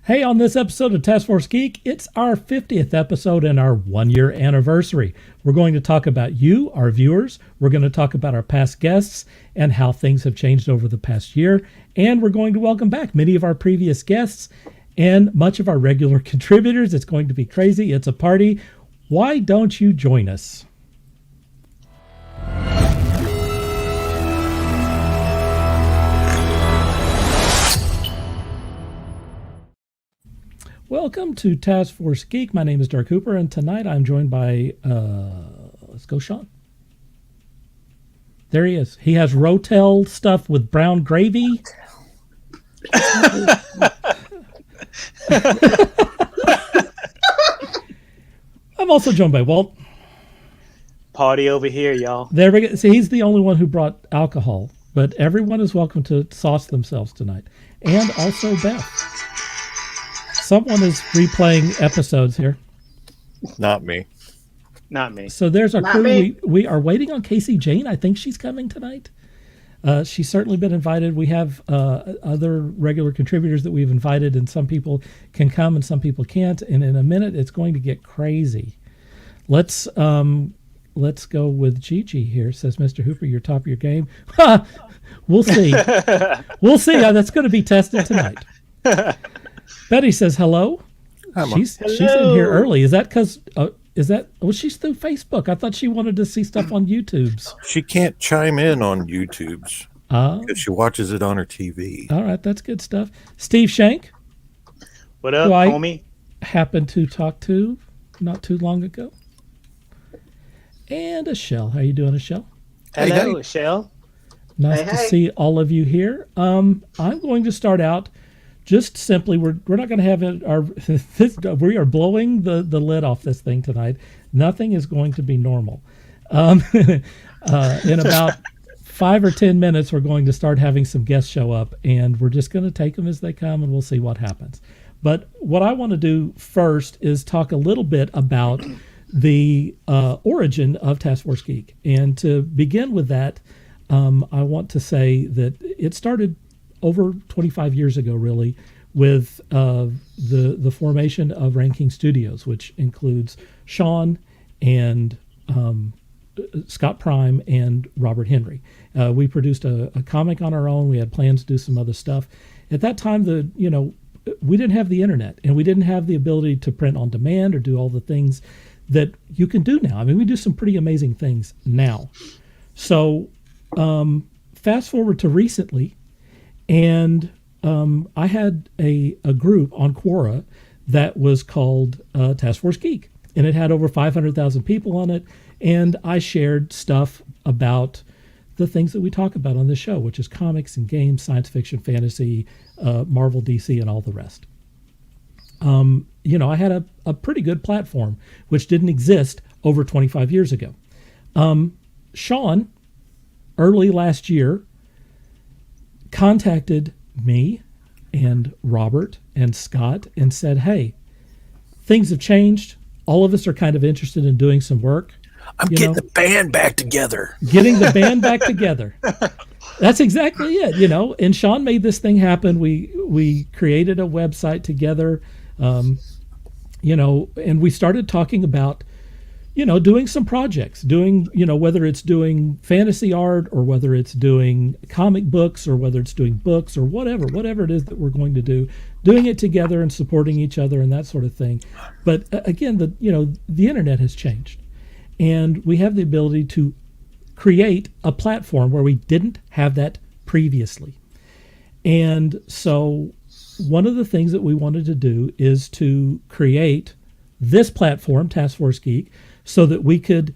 Hey, on this episode of Taskforce Geek, it's our 50th episode and our 1-year anniversary. We're going to talk about you, our viewers. We're going to talk about our past guests and how things have changed over the past year. And we're going to welcome back many of our previous guests and much of our regular contributors. It's going to be crazy. It's a party. Why don't you join us? Welcome to Taskforce Geek. My name is Dirk Hooper, and tonight I'm joined by, let's go, Sean. There he is. He has Rotel stuff with brown gravy. I'm also joined by Walt. Party over here, y'all. There we go. See, he's the only one who brought alcohol, but everyone is welcome to sauce themselves tonight. And also Beth. Someone is replaying episodes here. Not me. Not me. So there's our crew. We are waiting on Casey Jane. I think she's coming tonight. She's certainly been invited. We have other regular contributors that we've invited, and some people can come and some people can't. And in a minute, it's going to get crazy. Let's go with Gigi here. Says Mr. Hooper, you're top of your game. We'll see. We'll see how that's going to be tested tonight. Betty says hello. She's in here early. Is that because she's through Facebook? I thought she wanted to see stuff on YouTube's. She can't chime in on YouTube's because she watches it on her TV. All right, that's good stuff. Steve Shank. What up, homie? Happened to talk to not too long ago. And Ashell. How you doing, Ashell? Hello, Ashell. Nice to see all of you here. I'm going to start out. Just simply, we're not going to have it. We are blowing the lid off this thing tonight. Nothing is going to be normal. In about 5 or 10 minutes, we're going to start having some guests show up, and we're just going to take them as they come, and we'll see what happens. But what I want to do first is talk a little bit about the origin of Taskforce Geek. And to begin with that, I want to say that it started over 25 years ago, really, with the formation of Ranking Studios, which includes Sean and Scott Prime and Robert Henry. We produced a comic on our own. We had plans to do some other stuff. At that time, we didn't have the internet, and we didn't have the ability to print on demand or do all the things that you can do now. I mean, we do some pretty amazing things now. So fast forward to recently, and I had a group on Quora that was called Taskforce Geek, and it had over 500,000 people on it, and I shared stuff about the things that we talk about on this show, which is comics and games, science fiction, fantasy, Marvel, DC, and all the rest. I had a pretty good platform, which didn't exist over 25 years ago. Sean, early last year, contacted me and Robert and Scott and said, hey, things have changed. All of us are kind of interested in doing some work. I'm getting the band back together. Getting the band back together. That's exactly it, And Sean made this thing happen. We created a website together, and we started talking about doing some projects, whether it's doing fantasy art or whether it's doing comic books or whether it's doing books or whatever it is that we're going to do, doing it together and supporting each other and that sort of thing. But again, the internet has changed, and we have the ability to create a platform where we didn't have that previously. And so one of the things that we wanted to do is to create this platform, Taskforce Geek, so that we could,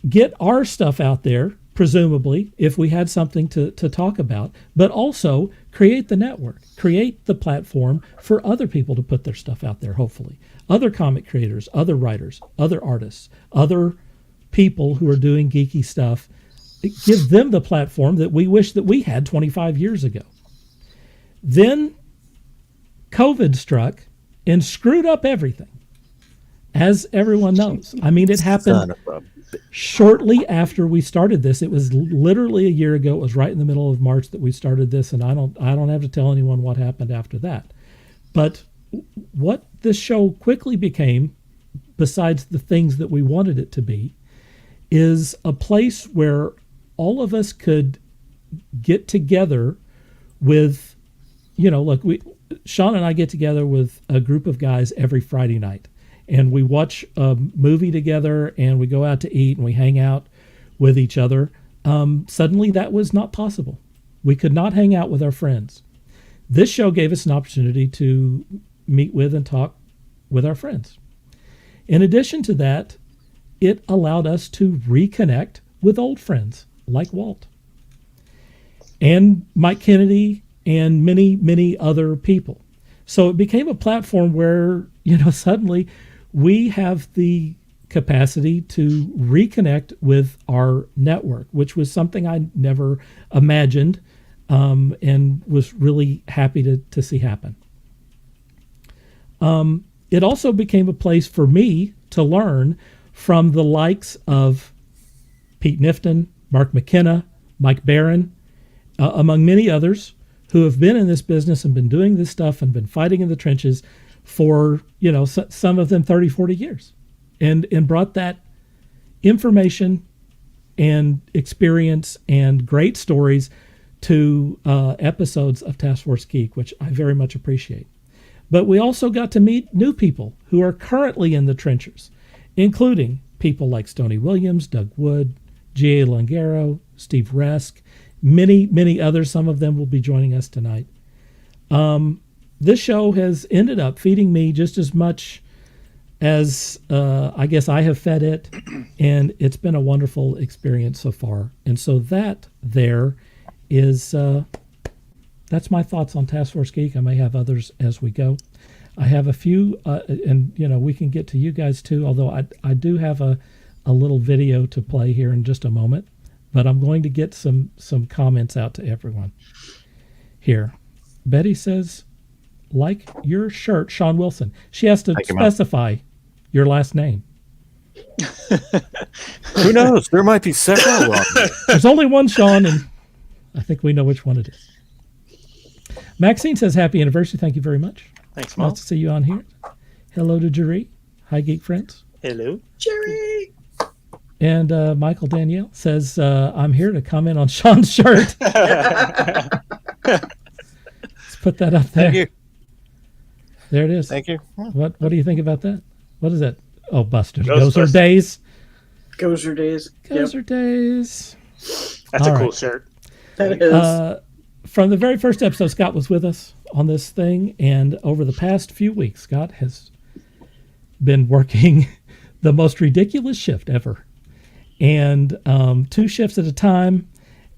get our stuff out there, presumably, if we had something to talk about, but also create the network, create the platform for other people to put their stuff out there, hopefully. Other comic creators, other writers, other artists, other people who are doing geeky stuff, give them the platform that we wish that we had 25 years ago. Then COVID struck and screwed up everything. As everyone knows. I mean, it happened shortly after we started this. It was literally a year ago. It was right in the middle of March that we started this, and I don't have to tell anyone what happened after that. But what this show quickly became, besides the things that we wanted it to be, is a place where all of us could get together with, look, Sean and I get together with a group of guys every Friday night, and we watch a movie together, and we go out to eat, and we hang out with each other. Suddenly that was not possible. We could not hang out with our friends. This show gave us an opportunity to meet with and talk with our friends. In addition to that, it allowed us to reconnect with old friends like Walt and Mike Kennedy and many, many other people. So it became a platform where, suddenly we have the capacity to reconnect with our network, which was something I never imagined, and was really happy to see happen. It also became a place for me to learn from the likes of Pete Nifton, Mark McKenna, Mike Barron, among many others who have been in this business and been doing this stuff and been fighting in the trenches for, some of them 30, 40 years, and brought that information and experience and great stories to episodes of Taskforce Geek, which I very much appreciate. But we also got to meet new people who are currently in the trenches, including people like Stoney Williams, Doug Wood, GA Longero, Steve Resk, many, many others. Some of them will be joining us tonight. This show has ended up feeding me just as much as I guess I have fed it, and it's been a wonderful experience so far. And so that there is, that's my thoughts on Taskforce Geek. I may have others as we go. I have a few, and we can get to you guys too, although I do have a little video to play here in just a moment, but I'm going to get some comments out to everyone here. Betty says, like your shirt, Sean Wilson. She has to specify your last name. Who knows? There might be several. There's only one Sean, and I think we know which one it is. Maxine says, happy anniversary. Thank you very much. Thanks, Mom. Nice to see you on here. Hello to Jerry. Hi, Geek Friends. Hello. Jerry. And Michael Danielle says, I'm here to comment on Sean's shirt. Let's put that up there. Thank you. There it is. Thank you. What do you think about that? What is that? Oh, Busters. Gozer Days. Gozer Days. Gozer Days. That's a cool shirt. That is. From the very first episode, Scott was with us on this thing, and over the past few weeks, Scott has been working the most ridiculous shift ever, and 2 shifts at a time,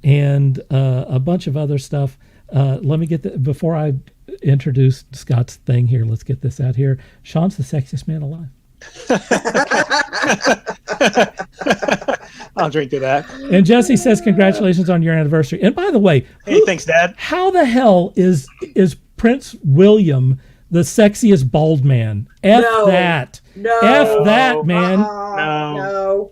and a bunch of other stuff. Let me get before I introduce Scott's thing here. Let's get this out here. Sean's the sexiest man alive. I'll drink to that. And Jesse says, congratulations on your anniversary. And by the way, hey, thanks, Dad. How the hell is Prince William the sexiest bald man? F that, man. No.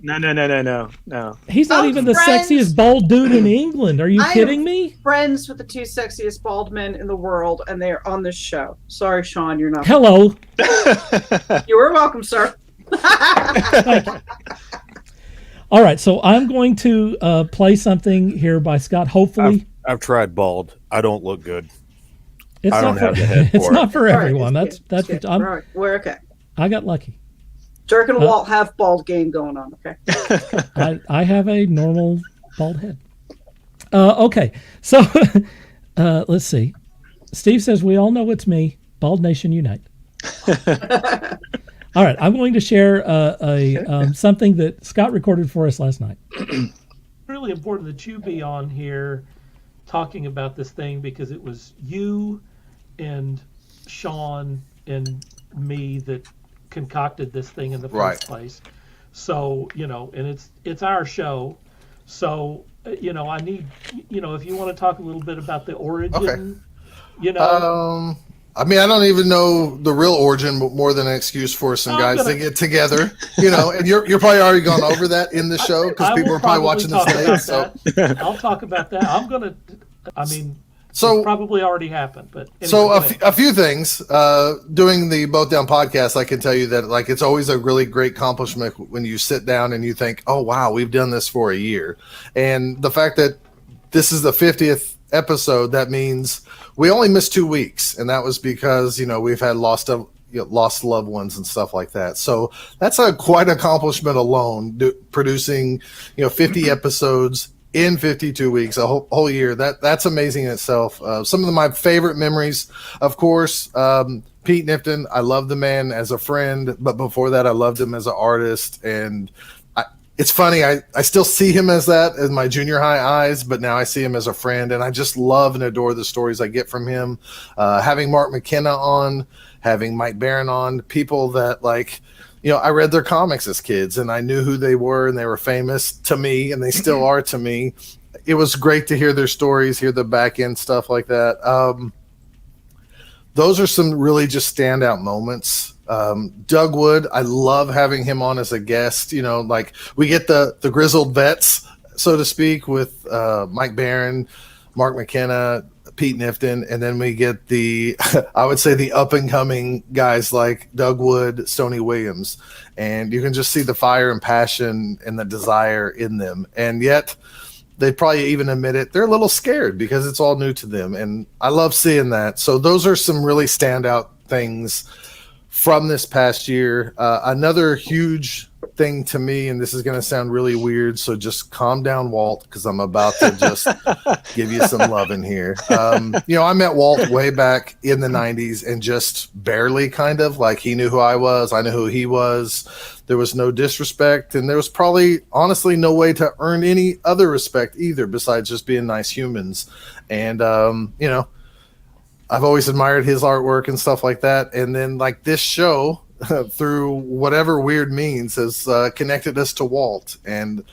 He's not even the sexiest bald dude in England. Are you kidding me? Friends with the 2 sexiest bald men in the world, and they're on this show. Sorry, Sean, you're not. Hello. You are welcome, sir. Thank you. All right, so I'm going to play something here by Scott. Hopefully, I've tried bald. I don't look good. I don't have the head for it. It's not for everyone. That's right. We're okay. I got lucky. Dirk and Walt have bald game going on. Okay. I have a normal bald head. Okay, so let's see. Steve says we all know it's me. Bald Nation Unite. All right, I'm going to share something that Scott recorded for us last night. Really important that you be on here talking about this thing because it was you and Sean and me that concocted this thing in the first place. So, and it's our show. So, I need, if you want to talk a little bit about the origin, I mean, I don't even know the real origin, but more than an excuse for some guys to get together, and you're probably already gone over that in the show because people are probably watching this later. So I'll talk about that. So it's probably already happened, but anyway, so a few things. Doing the Both Down podcast, I can tell you that like it's always a really great accomplishment when you sit down and you think, "Oh wow, we've done this for a year," and the fact that this is the 50th episode, that means we only missed 2 weeks, and that was because we've had lost loved ones and stuff like that. So that's a quite accomplishment alone, producing 50 episodes in 52 weeks, a whole year. That's amazing in itself. Some of my favorite memories, of course, Pete Nifton. I love the man as a friend, but before that, I loved him as an artist. And it's funny, I still see him as that in my junior high eyes, but now I see him as a friend, and I just love and adore the stories I get from him. Having Mark McKenna on, having Mike Barron on, people that I read their comics as kids, and I knew who they were, and they were famous to me, and they still are to me. It was great to hear their stories, hear the back end stuff like that. Those are some really just standout moments. Doug Wood, I love having him on as a guest. We get the grizzled vets, so to speak, with Mike Barron, Mark McKenna, Pete Nifton, and then we get I would say the up and coming guys like Doug Wood, Stoney Williams, and you can just see the fire and passion and the desire in them. And yet they probably even admit it, they're a little scared because it's all new to them. And I love seeing that. So those are some really standout things from this past year. Another huge thing to me, and this is going to sound really weird, so just calm down, Walt, because I'm about to just give you some love in here. I met Walt way back in the 90s, and just barely, kind of like, he knew who I was, I knew who he was. There was no disrespect, and there was probably honestly no way to earn any other respect either besides just being nice humans. And I've always admired his artwork and stuff like that. And then this show, through whatever weird means, has connected us to Walt. And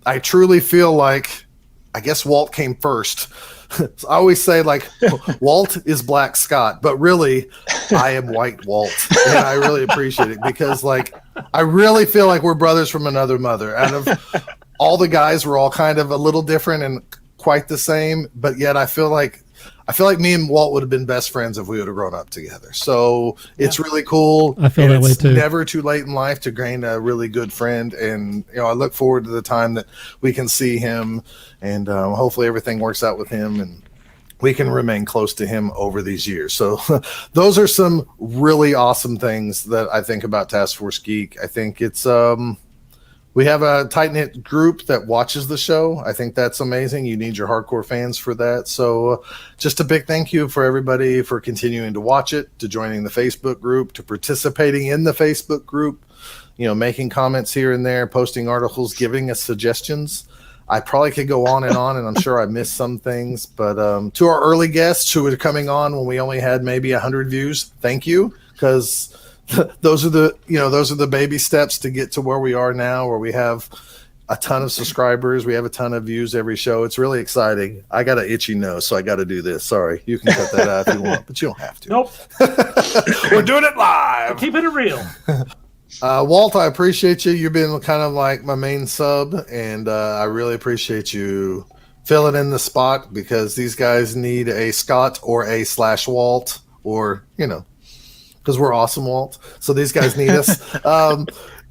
I truly feel like, I guess Walt came first. So I always say Walt is Black Scott, but really I am White Walt. And I really appreciate it because I really feel like we're brothers from another mother. Out of all the guys, we're all kind of a little different and quite the same, but yet I feel like me and Walt would have been best friends if we would have grown up together. So it's really cool. I feel that way too. It's never too late in life to gain a really good friend. And, I look forward to the time that we can see him, and hopefully everything works out with him and we can remain close to him over these years. So those are some really awesome things that I think about Taskforce Geek. I think it's, we have a tight-knit group that watches the show. I think that's amazing. You need your hardcore fans for that. So just a big thank you for everybody for continuing to watch it, to joining the Facebook group, to participating in the Facebook group, making comments here and there, posting articles, giving us suggestions. I probably could go on, and I'm sure I missed some things. But to our early guests who were coming on when we only had maybe 100 views, thank you, because those are the baby steps to get to where we are now, where we have a ton of subscribers, we have a ton of views every show. It's really exciting. I got an itchy nose, so I got to do this. Sorry, you can cut that out if you want, but you don't have to. Nope. We're doing it live. Keeping it real. Walt, I appreciate you. You've been kind of like my main sub, and I really appreciate you filling in the spot, because these guys need a Scott or a /Walt, or because we're awesome, Walt. So these guys need us.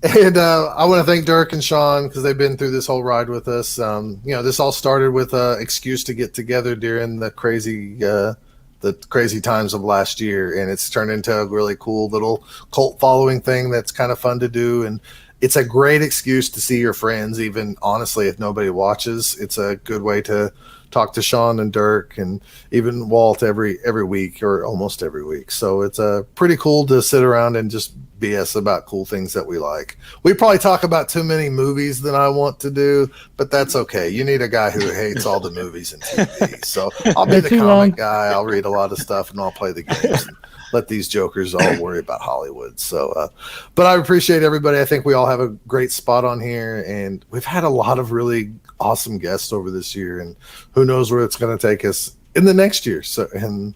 And I want to thank Dirk and Sean, because they've been through this whole ride with us. This all started with an excuse to get together during the crazy times of last year, and it's turned into a really cool little cult following thing that's kind of fun to do. And it's a great excuse to see your friends, even honestly, if nobody watches. It's a good way to talk to Sean and Dirk and even Walt every week, or almost every week. So it's pretty cool to sit around and just BS about cool things that we like. We probably talk about too many movies than I want to do, but that's okay. You need a guy who hates all the movies and TV. So I'll be the comic guy. I'll read a lot of stuff, and I'll play the games. And let these jokers all worry about Hollywood. So, but I appreciate everybody. I think we all have a great spot on here, and we've had a lot of really awesome guests over this year, and who knows where it's going to take us in the next year. So, and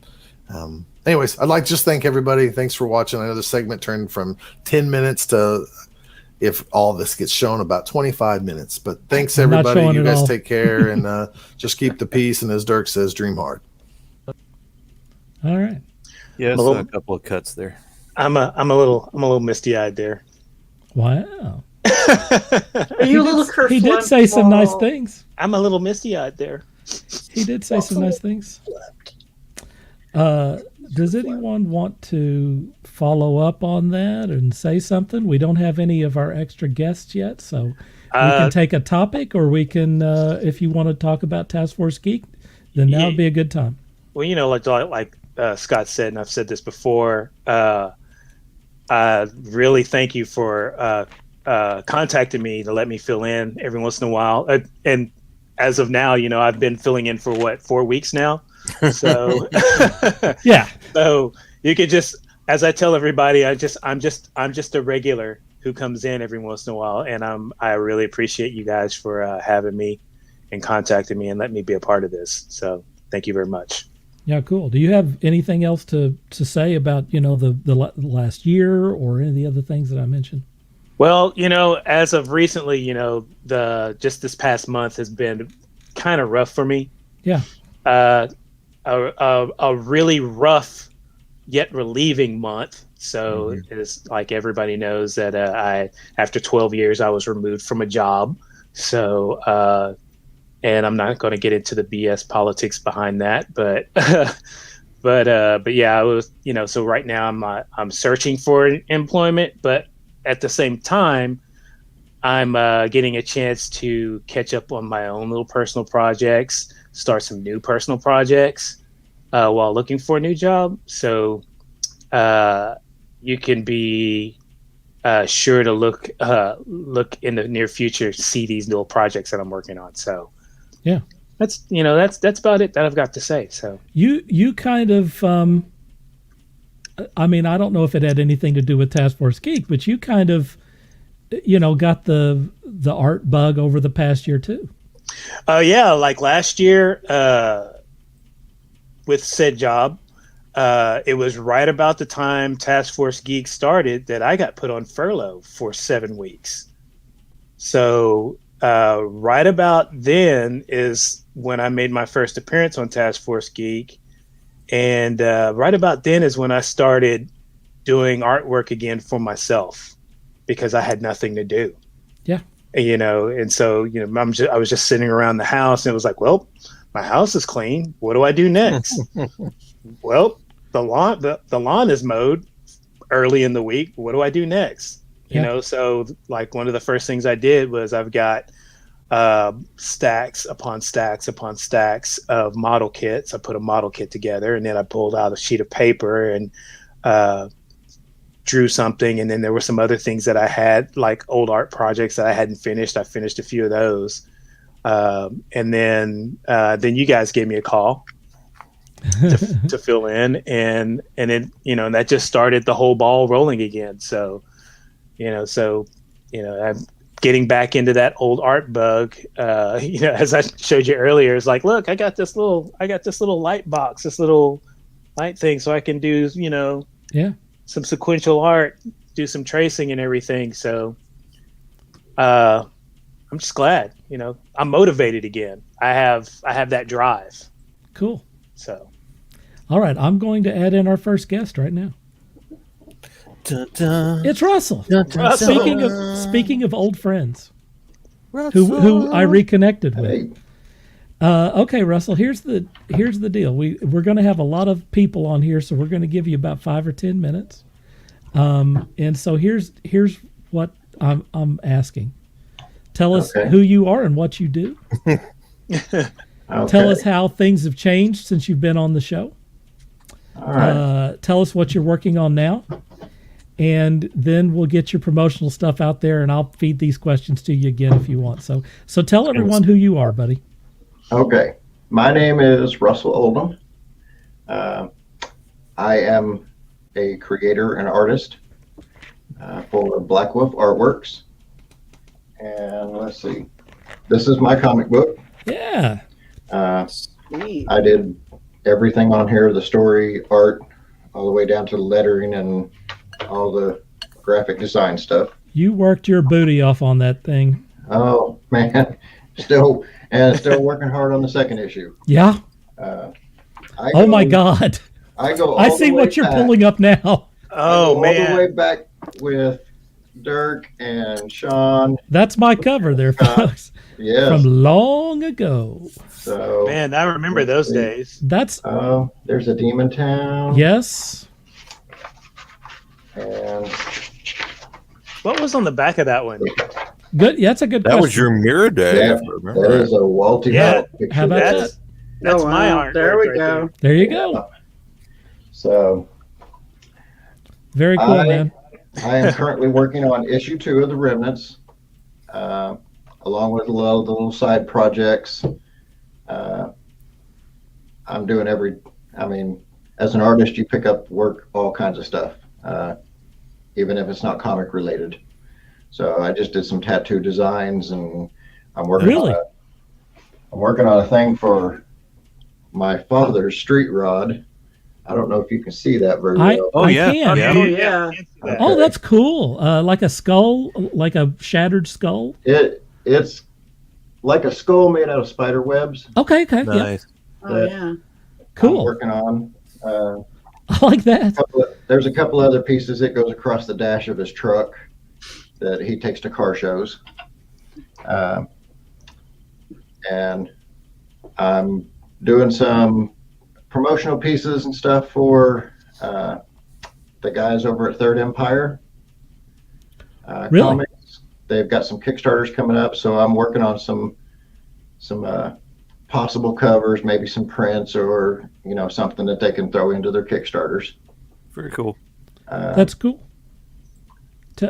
anyways, I'd like to just thank everybody. Thanks for watching. I know the segment turned from 10 minutes to, if all this gets shown, about 25 minutes. But thanks, everybody. You guys take care, and just keep the peace. And as Dirk says, dream hard. All right. Yeah, I'm a little- a couple of cuts there. I'm a little misty eyed there. Wow. Are you a little kerfluffed? He did say some nice Walt? things. I'm a little misty eyed there. He did say some nice things. Does anyone want to follow up on that and say something? We don't have any of our extra guests yet, so we can take a topic, or we can, if you want to talk about Taskforce Geek, then now would be a good time. Well, you know, like Scott said, and I've said this before, I really thank you for contacting me to let me fill in every once in a while. And as of now, you know, I've been filling in for 4 weeks now. So Yeah. So you could just, as I tell everybody, I'm just a regular who comes in every once in a while, and I really appreciate you guys for having me and contacting me and letting me be a part of this. So thank you very much. Yeah, cool. Do you have anything else to say about, you know, the last year or any of the other things that I mentioned? Well, you know, as of recently, you know, just this past month has been kind of rough for me. Yeah. A really rough yet relieving month. So it's like everybody knows that after 12 years, I was removed from a job. So, and I'm not going to get into the BS politics behind that, but yeah, I was, you know, so right now I'm searching for employment, but at the same time, I'm getting a chance to catch up on my own little personal projects, start some new personal projects while looking for a new job. So you can be sure to look in the near future, see these little projects that I'm working on. So yeah, that's about it that I've got to say. So you kind of, I mean, I don't know if it had anything to do with Taskforce Geek, but you kind of, you know, got the art bug over the past year too. Yeah, like last year with said job, it was right about the time Taskforce Geek started that I got put on furlough for 7 weeks. So right about then is when I made my first appearance on Taskforce Geek. And right about then is when I started doing artwork again for myself because I had nothing to do. Yeah. You know, and so, you know, I was just sitting around the house and it was like, well, my house is clean. What do I do next? Well, the lawn is mowed early in the week. What do I do next? You know, so like one of the first things I did was I've got stacks upon stacks upon stacks of model kits. I put a model kit together and then I pulled out a sheet of paper and drew something. And then there were some other things that I had, like old art projects that I hadn't finished. I finished a few of those. And then you guys gave me a call to fill in, and it, you know, and that just started the whole ball rolling again. So, you know, I'm getting back into that old art bug. You know, as I showed you earlier, it's like, look, I got this little light box, this little light thing, so I can do, you know, some sequential art, do some tracing and everything. So, I'm just glad, you know, I'm motivated again. I have that drive. Cool. So, all right, I'm going to add in our first guest right now. Dun, dun. It's Russell. Dun, dun, Speaking of old friends, who I reconnected with. Okay, Russell. Here's the deal. We're going to have a lot of people on here, so we're going to give you about 5 or 10 minutes. And so here's what I'm asking. Tell us who you are and what you do. Tell us how things have changed since you've been on the show. All right. Tell us what you're working on now. And then we'll get your promotional stuff out there, and I'll feed these questions to you again if you want. So tell everyone who you are, buddy. Okay. My name is Russell Oldham. I am a creator and artist for Black Wolf Artworks. And let's see. This is my comic book. Yeah. Sweet. I did everything on here, the story, art, all the way down to the lettering and all the graphic design stuff. You worked your booty off on that thing. Oh, man. Still working hard on the second issue. Yeah. Oh, my God. I go. I all see the way what you're back. pulling up now. I go Oh all the way man. back with Dirk and Sean. That's my cover there, folks. Yes. From long ago. So Man, I remember those see. days. That's Oh, there's a Demon Town. yes. And What was on the back of that one? Good. Yeah, that's a good That question. was your mirror day. Yeah, if I remember that right. is a Walty Yeah. Belt picture. How about That's that's Oh, my wow. art. There we right go. There you go. So Very cool, man. I am currently working on issue 2 of the Remnants, along with a lot of the little side projects. I'm doing as an artist, you pick up work, all kinds of stuff, even if it's not comic related. So I just did some tattoo designs, and I'm working Really? on a thing for my father's street rod. I don't know if you can see that very well. Oh, I yeah. can. Yeah. Oh, yeah. Oh, that's cool. Like a skull, like a shattered skull. It's like a skull made out of spider webs. Okay. Yeah. Nice. Oh, yeah. I'm Cool. working on. I like that. There's a couple other pieces that goes across the dash of his truck that he takes to car shows. And I'm doing some promotional pieces and stuff for the guys over at Third Empire Really? Comics. They've got some Kickstarters coming up, so I'm working on some possible covers, maybe some prints, or something that they can throw into their Kickstarters. Very cool. That's cool.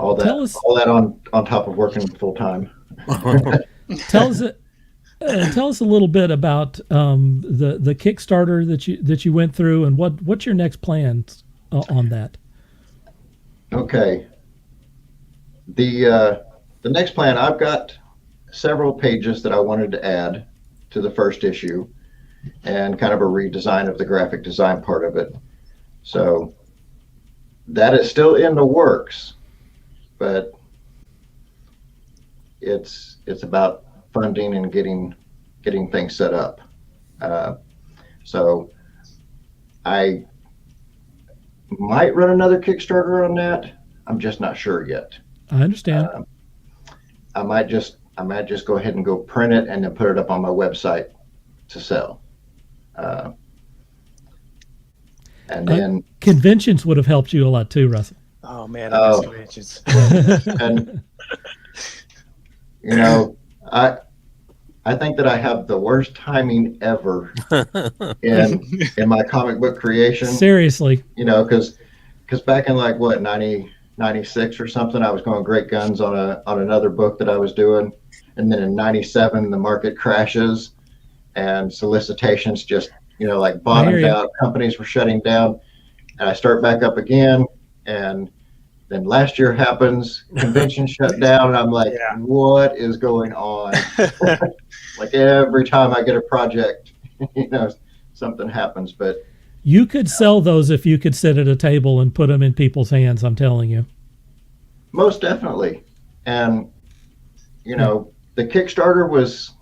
all that on top of working full time. Tell us a little bit about the Kickstarter that you went through, and what's your next plans on that? Okay. The next plan, I've got several pages that I wanted to add to the first issue, and kind of a redesign of the graphic design part of it. So that is still in the works, but it's about funding and getting things set up. So I might run another Kickstarter on that. I'm just not sure yet. I understand. I might just go ahead and go print it and then put it up on my website to sell. And then Conventions would have helped you a lot too, Russell. Oh man, I miss conventions. and I think that I have the worst timing ever in my comic book creation. Seriously. Because back in 96 or something, I was going great guns on another book that I was doing, and then in 97 the market crashes and solicitations just bottomed out. Companies were shutting down, and I start back up again, and then last year happens, convention shut down, and I'm like, what is going on? Like every time I get a project, something happens. But you could sell those if you could sit at a table and put them in people's hands, I'm telling you. Most definitely. And the Kickstarter was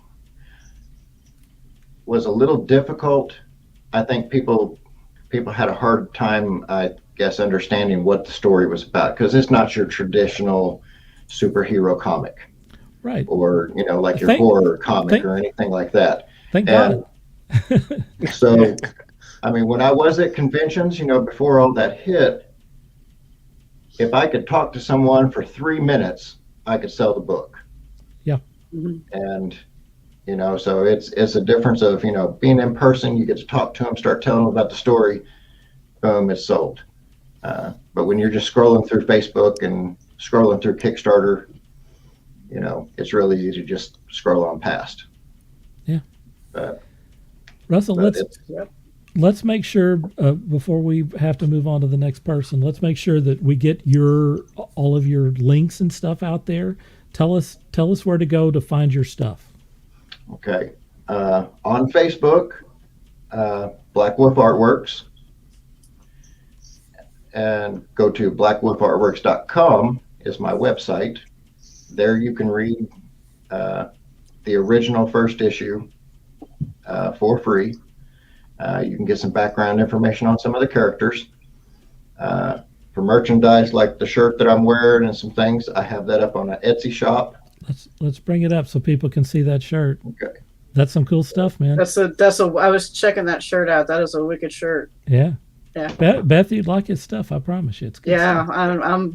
a little difficult. I think people had a hard time, I guess, understanding what the story was about, because it's not your traditional superhero comic, right? Or your horror comic or anything like that. Thank God. So, when I was at conventions, before all that hit, if I could talk to someone for 3 minutes, I could sell the book. Yeah. Mm-hmm. And so it's a difference of being in person. You get to talk to them, start telling them about the story. Boom, it's sold. But when you're just scrolling through Facebook and scrolling through Kickstarter, it's really easy to just scroll on past. Yeah. Russell, let's make sure before we have to move on to the next person, let's make sure that we get all of your links and stuff out there. Tell us where to go to find your stuff. Okay. On Facebook, Black Wolf Artworks, and go to blackwolfartworks.com is my website. There you can read the original first issue for free. You can get some background information on some of the characters. For merchandise like the shirt that I'm wearing and some things, I have that up on an Etsy shop. Let's bring it up so people can see that shirt. Okay. That's some cool stuff, man. I was checking that shirt out. That is a wicked shirt. Yeah. Yeah. Beth, you'd like his stuff. I promise you. It's good stuff. I'm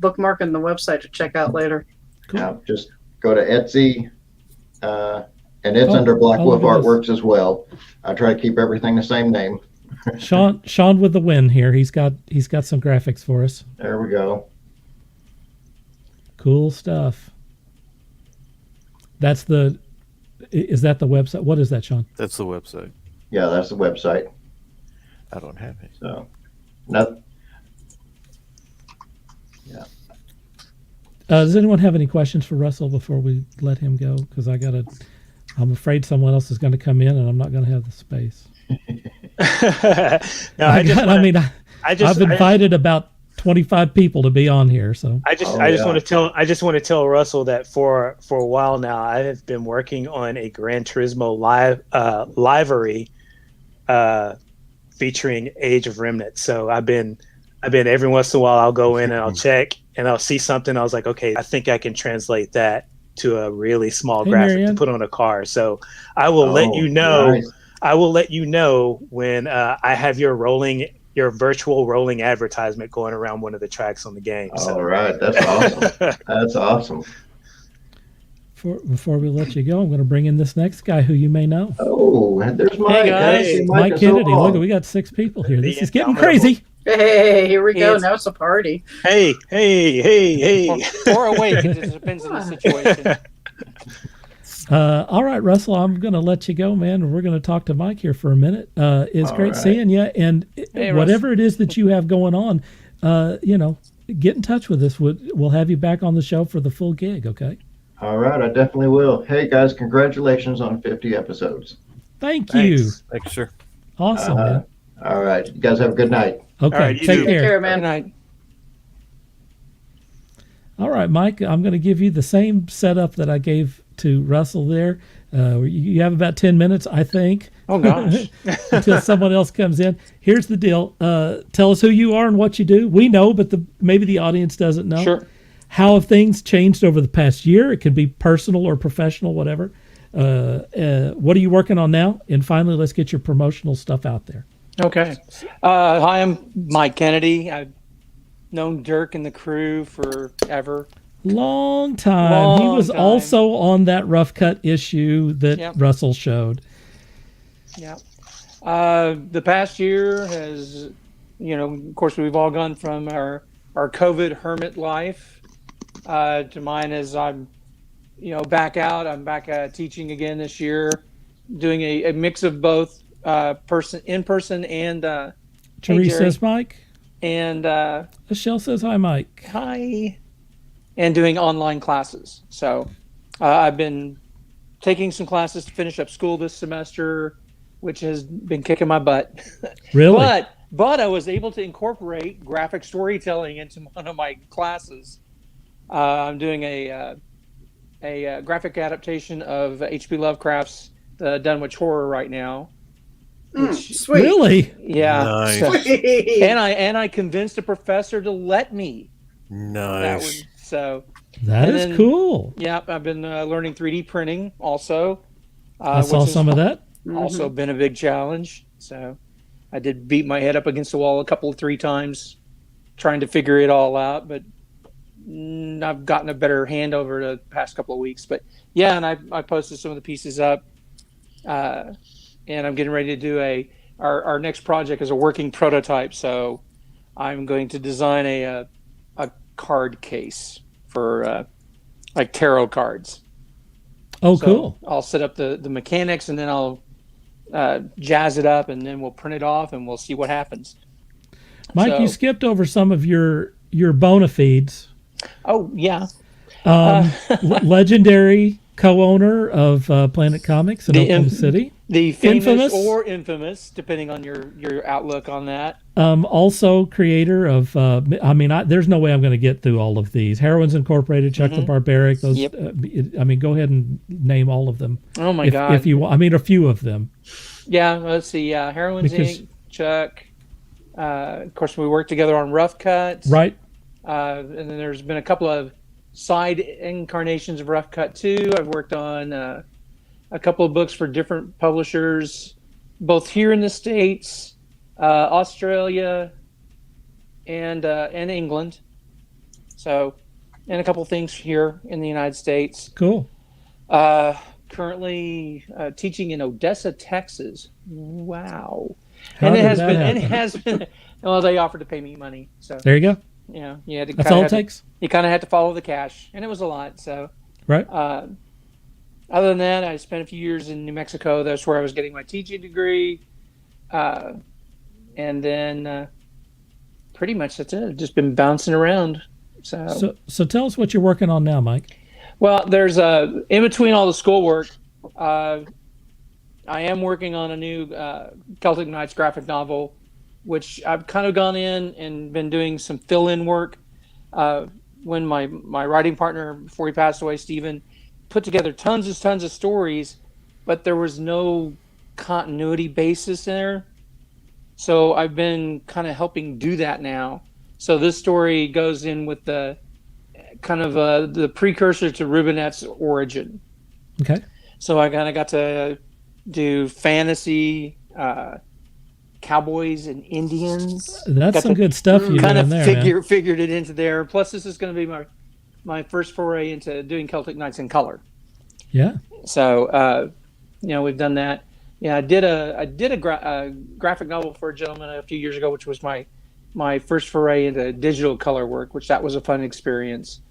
bookmarking the website to check out later. Cool. Now, just go to Etsy, and it's under Black Wolf Artworks as well. I try to keep everything the same name. Sean with the win here. He's got some graphics for us. There we go. Cool stuff. Is that the website? What is that, Sean? That's the website. Yeah, that's the website. I don't have it. So, no. Yeah. Does anyone have any questions for Russell before we let him go? Because I'm afraid someone else is going to come in, and I'm not going to have the space. I've invited about 25 people to be on here, so I just want to tell Russell that for a while now I have been working on a Gran Turismo livery featuring Age of Remnant. So I've been every once in a while I'll go in and I'll check and I'll see something. I was like, okay, I think I can translate that to a really small graphic Marianne. to put on a car. So I will let you know. Nice. I will let you know when I have your virtual rolling advertisement going around one of the tracks on the game. So. All right, that's awesome. That's awesome. Before we let you go, I'm going to bring in this next guy who you may know. Oh, there's Mike. Hey, guys. Hey, Mike is Kennedy. so Look, long. we got 6 people here. This is getting indomitable. crazy. Hey, here we go. Yes. Now it's a party. Hey. Or awake. It just depends on the situation. All right, Russell, I'm going to let you go, man. We're going to talk to Mike here for a minute. It's great seeing you. And Hey, whatever it is that you have going on, get in touch with us. We'll have you back on the show for the full gig, okay? All right, I definitely will. Hey, guys, congratulations on 50 episodes. Thank you. Thanks, sir. Awesome, man. All right, you guys have a good night. Okay, All right, you take too. care. Take care, Good man. night. All right, Mike, I'm going to give you the same setup that I gave to Russell there. You have about 10 minutes, I think. Oh, gosh. Until someone else comes in. Here's the deal. Tell us who you are and what you do. We know, but maybe the audience doesn't know. Sure. How have things changed over the past year? It could be personal or professional, whatever. What are you working on now? And finally, let's get your promotional stuff out there. Okay. Hi, I'm Mike Kennedy. I've known Dirk and the crew forever. Long time. He was time. also on that rough cut issue that Yep. Russell showed. Yeah. The past year has, of course, we've all gone from our COVID hermit life to mine as I'm, back out. I'm back teaching again this year, doing a mix of both in person and Therese Jerry. says Mike. and Michelle says hi, Mike. hi, and doing online classes. So I've been taking some classes to finish up school this semester, which has been kicking my butt. Really? But I was able to incorporate graphic storytelling into one of my classes. I'm doing a graphic adaptation of H.P. Lovecraft's The Dunwich Horror right now. Sweet. Really? Yeah. Nice. So- Sweet. and I convinced a professor to let me. Nice. That And is then- cool. Yeah, I've been learning 3D printing also. I saw which has some of that. Also been a big challenge. So I did beat my head up against the wall three times trying to figure it all out, but I've gotten a better hand over the past couple of weeks. But yeah, and I posted some of the pieces up, and I'm getting ready to do our next project is a working prototype. So I'm going to design a card case for like tarot cards. Oh, So cool. I'll set up the mechanics, and then I'll jazz it up, and then we'll print it off, and we'll see what happens. Mike, you So- skipped over some of your bona fides. Oh yeah, Legendary co-owner of Planet Comics in The Oklahoma inf- City. the famous Infamous. or infamous, depending on your outlook on that. Also creator of, there's no way I'm going to get through all of these. Heroines Incorporated, Chuck the Barbaric. Those, Yep. go ahead and name all of them. Oh my if God! you want, a few of them. Yeah, let's see. Yeah, Heroines Inc., Chuck. Of course, we worked together on Rough Cuts. Right. And then there's been a couple of side incarnations of Rough Cut too. I've worked on a couple of books for different publishers, both here in the States, Australia, and England. So, and a couple of things here in the United States. Cool. Currently teaching in Odessa, Texas. Wow. How and did it has that been, happen? and it has been. Well, they offered to pay me money, so There you go. yeah, you had to. That's all it takes. You kind of had to follow the cash, and it was a lot. So, Right. Other than that, I spent a few years in New Mexico. That's where I was getting my teaching degree, and then pretty much that's it. I've just been bouncing around. So tell us what you're working on now, Mike. Well, there's in between all the schoolwork, I am working on a new Celtic Knights graphic novel, which I've kind of gone in and been doing some fill-in work. When my writing partner, before he passed away, Stephen, put together tons of stories, but there was no continuity basis there. So I've been kind of helping do that now. So this story goes in with the kind of the precursor to Rubinette's origin. Okay. So I kind of got to do fantasy, cowboys and Indians. That's some good stuff you kind got of in there, figured it into there. Plus, this is going to be my first foray into doing Celtic Knights in color. Yeah. So we've done that. Yeah, I did a graphic novel for a gentleman a few years ago, which was my first foray into digital color work, which that was a fun experience.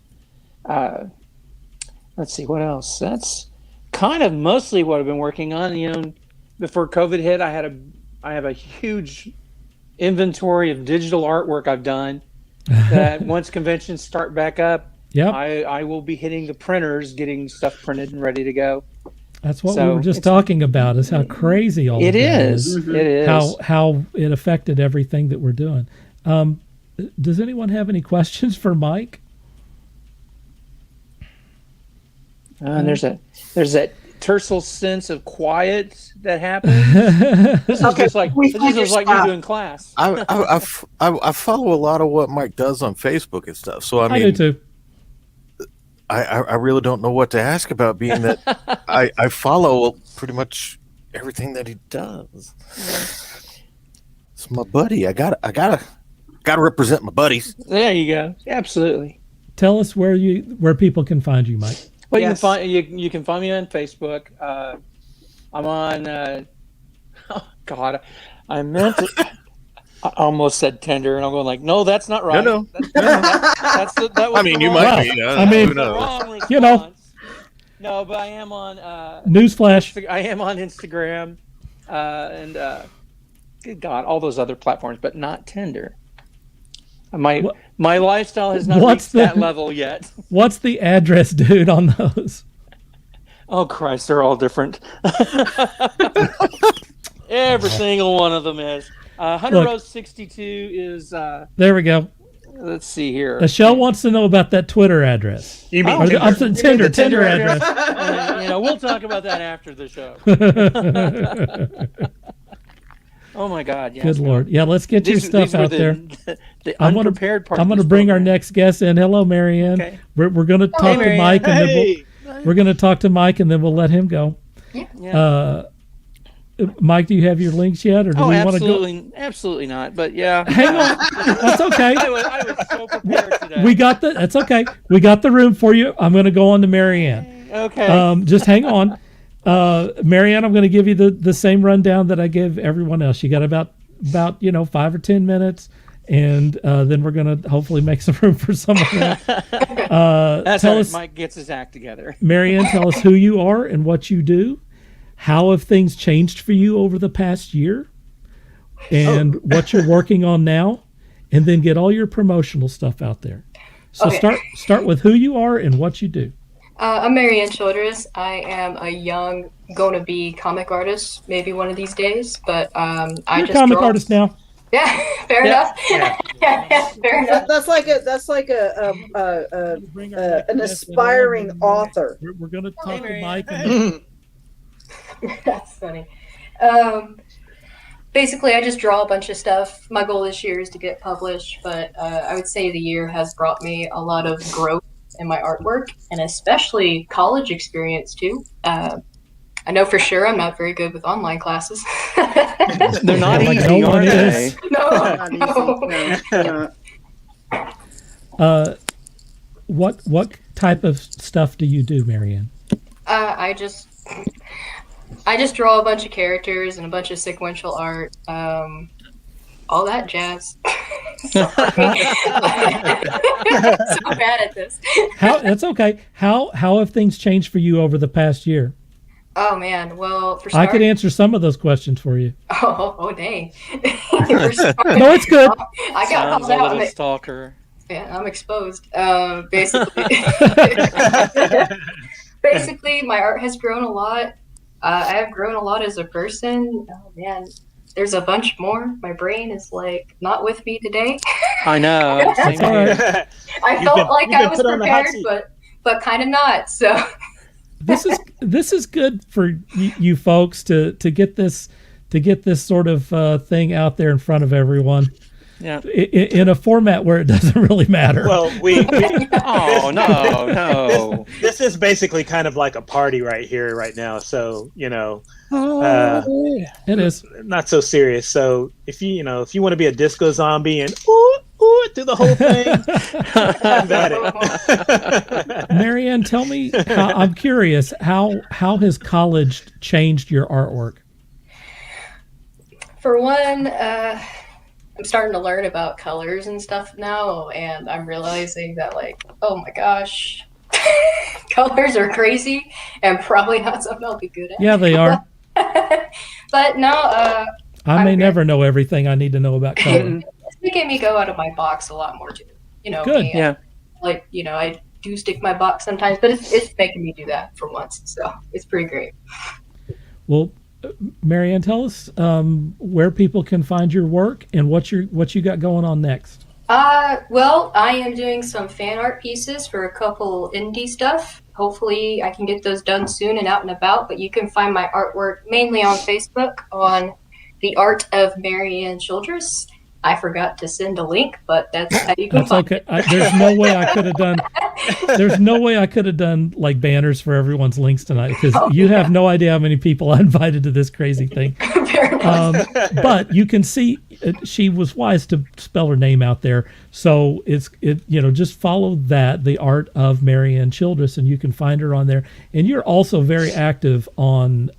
Let's see what else. That's kind of mostly what I've been working on. Before COVID hit, I have a huge inventory of digital artwork I've done. That once conventions start back up, I will be hitting the printers, getting stuff printed and ready to go. That's what we were just talking about, is how crazy all it is. It is. How it affected everything that we're doing. Does anyone have any questions for Mike? There's that terse sense of quiet that happens. This is just like me doing class. I follow a lot of what Mike does on Facebook and stuff. So I do too. I really don't know what to ask about, being that I follow pretty much everything that he does. It's my buddy. I gotta represent my buddies. There you go. Absolutely. Tell us where people can find you, Mike. Well, you can find me on Facebook. I'm on. Oh God, I meant to. I almost said Tinder, and I'm going like, no, that's not right. No. That was you might be. Who knows? No, but I am on. Newsflash. I am on Instagram, and good God, all those other platforms, but not Tinder. My lifestyle has not reached that level yet. What's the address, dude, on those? Oh Christ, they're all different. Every single one of them is. Hunter Rose 62 is. There we go. Let's see here. Michelle wants to know about that Twitter address. You mean Tinder address? We'll talk about that after the show. Oh my God! Yes, Good Lord! Yeah, let's get your stuff out there. The unprepared part. I'm going to bring our next guest in. Hello, Marianne. Okay. We're going to talk to Mike, and then we're going to talk to Mike, and then we'll let him go. Yeah. Mike, do you have your links yet, or do we want to go? Absolutely not. But yeah, hang on. That's okay. I was so prepared today. That's okay. We got the room for you. I'm going to go on to Marianne. Okay. Just hang on. Marianne, I'm going to give you the same rundown that I gave everyone else. You got about 5 or 10 minutes, and then we're going to hopefully make some room for someone else. That's how Mike gets his act together. Marianne, tell us who you are and what you do. How have things changed for you over the past year, and what you're working on now, and then get all your promotional stuff out there. So start with who you are and what you do. I'm Marianne Childress. I am a young, gonna-be comic artist, maybe one of these days, but You're a comic artist now. Yeah, fair enough. Yeah, fair enough. That's like an aspiring author. We're going to talk to Mike. That's funny. Basically, I just draw a bunch of stuff. My goal this year is to get published, but I would say the year has brought me a lot of growth in my artwork, and especially college experience too. I know for sure I'm not very good with online classes. They're not Like easy, no one are they? is. Not easy. No. What type of stuff do you do, Marianne? I just draw a bunch of characters and a bunch of sequential art, all that jazz. Sorry. So bad at this. That's okay. How have things changed for you over the past year? Oh man, well for I starters, could answer some of those questions for you. Oh dang. No, it's good. I got Sounds called a out. little stalker. Yeah, I'm exposed. Basically, basically, my art has grown a lot. I have grown a lot as a person. Oh man, there's a bunch more. My brain is like not with me today. I know. Same That's all here. right. I felt like I was prepared, but kind of not. So This is good for you folks to get this sort of thing out there in front of everyone. Yeah. In a format where it doesn't really matter. Well, Oh no. this is basically kind of like a party right here, right now. So It is. not so serious. So if you want to be a disco zombie and ooh through the whole thing, have at it. Marianne, tell me. I'm curious. How has college changed your artwork? for one, I'm starting to learn about colors and stuff now, and I'm realizing that, like, oh my gosh, colors are crazy and probably not something I'll be good at. Yeah, they are. But no, I may never know everything I need to know about color. it's making me go out of my box a lot more too. Good. Me, Yeah. Like, I do stick my box sometimes, but it's making me do that for once. So it's pretty great. Well, Marianne, tell us where people can find your work and what you got going on next. Well, I am doing some fan art pieces for a couple indie stuff. Hopefully I can get those done soon and out and about, but you can find my artwork mainly on Facebook on The Art of Marianne Childress. I forgot to send a link, but that's how you can That's find okay. it. There's no way I could have done. There's no way I could have done like banners for everyone's links tonight because you have no idea how many people I invited to this crazy thing. But you can see she was wise to spell her name out there. So just follow that, The Art of Marianne Childress, and you can find her on there. And you're also very active on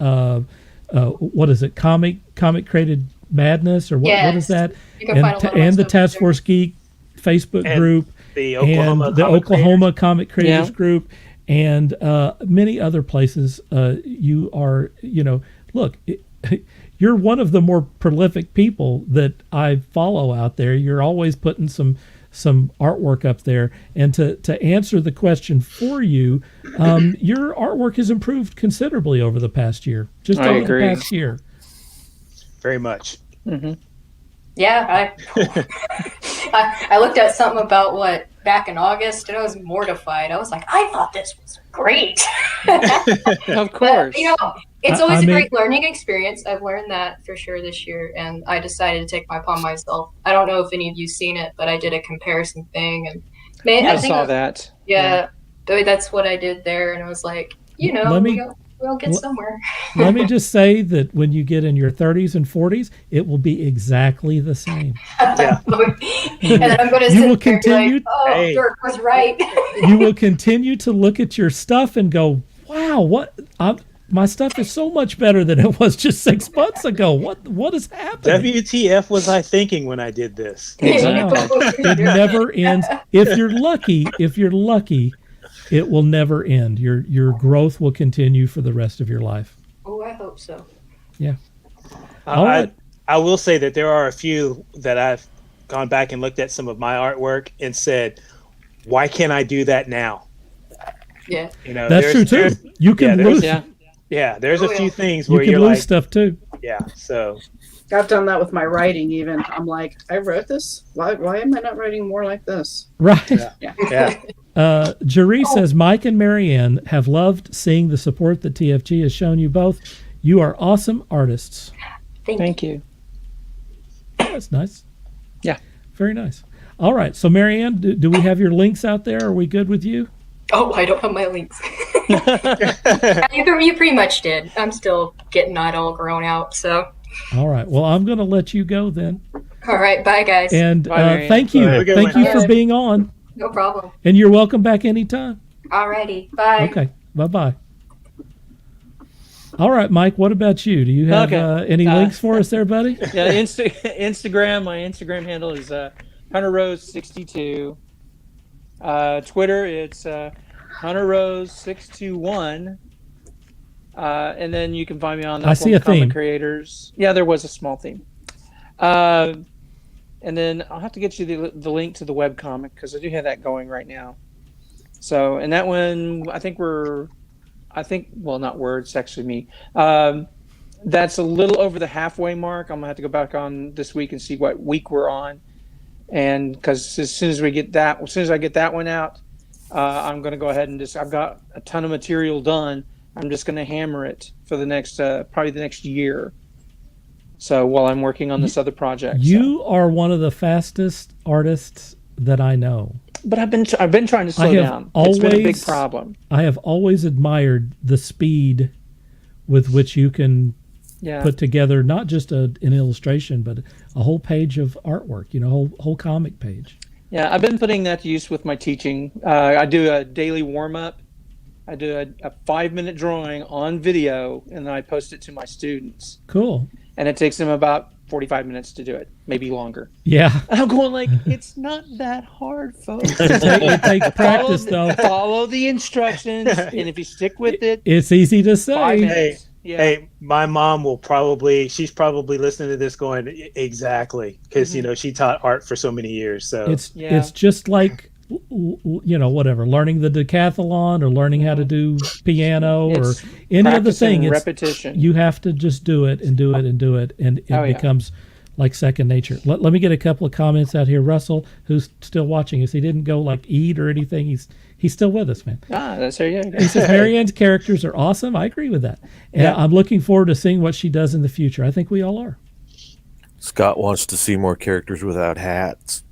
what is it? Comic Created Madness, or what is that? You can find a lot of my and the stuff there. Taskforce Geek Facebook And group, the Oklahoma and the Comic Oklahoma Comic Creators Yeah. Group, and many other places. You are, look, you're one of the more prolific people that I follow out there. You're always putting some artwork up there, and to answer the question for you, your artwork has improved considerably over the past year. Just I over agree. the past year. Very much. Mm-hmm. Yeah, I looked at something about back in August, and I was mortified. I was like, I thought this was great. Of course. But, it's always I a mean- great learning experience. I've learned that for sure this year, and I decided to take it upon myself. I don't know if any of you've seen it, but I did a comparison thing, and man, I think saw that. Yeah, that's what I did there, and I was like, Let me- we'll get somewhere. Let me just say that when you get in your 30s and 40s, it will be exactly the same. Yeah. And then I'm going to You will sit there and be continue- like, oh, Hey. Dirk was right. You will continue to look at your stuff and go, wow, my stuff is so much better than it was just 6 months ago. What is happening? WTF was I thinking when I did this? Wow. It never ends. If you're lucky, it will never end. Your growth will continue for the rest of your life. Oh, I hope so. Yeah. All right. I will say that there are a few that I've gone back and looked at some of my artwork and said, why can't I do that now? Yeah. That's true too. You can lose. There's a few things You where can you're lose like, stuff too. yeah, so I've done that with my writing even. I'm like, I wrote this. Why am I not writing more like this? Right. yeah. Jeree says Mike and Marianne have loved seeing the support that TFG has shown you both. You are awesome artists. Thank you. That's nice. Yeah. Very nice. All right. So, Marianne, do we have your links out there? Are we good with you? Oh, I don't have my links. you pretty much did. I'm still getting that all grown out, so. All right. Well, I'm going to let you go then. All right. Bye, guys. And Bye, thank you. Bye. Thank you for being on. No problem. And you're welcome back anytime. Alrighty. Bye. Okay. Bye-bye. All right, Mike, what about you? Do you have any links for us there, buddy? Yeah, Instagram. My Instagram handle is HunterRose62. Twitter, it's HunterRose621. And then you can find me on I see a theme. Creators. Yeah, there was a small theme. And then I'll have to get you the link to the webcomic because I do have that going right now. So, and that one, well, not words, it's actually me. That's a little over the halfway mark. I'm gonna have to go back on this week and see what week we're on. And because as soon as I get that one out, I'm gonna go ahead and I've got a ton of material done. I'm just gonna hammer it for the next, probably the next year. So while I'm working on this other project. You are one of the fastest artists that I know. But I've been trying to slow down. It's been a big problem. I have always admired the speed with which you can put together not just an illustration, but a whole page of artwork. Whole comic page. Yeah, I've been putting that to use with my teaching. I do a daily warm up. I do a 5-minute drawing on video, and then I post it to my students. Cool. And it takes them about 45 minutes to do it, maybe longer. Yeah. I'm going like, it's not that hard, folks. It takes practice, though. Follow the instructions, and if you stick with it, it's easy to say. 5 minutes. Hey, my mom she's probably listening to this going, exactly, because, she taught art for so many years. So it's just like, whatever, learning the decathlon or learning how to do piano or any other thing. It's repetition. You have to just do it and do it and do it, and it becomes like second nature. Let me get a couple of comments out here. Russell, who's still watching us, he didn't go like eat or anything. He's still with us, man. That's her. Yeah. He says Marianne's characters are awesome. I agree with that, and I'm looking forward to seeing what she does in the future. I think we all are. Scott wants to see more characters without hats.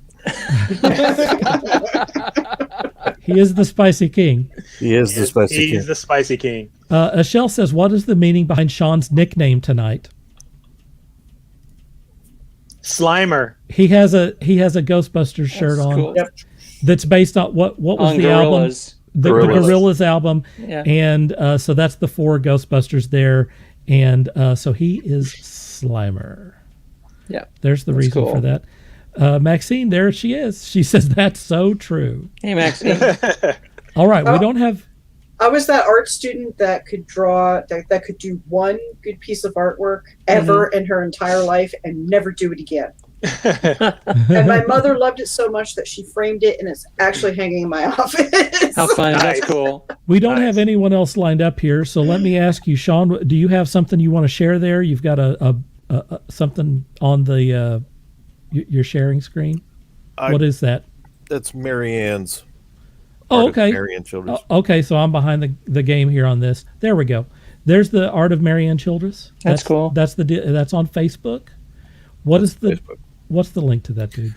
He is the Spicy King. He's the Spicy King. Ashell says, what is the meaning behind Sean's nickname tonight? Slimer. He has a Ghostbusters shirt on. Cool. Yep. That's based on what was the Gorillaz. album? The Gorillaz album. Yeah. And so that's the 4 Ghostbusters there. And so he is Slimer. Yeah. There's the reason for that. Maxine, there she is. She says that's so true. Hey, Maxine. All right, we don't have. I was that art student that could draw, that could do one good piece of artwork ever in her entire life and never do it again. And my mother loved it so much that she framed it, and it's actually hanging in my office. How fun! That's cool. We don't have anyone else lined up here, so let me ask you, Sean. Do you have something you want to share there? You've got a something on the your sharing screen. What is that? That's Marianne's. Oh, okay. Marianne Childress. Okay, so I'm behind the game here on this. There we go. There's the art of Marianne Childress. That's cool. That's on Facebook. What's the link to that, dude?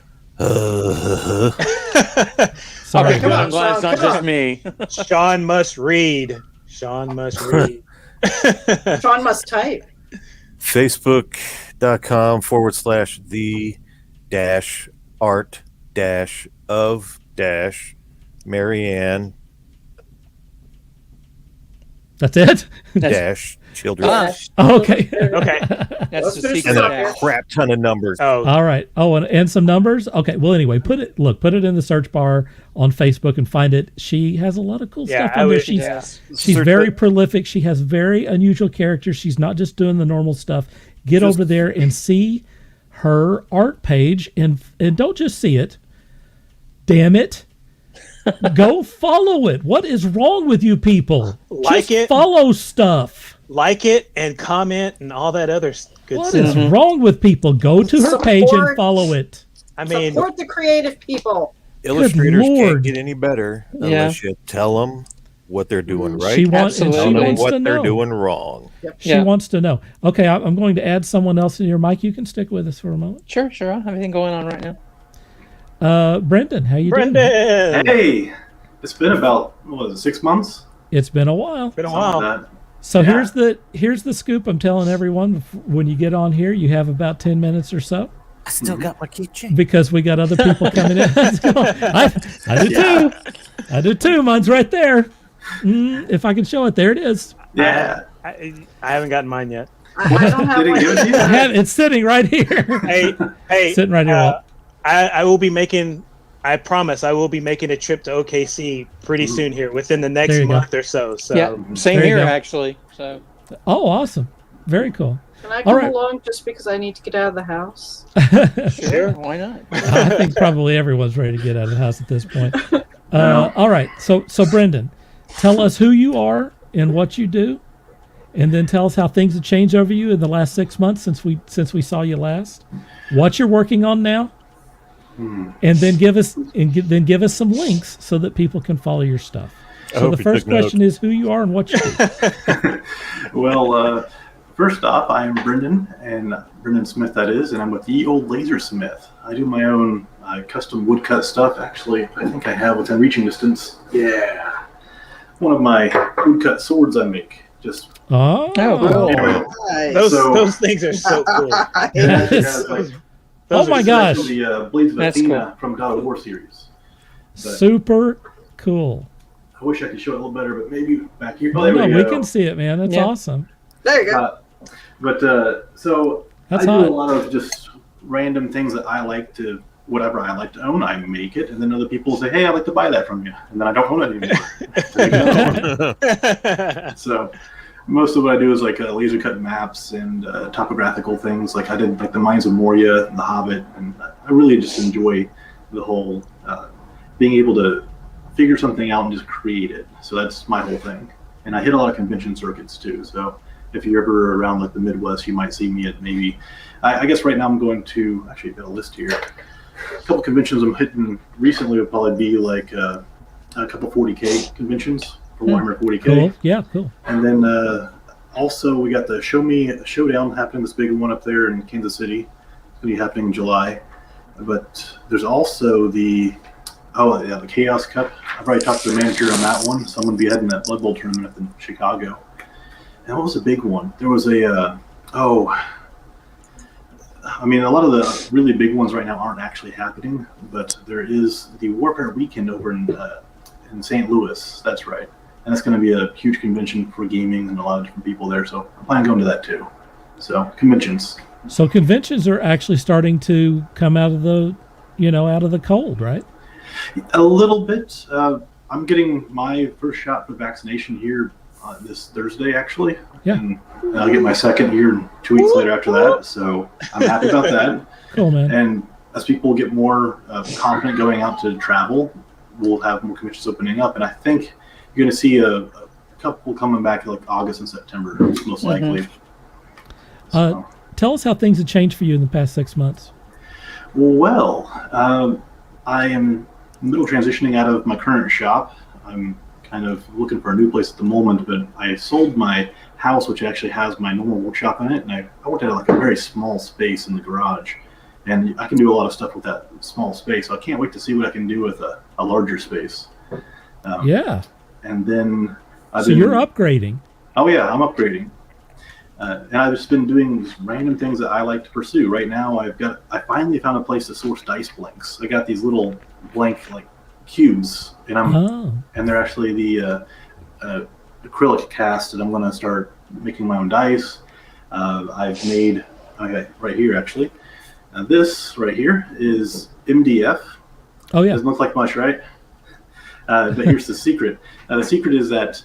Sorry, Okay, come on, I'm glad it's not just me. Sean must read. Sean must read. Sean must type. Facebook.com/the-art-of-Marianne That's it? Childress. Okay. Okay. That's the finish secret. And then a dash. crap ton of numbers. Oh, All right. Oh, and some numbers. Okay. Well, anyway, put it in the search bar on Facebook and find it. She has a lot of cool stuff on there. She's very prolific. She has very unusual characters. She's not just doing the normal stuff. Get over there and see her art page and don't just see it. Damn it. Go follow it. What is wrong with you people? Like just it. Follow stuff. like it and comment and all that other good What stuff. is wrong with people? Go to her page and Support. follow it. I mean, Support the creative people. Illustrators Lord. can't get any better unless you tell them what they're doing right. She wants I don't know what to they're know. doing wrong. She wants to know. Okay, I'm going to add someone else in here. Mike, you can stick with us for a moment. Sure. I have everything going on right now. Brendan, how you doing? Brendan! Hey! It's been about, 6 months? It's been a while. Been a while. So here's the scoop I'm telling everyone. When you get on here, you have about 10 minutes or so. I still got my keychain. Because we got other people coming in. I do too. I do too. Mine's right there. If I can show it, there it is. Yeah. I haven't gotten mine yet. I don't have one. It's sitting right here. Hey, sitting right here. I will be making. I promise I will be making a trip to OKC pretty soon here, within the next month or so. So yeah, same here actually. So. Oh, awesome! Very cool. Can I come along just because I need to get out of the house? Sure, why not? I think probably everyone's ready to get out of the house at this point. All right, so Brendan, tell us who you are and what you do, and then tell us how things have changed over you in the last 6 months since we saw you last. What you're working on now, and then give us some links so that people can follow your stuff. So the first question is who you are and what you do. Well, first off, I am Brendan, and Brendan Smith that is, and I'm with Ye Old Lasersmith. I do my own custom woodcut stuff. Actually, I think I have within reaching distance. Yeah, one of my woodcut swords I make. Just cool. Anyway, those things are so cool. Oh my gosh! The Blades of Athena from God of War series. But super cool. I wish I could show it a little better, but maybe back here. Oh, no, we can see it, man. That's awesome. There you go. So That's I do a lot of just random things that I like to, whatever I like to own, I make it, and then other people say, "Hey, I'd like to buy that from you," and then I don't own it anymore. So most of what I do is like laser cut maps and topographical things. Like I did like the Mines of Moria, the Hobbit, and I really just enjoy the whole being able to figure something out and just create it. So that's my whole thing. And I hit a lot of convention circuits too. So if you're ever around like the Midwest, you might see me at maybe, I guess right now I'm going to, actually I've got a list here. A couple conventions I'm hitting recently would probably be like a couple 40K conventions for Warhammer 40K. Cool. Yeah, cool. And then also we got the Showdown happening, this big one up there in Kansas City. It's going to be happening in July. But there's also the Chaos Cup. I've already talked to the manager on that one, so I'm going to be heading that Blood Bowl tournament in Chicago. And what was a big one? There was a, I mean, a lot of the really big ones right now aren't actually happening, but there is the Warfare Weekend over in St. Louis. That's right. And that's going to be a huge convention for gaming and a lot of different people there, so I'm planning on going to that too. So, conventions. So conventions are actually starting to come out of the, out of the cold, right? A little bit. I'm getting my first shot for vaccination here this Thursday, actually. Yeah. And I'll get my second here 2 weeks later after that. So I'm happy about that. Cool, man. And as people get more confident going out to travel, we'll have more conventions opening up. And I think you're going to see a couple coming back like August and September, most likely. So. Tell us how things have changed for you in the past 6 months. Well, I am middle transitioning out of my current shop. I'm kind of looking for a new place at the moment, but I sold my house, which actually has my normal wood shop in it, and I worked at like a very small space in the garage, and I can do a lot of stuff with that small space, so I can't wait to see what I can do with a larger space. Yeah. And then you're upgrading. Oh yeah, I'm upgrading. And I've just been doing random things that I like to pursue. Right now, I finally found a place to source dice blanks. I got these little blank like cubes, and and they're actually the acrylic cast, and I'm going to start making my own dice. I've made right here actually. This right here is MDF. Oh yeah. Doesn't look like much, right? But here's the secret. The secret is that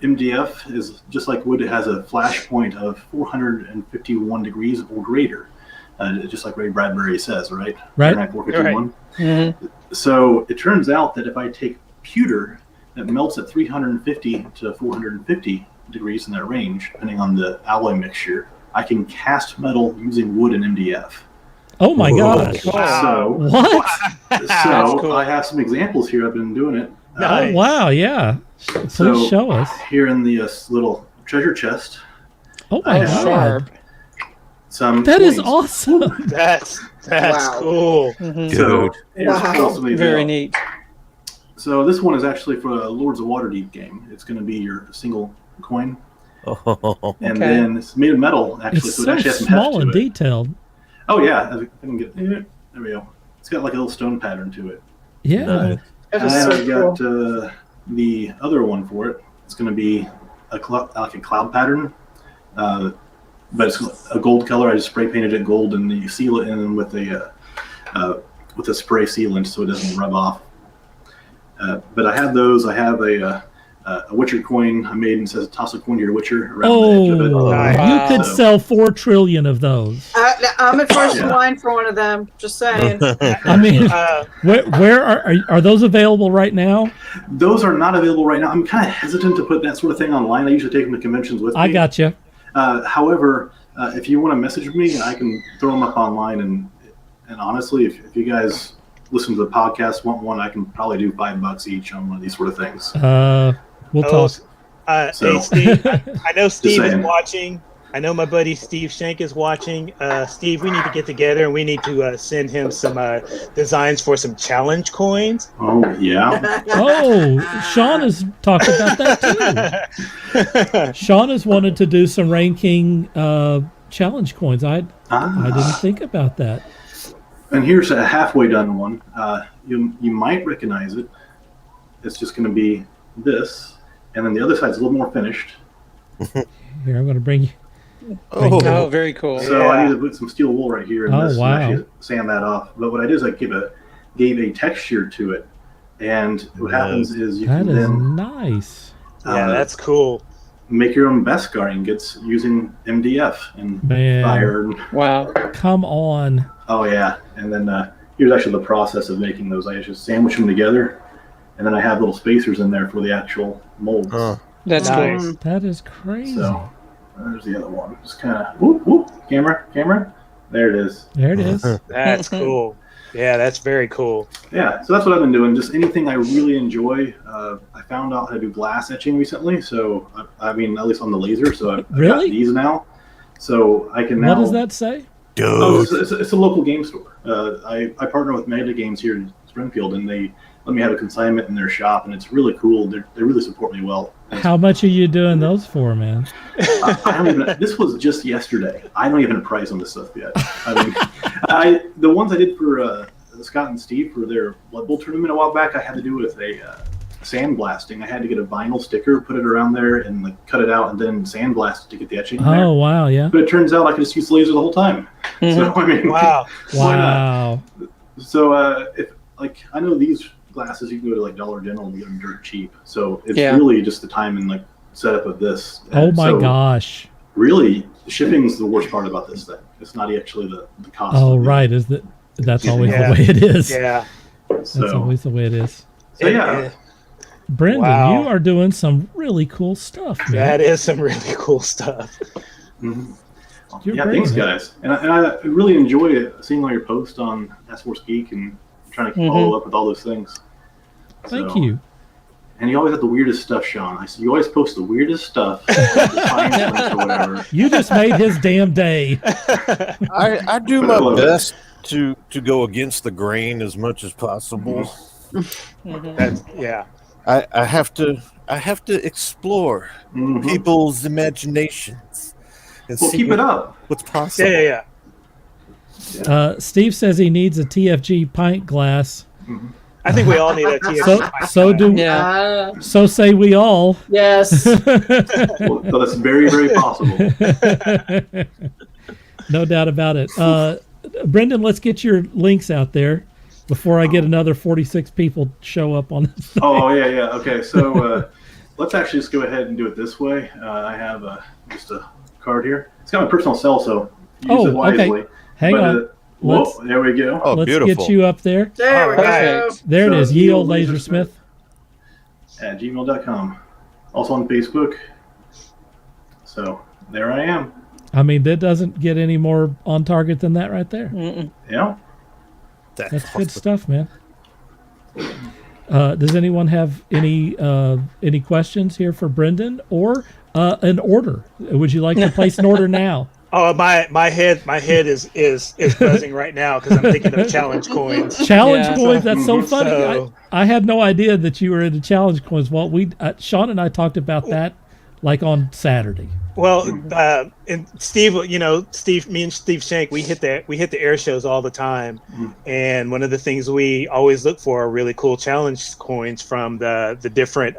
MDF is just like wood. It has a flash point of 451 degrees or greater, just like Ray Bradbury says, right? Right. 451. Right. Mm-hmm. So it turns out that if I take pewter that melts at 350 to 450 degrees in that range, depending on the alloy mixture, I can cast metal using wood and MDF. Oh my gosh! So what? So cool. I have some examples here. I've been doing it. Oh, wow, yeah. Please So, show us. Here in the little treasure chest, Oh, my Oh, God. sharp. some That is coins. awesome. That's Wow. cool. Mhm. So here's Wow. cool some of these Very out. neat. So this one is actually for a Lords of Waterdeep game. It's going to be your single coin, Oh, and Okay. then it's made of metal actually, It's so it so actually has some heft small to and it. detailed. Oh yeah, I can get there we go. It's got like a little stone pattern to it. Yeah. nice. That And is so I've got cool. the other one for it. It's going to be like a cloud pattern, but it's a gold color. I just spray painted it gold, and you seal it in with a spray sealant so it doesn't rub off. But I have those. I have a Witcher coin I made and says "Toss a coin to your Witcher" around the edge of it. Oh, Nice. you could So- sell 4 trillion of those. I'm at first in Yeah. line for one of them. Just saying. I mean, where are those available right now? Those are not available right now. I'm kind of hesitant to put that sort of thing online. I usually take them to conventions with me. I got you. However, if you want to message me, I can throw them up online. And honestly, if you guys listen to the podcast, want one, I can probably do $5 each on one of these sort of things. We'll Oh, talk. So- hey, Steve, I know Steve is saying. watching. I know my buddy Steve Shank is watching. Steve, we need to get together and we need to send him some designs for some challenge coins. Oh yeah. Oh, Sean has talked about that too. Sean has wanted to do some Rain King challenge coins. I didn't think about that. And here's a halfway done one. You might recognize it. It's just going to be this, and then the other side's a little more finished. Here, I'm going to bring you. Oh, very cool. So I Yeah. need to put some steel wool right here, and Oh, this wow. and actually sand that off. But what I did is I gave a texture to it, and what happens is you That can is then nice. Yeah, that's cool. make your own Beskar ingots using MDF and Man. fire. And, Wow. Come on. oh yeah, and then here's actually the process of making those. I just sandwich them together, and then I have little spacers in there for the actual molds. That's Nice. cool. That is crazy. So there's the other one. Just kind of whoop whoop. Camera. There it is. There it is. That's cool. Yeah, that's very cool. Yeah, so that's what I've been doing. Just anything I really enjoy. I found out how to do glass etching recently. So I mean, at least on the laser. So I've got Really? these now. So I can now. What does that say? Oh, it's a local game store. I partner with Meta Games here in Springfield, and they let me have a consignment in their shop, and it's really cool. They really support me well. How much are you doing those for, man? I don't even. This was just yesterday. I don't even have a price on this stuff yet. I mean, the ones I did for Scott and Steve for their Blood Bowl tournament a while back, I had to do with a sandblasting. I had to get a vinyl sticker, put it around there, and like cut it out, and then sandblast it to get the etching in there. Oh, wow, yeah. But it turns out I could just use laser the whole time. So I mean, Wow. why not? Wow. So if like I know these glasses, you can go to like Dollar General and get them dirt cheap. So it's Yeah. really just the time and like setup of this. Oh, And my so gosh. really, shipping's the worst part about this thing. It's not actually the cost. Oh, of it. right. That's always Yeah. the way it is. Yeah. That's So, always the way it is. so yeah. Brendan, Wow. you are doing some really cool stuff, man. That is some really cool stuff. Mhm. You're Yeah, great, thanks, man. guys. And I really enjoy seeing all your posts on Taskforce Geek and trying to follow up with all those things. Thank So- you. And you always have the weirdest stuff, Sean. I see you always post the weirdest stuff, like the science links or whatever. You just made his damn day. I do my best to go against the grain as much as possible. That's, yeah. I have to explore Mhm. people's imaginations and Well, see keep it up. what's possible. Yeah. Steve says he needs a TFG pint glass. I think we all need a TFG. So do Yeah. so say we all. Yes. Well, so that's very, very possible. No doubt about it. Brendan, let's get your links out there before I get another 46 people show up on this. Oh, yeah. Okay, so let's actually just go ahead and do it this way. I have just a card here. It's got my personal cell, so use it wisely. Okay. Hang on. Whoa, there we go. Oh, Let's beautiful. get you up there. There we go. Perfect. There it So, is. Ye Old Lasersmith. At gmail.com. Also on Facebook. So there I am. I mean, that doesn't get any more on target than that right there. Mm-mm. Yeah. That's good stuff, man. Does anyone have any questions here for Brendan or an order? Would you like to place an order now? Oh, my head is buzzing right now because I'm thinking of challenge coins. Challenge coins. That's so funny. So- I had no idea that you were into challenge coins. Well, Sean and I talked about that like on Saturday. Well, and Steve, me and Steve Shank, we hit the air shows all the time, and one of the things we always look for are really cool challenge coins from the different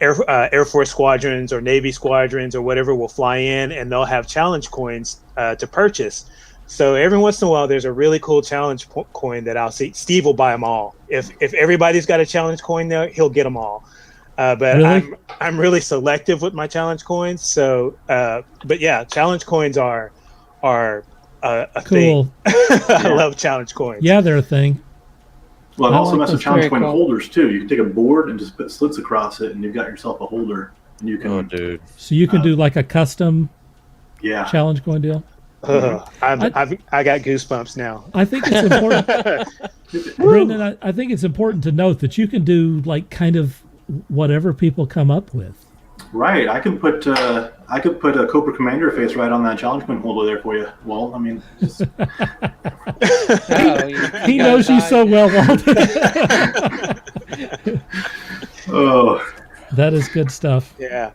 Air Force squadrons or Navy squadrons or whatever will fly in, and they'll have challenge coins to purchase. So every once in a while, there's a really cool challenge coin that I'll see. Steve will buy them all. If everybody's got a challenge coin there, he'll get them all. But Really? I'm really selective with my challenge coins. So, but yeah, challenge coins are a Cool. thing. I love challenge coins. Yeah, they're a thing. Well, I've I also like messed with those. challenge Very coin cool. holders too. You can take a board and just put slits across it, and you've got yourself a holder. And you can, Oh, dude. So you can do like a custom yeah. challenge coin deal. I got goosebumps now. I think it's important, Brendan. I think it's important to note that you can do like kind of whatever people come up with. Right. I could put a Cobra Commander face right on that challenge coin holder there for you. Well, I mean, just, He knows you so well, Walt. oh, That is good stuff. Yeah.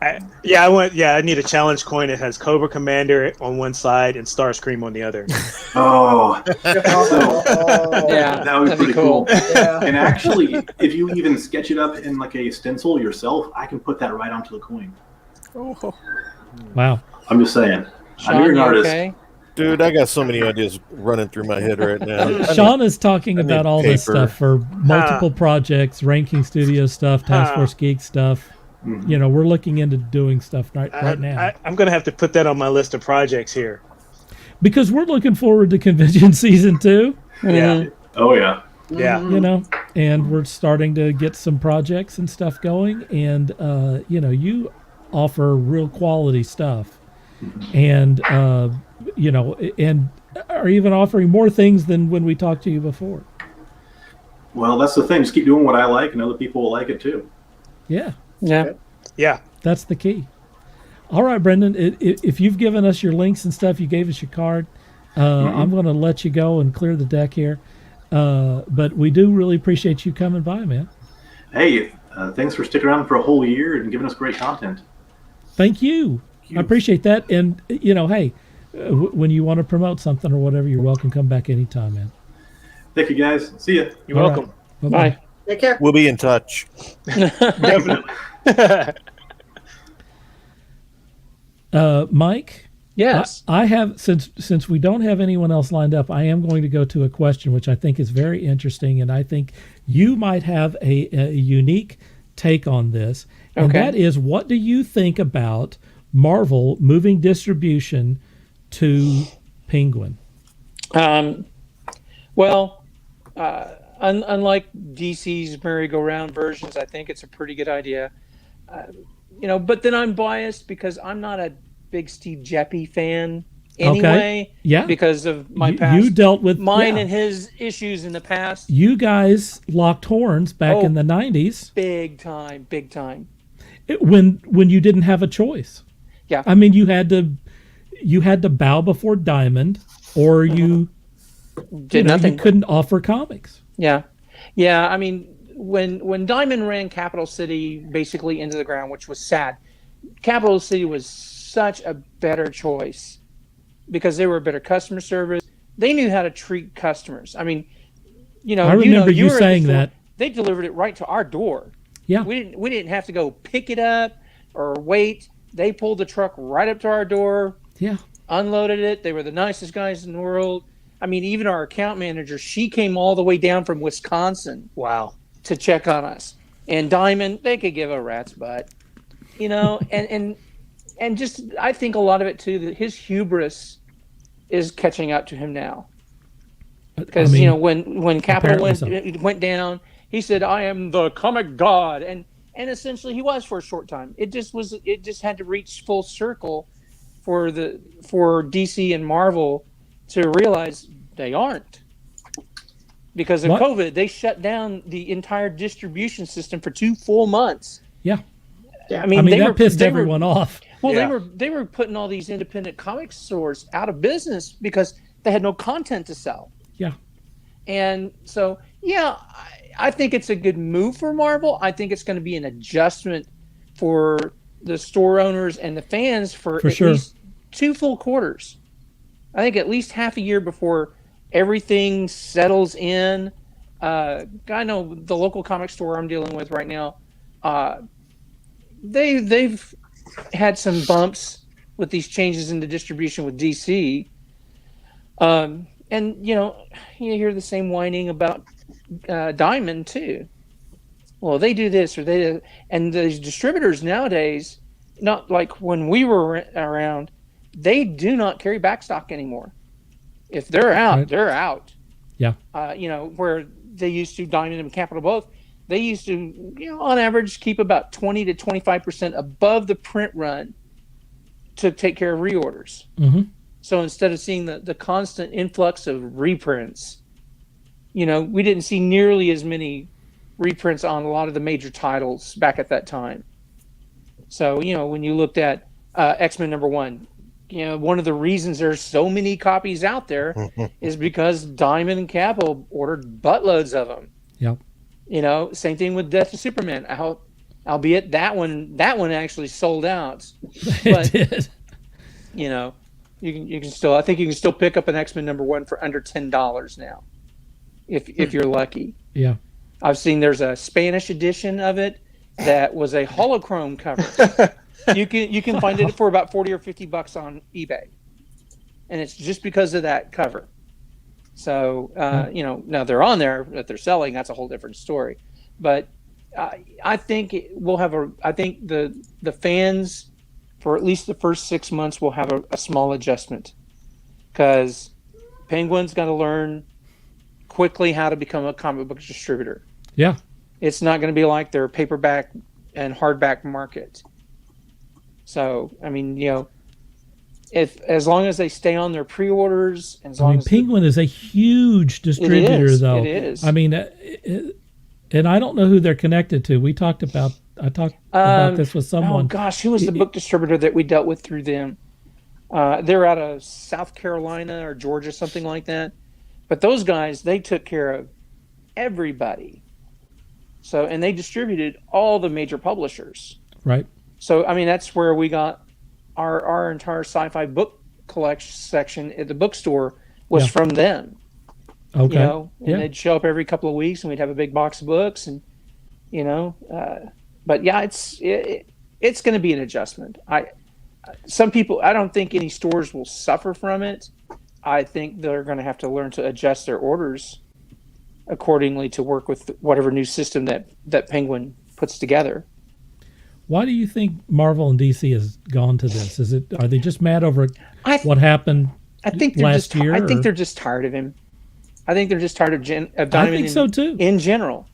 I need a challenge coin that has Cobra Commander on one side and Starscream on the other. oh, Yeah, that would be that'd pretty be cool. cool. Yeah. And actually, if you even sketch it up in like a stencil yourself, I can put that right onto the coin. Wow. I'm just saying. I Sean, know you're an you artist. okay? Dude, I got so many ideas running through my head right now. Sean is talking I need about all this paper. stuff for multiple projects, Ranking Studio stuff, Taskforce Geek stuff. You know, we're looking into doing stuff right now I'm going to have to put that on my list of projects here. because we're looking forward to convention season 2. Yeah. Oh yeah. Yeah. You know, and we're starting to get some projects and stuff going, and you know, you offer real quality stuff, and you know, and are even offering more things than when we talked to you before. Well, that's the thing. Just keep doing what I like, and other people will like it too. Yeah, Yeah. Yeah. that's the key. All right, Brendan, if you've given us your links and stuff, you gave us your card, I'm going to let you go and clear the deck here. But we do really appreciate you coming by, man. Hey, thanks for sticking around for a whole year and giving us great content. Thank you. I appreciate that. And, you know, hey, when you want to promote something or whatever, you're welcome. Come back anytime, man. Thank you, guys. See ya. You're All welcome. right. Bye. Take care. We'll be in touch. Definitely. Mike? Yes. I have, since we don't have anyone else lined up, I am going to go to a question which I think is very interesting, and I think you might have a unique take on this. And Okay. that is, what do you think about Marvel moving distribution to Penguin? Well, unlike DC's merry-go-round versions, I think it's a pretty good idea. You know, but then I'm biased because I'm not a big Steve Jeppy fan anyway. Yeah. Because of my You past, dealt with mine yeah. and his issues in the past. You guys locked horns back in the 90s Big time, big time. when you didn't have a choice. Yeah. I mean, you had to bow before Diamond, or you Did nothing. You couldn't offer comics. Yeah, yeah. I mean, when Diamond ran Capital City basically into the ground, which was sad. Capital City was such a better choice because they were a better customer service. They knew how to treat customers. I mean, you know, I remember you you were at the saying store. that. They delivered it right to our door. Yeah. We didn't have to go pick it up or wait. They pulled the truck right up to our door. Yeah. Unloaded it. They were the nicest guys in the world. I mean, even our account manager, she came all the way down from Wisconsin Wow. to check on us. And Diamond, they could give a rat's butt, you know. and just, I think a lot of it too, that his hubris is catching up to him now. Because I mean, you know, when Capital apparently went down, he said, "I am the comic god," and essentially he was for a short time. It just had to reach full circle for DC and Marvel to realize they aren't. because of What? COVID. They shut down the entire distribution system for 2 full months. Yeah. I I mean, mean, they that pissed they everyone off. Well, Yeah. they were putting all these independent comic stores out of business because they had no content to sell. Yeah. And so, yeah, I think it's a good move for Marvel. I think it's going to be an adjustment for the store owners and the fans for at sure. least 2 full quarters. I think at least half a year before everything settles in. I know the local comic store I'm dealing with right now. They've had some bumps with these changes in the distribution with DC. And, you hear the same whining about Diamond, too. Well, they do this or they do. And these distributors nowadays, not like when we were around, they do not carry backstock anymore. If they're out, Right. they're out. Yeah. Where they used to, Diamond and Capital both, they used to, on average, keep about 20 to 25% above the print run to take care of reorders. Mm-hmm. So instead of seeing the constant influx of reprints, we didn't see nearly as many reprints on a lot of the major titles back at that time. So, when you looked at X-Men #1, one of the reasons there's so many copies out there is because Diamond and Capital ordered buttloads of them. Yep. Same thing with Death of Superman. Albeit that one actually sold out. But, It did. you can still, I think you can still pick up an X-Men #1 for under $10 now, if you're lucky. Yeah. I've seen there's a Spanish edition of it that was a holochrome cover. You can find it for about $40 or $50 on eBay, and it's just because of that cover. So now they're on there that they're selling. That's a whole different story. But I think we'll have I think the fans for at least the first 6 months will have a small adjustment, because Penguin's got to learn quickly how to become a comic book distributor. Yeah. It's not going to be like their paperback and hardback market. So, I mean, as long as they stay on their pre-orders, and as long as Penguin is a huge distributor, though. It is. I mean, and I don't know who they're connected to. I talked about this with someone. Oh gosh, who was the book distributor that we dealt with through them? They're out of South Carolina or Georgia, something like that. But those guys, they took care of everybody. So, and they distributed all the major publishers. Right. So, I mean, that's where we got our entire sci-fi book collection section at the bookstore was from them. Okay. And they'd show up every couple of weeks, and we'd have a big box of books, and but yeah, it's going to be an adjustment. I don't think any stores will suffer from it. I think they're going to have to learn to adjust their orders accordingly to work with whatever new system that Penguin puts together. Why do you think Marvel and DC has gone to this? Are they just mad over what happened last year? I think they're just tired of him. I think they're just tired of Diamond. I think so too. In general.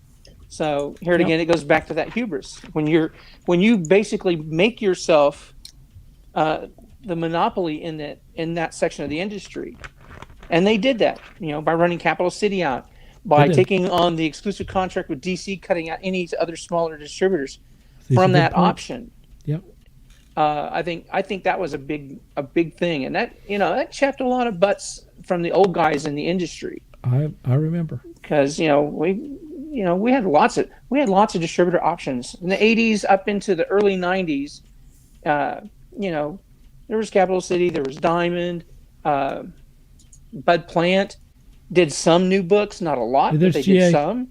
So here again, it goes back to that hubris. When you basically make yourself the monopoly in that section of the industry, and they did that, by running Capital City out, by taking on the exclusive contract with DC, cutting out any other smaller distributors from that option. Yep. I think that was a big thing, and that chapped a lot of butts from the old guys in the industry. I remember, because we had lots of distributor options in the 80s up into the early 90s. There was Capital City, there was Diamond, Bud Plant did some new books, not a lot, but they did some.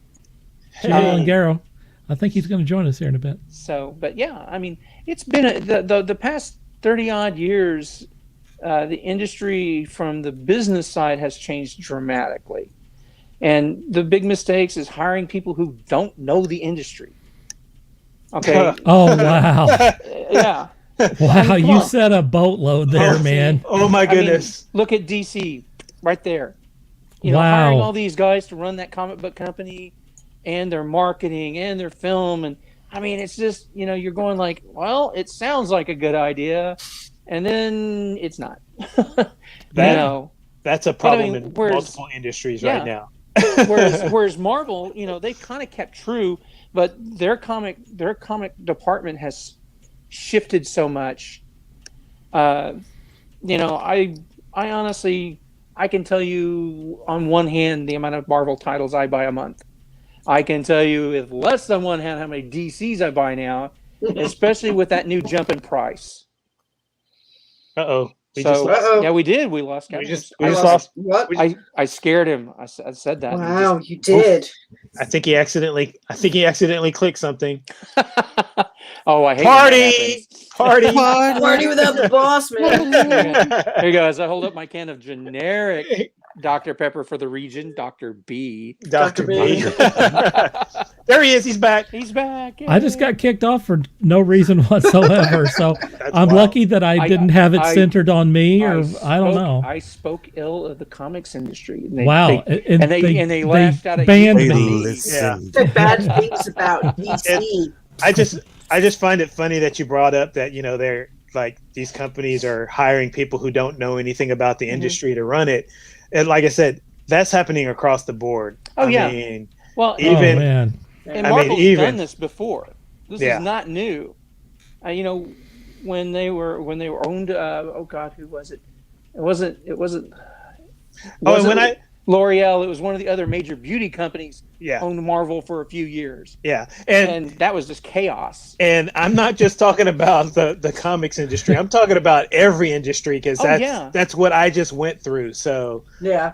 GA Longero, I think he's going to join us here in a bit. So, but yeah, I mean, it's been the past 30 odd years. The industry from the business side has changed dramatically, and the big mistakes is hiring people who don't know the industry. Okay. Oh wow. Yeah. Wow, you set a boatload there, man. Oh my goodness. Look at DC right there. Wow. Hiring all these guys to run that comic book company and their marketing and their film, and I mean, it's just, you're going like, well, it sounds like a good idea, and then it's not. That's a problem in multiple industries right now. Whereas Marvel, they kind of kept true, but their comic department has shifted so much. I honestly, I can tell you on one hand the amount of Marvel titles I buy a month. I can tell you with less than one hand how many DCs I buy now, especially with that new jump in price. Uh-oh. Yeah, we did. We lost count. We just lost. What? I scared him. I said that. Wow, you did. I think he accidentally clicked something. Oh, I hate Party without the boss, man. Here you go. As I hold up my can of generic Dr. Pepper for the region, Dr. B. Dr. B. There he is. He's back. He's back. Yay. I just got kicked off for no reason whatsoever. So I'm wild. Lucky that I didn't have it centered on me, or I don't know. I spoke ill of the comics industry. Wow. They lashed out at banned you. me. Yeah. Said bad things about DC. I just find it funny that you brought up that, they're like these companies are hiring people who don't know anything about the industry to run it. And like I said, that's happening across the board. Oh, yeah. I mean, well, even man. And Marvel's done this before. This is not new. When they were owned. Oh God, who was it? It wasn't L'Oreal. It was one of the other major beauty companies. Yeah. Owned Marvel for a few years. Yeah, and that was just chaos. And I'm not just talking about the comics industry. I'm talking about every industry because that's what I just went through. So yeah.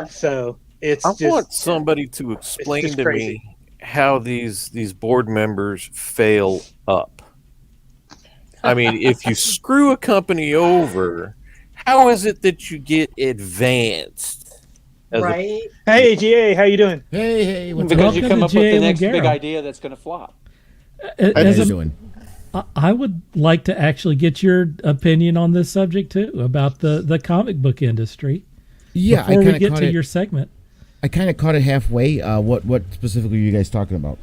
So I want somebody to explain to me how these board members fail up. I mean, if you screw a company over, how is it that you get advanced? Right. Hey, GA, how you doing? Hey, what's up? Because you come up with the next Longero. big idea that's going to flop. How you doing? I would like to actually get your opinion on this subject too, about the comic book industry. Yeah, before we get to your segment. I kind of caught it halfway. What specifically are you guys talking about?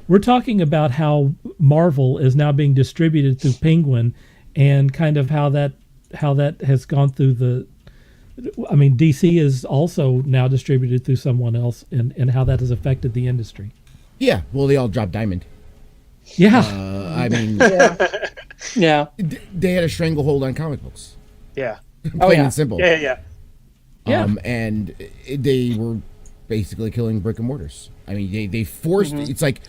We're talking about how Marvel is now being distributed through Penguin, and kind of how that has gone through the. I mean, DC is also now distributed through someone else, and how that has affected the industry. Yeah, well, they all dropped Diamond. Yeah, I mean, yeah, they had a stranglehold on comic books. Yeah, plain and simple. Yeah. And they were basically killing brick and mortars. I mean, they forced. It's like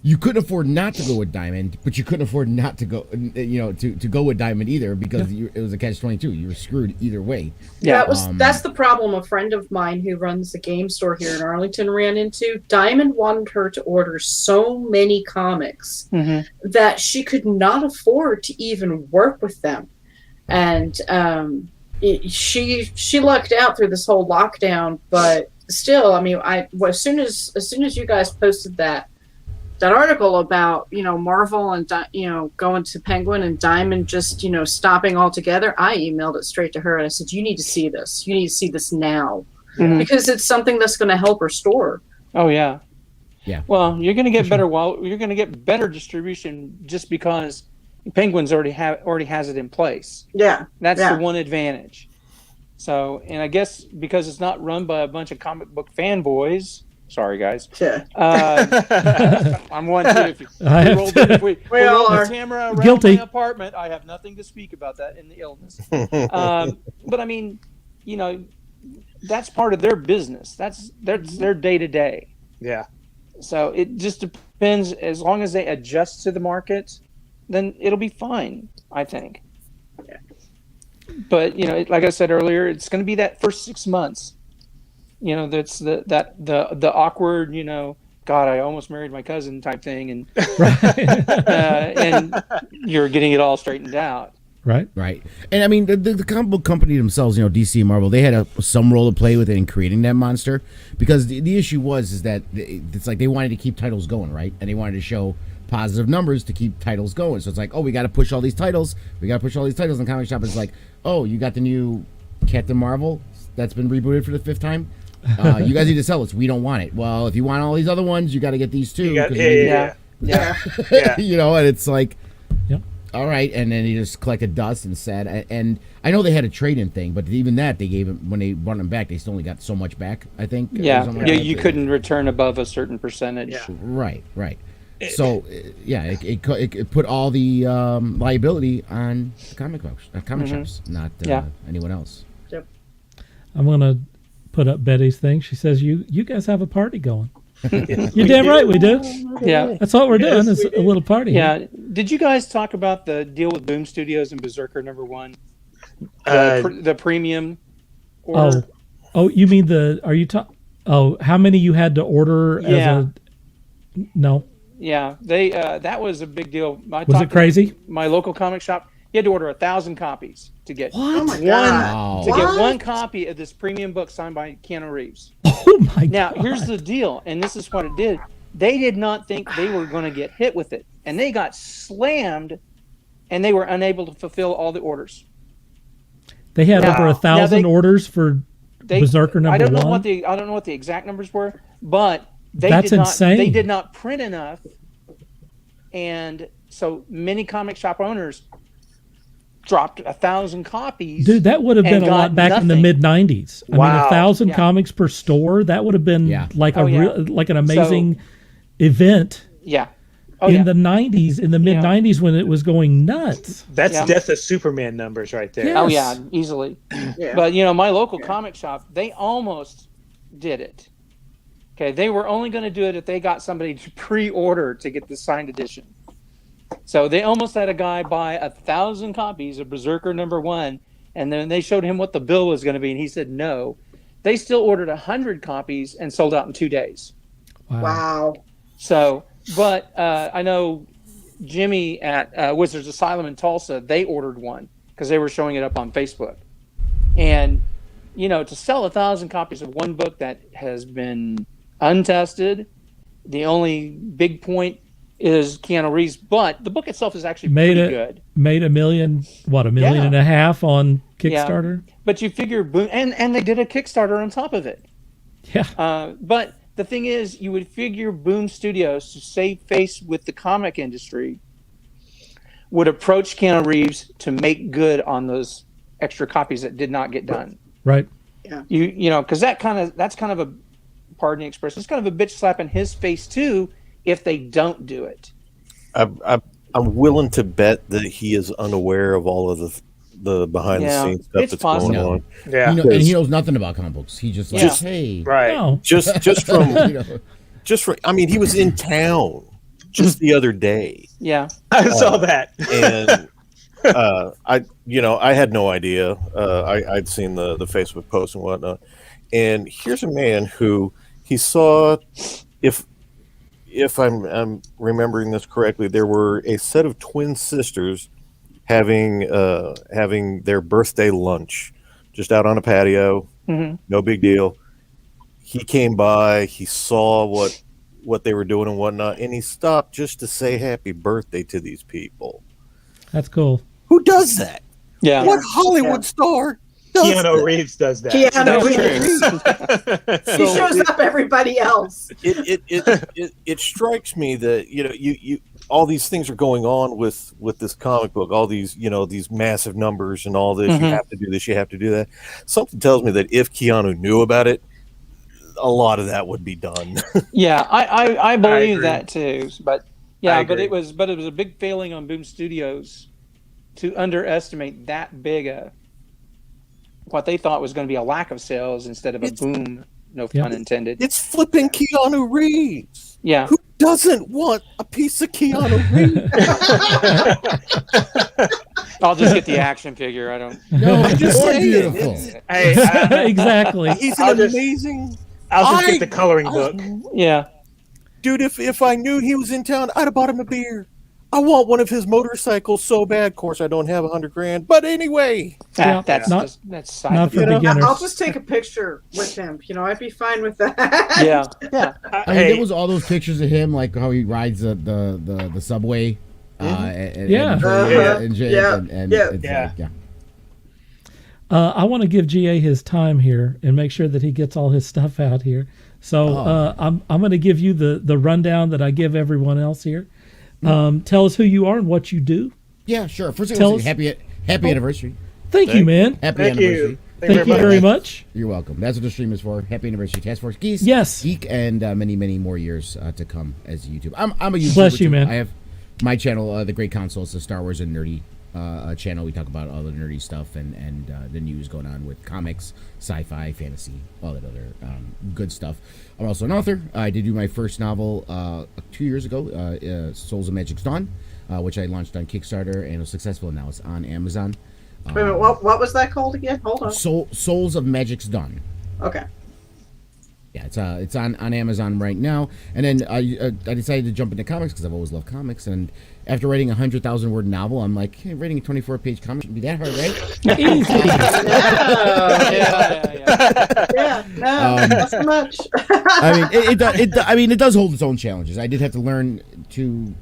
you couldn't afford not to go with Diamond, but you couldn't afford not to go, to go with Diamond either, because it was a catch-22. You were screwed either way. Yeah, that's the problem a friend of mine who runs the game store here in Arlington ran into. Diamond wanted her to order so many comics that she could not afford to even work with them. And she lucked out through this whole lockdown, but still, I mean, as soon as you guys posted that article about, Marvel and, going to Penguin and Diamond just, stopping altogether, I emailed it straight to her and I said, you need to see this. You need to see this now because it's something that's going to help her store. Oh yeah. Yeah. Well, you're going to get better. You're going to get better distribution just because Penguin's already has it in place. Yeah. That's the one advantage. So, and I guess because it's not run by a bunch of comic book fanboys. Sorry, guys. Yeah. I'm one too. If we roll the camera around Guilty. my apartment, I have nothing to speak about that in the illness. But I mean, that's part of their business. That's their day to day. Yeah. So it just depends. As long as they adjust to the market, then it'll be fine, I think. Yeah. But like I said earlier, it's going to be that first 6 months. That's the awkward, God, I almost married my cousin type thing, and and you're getting it all straightened out. Right. And I mean, the comic book company themselves, DC and Marvel, they had some role to play with it in creating that monster, because the issue is that it's like they wanted to keep titles going, right? And they wanted to show positive numbers to keep titles going. So it's like, oh, we got to push all these titles. And the comic shop is like, oh, you got the new Captain Marvel that's been rebooted for the 5th time. You guys need to sell this. We don't want it. Well, if you want all these other ones, you got to get these too. Yeah. And it's like, all right, and then he just collected dust and said, and I know they had a trade-in thing, but even that they gave him when they brought him back, they still only got so much back. I think. You couldn't return above a certain percentage. Yeah. Right. So it put all the liability on the comic shops, not anyone else. Yep. I'm gonna put up Betty's thing. She says you guys have a party going. You're damn right we do. Yeah, that's what we're doing is a little party. Yeah. Did you guys talk about the deal with Boom Studios and Berserker #1? The premium order? Oh, you mean are you talking? Oh, how many you had to order no. Yeah, they that was a big deal. Was it crazy? My local comic shop, you had to order 1,000 copies to get one copy of this premium book signed by Keanu Reeves. Oh my God. Now, here's the deal, and this is what it did. They did not think they were going to get hit with it, and they got slammed, and they were unable to fulfill all the orders. They had over 1,000 orders for Berserker #1. I don't know what the exact numbers were, but that's insane. They did not print enough, and so many comic shop owners dropped 1,000 copies. Dude, that would have been a lot back in the mid '90s. I mean, 1,000 comics per store. That would have been like an amazing event. Yeah. In the '90s, in the mid '90s, when it was going nuts. That's Death of Superman numbers right there. Yes. Oh yeah, easily. But my local comic shop, they almost did it. Okay, they were only going to do it if they got somebody to pre-order to get the signed edition. So they almost had a guy buy 1,000 copies of Berserker #1, and then they showed him what the bill was going to be, and he said no. They still ordered 100 copies and sold out in 2 days. Wow. So, but I know Jimmy at Wizards Asylum in Tulsa, they ordered one because they were showing it up on Facebook. And, to sell 1,000 copies of one book that has been untested, the only big point is Keanu Reeves, but the book itself is actually pretty good. Made $1 million, $1.5 million on Kickstarter? Yeah. But you figure Boom, and they did a Kickstarter on top of it. Yeah. But the thing is, you would figure Boom Studios, to save face with the comic industry, would approach Keanu Reeves to make good on those extra copies that did not get done. Right. Yeah. Because that's kind of a, pardon the expression, it's kind of a bitch slap in his face too if they don't do it. I'm willing to bet that he is unaware of all of the behind the scenes stuff that's going on. Yeah, and he knows nothing about comic books. He just hey, right? No. Just from I mean, he was in town just the other day. Yeah, I saw that, and I had no idea. I'd seen the Facebook post and whatnot, and here's a man who he saw, if I'm remembering this correctly, there were a set of twin sisters having their birthday lunch just out on a patio. Mm-hmm. No big deal. He came by, he saw what they were doing and whatnot, and he stopped just to say happy birthday to these people. That's cool. Who does that? Yeah. What Hollywood star? Keanu Reeves does that. Keanu Reeves. He shows up everybody else. It strikes me that you all these things are going on with this comic book, all these these massive numbers and all this. Mm-hmm. You have to do this, you have to do that. Something tells me that if Keanu knew about it, a lot of that would be done. Yeah, I believe that too. But it was a big failing on Boom Studios to underestimate that big what they thought was going to be a lack of sales instead of a boom, no pun intended. It's flipping Keanu Reeves. Yeah. Who doesn't want a piece of Keanu Reeves? I'll just get the action figure. I don't. No, I'm just saying. beautiful. Exactly. He's an amazing. I'll just get the coloring book. Yeah. Dude, if I knew he was in town, I'd have bought him a beer. I want one of his motorcycles so bad. Of course, I don't have $100,000, but anyway. That's not side for beginners. I'll just take a picture with him. I'd be fine with that. Yeah. I mean, there was all those pictures of him, like how he rides the subway. I want to give GA his time here and make sure that he gets all his stuff out here. So I'm going to give you the rundown that I give everyone else here. Tell us who you are and what you do. Yeah, sure. First Tell of all, happy anniversary. Thank you, man. Happy Thank anniversary. you. Thank you very much. You're welcome. That's what the stream is for. Happy anniversary, Taskforce Geese. Yes. Geek, and many, many more years to come as YouTube. I'm a YouTuber. Bless you, too. man. I have my channel, The Great Console. It's a Star Wars and nerdy channel. We talk about all the nerdy stuff and the news going on with comics, sci-fi, fantasy, all that other good stuff. I'm also an author. I did do my first novel 2 years ago, Souls of Magic's Dawn, which I launched on Kickstarter and was successful. Now it's on Amazon. Wait a minute, what was that called again? Hold on. Souls of Magic's Dawn. Okay. Yeah, it's on Amazon right now. And then I decided to jump into comics because I've always loved comics. And after writing a 100,000 word novel, I'm like, hey, writing a 24-page comic shouldn't be that hard, right? Yeah, no, not so much. I mean, it does hold its own challenges. I did have to learn to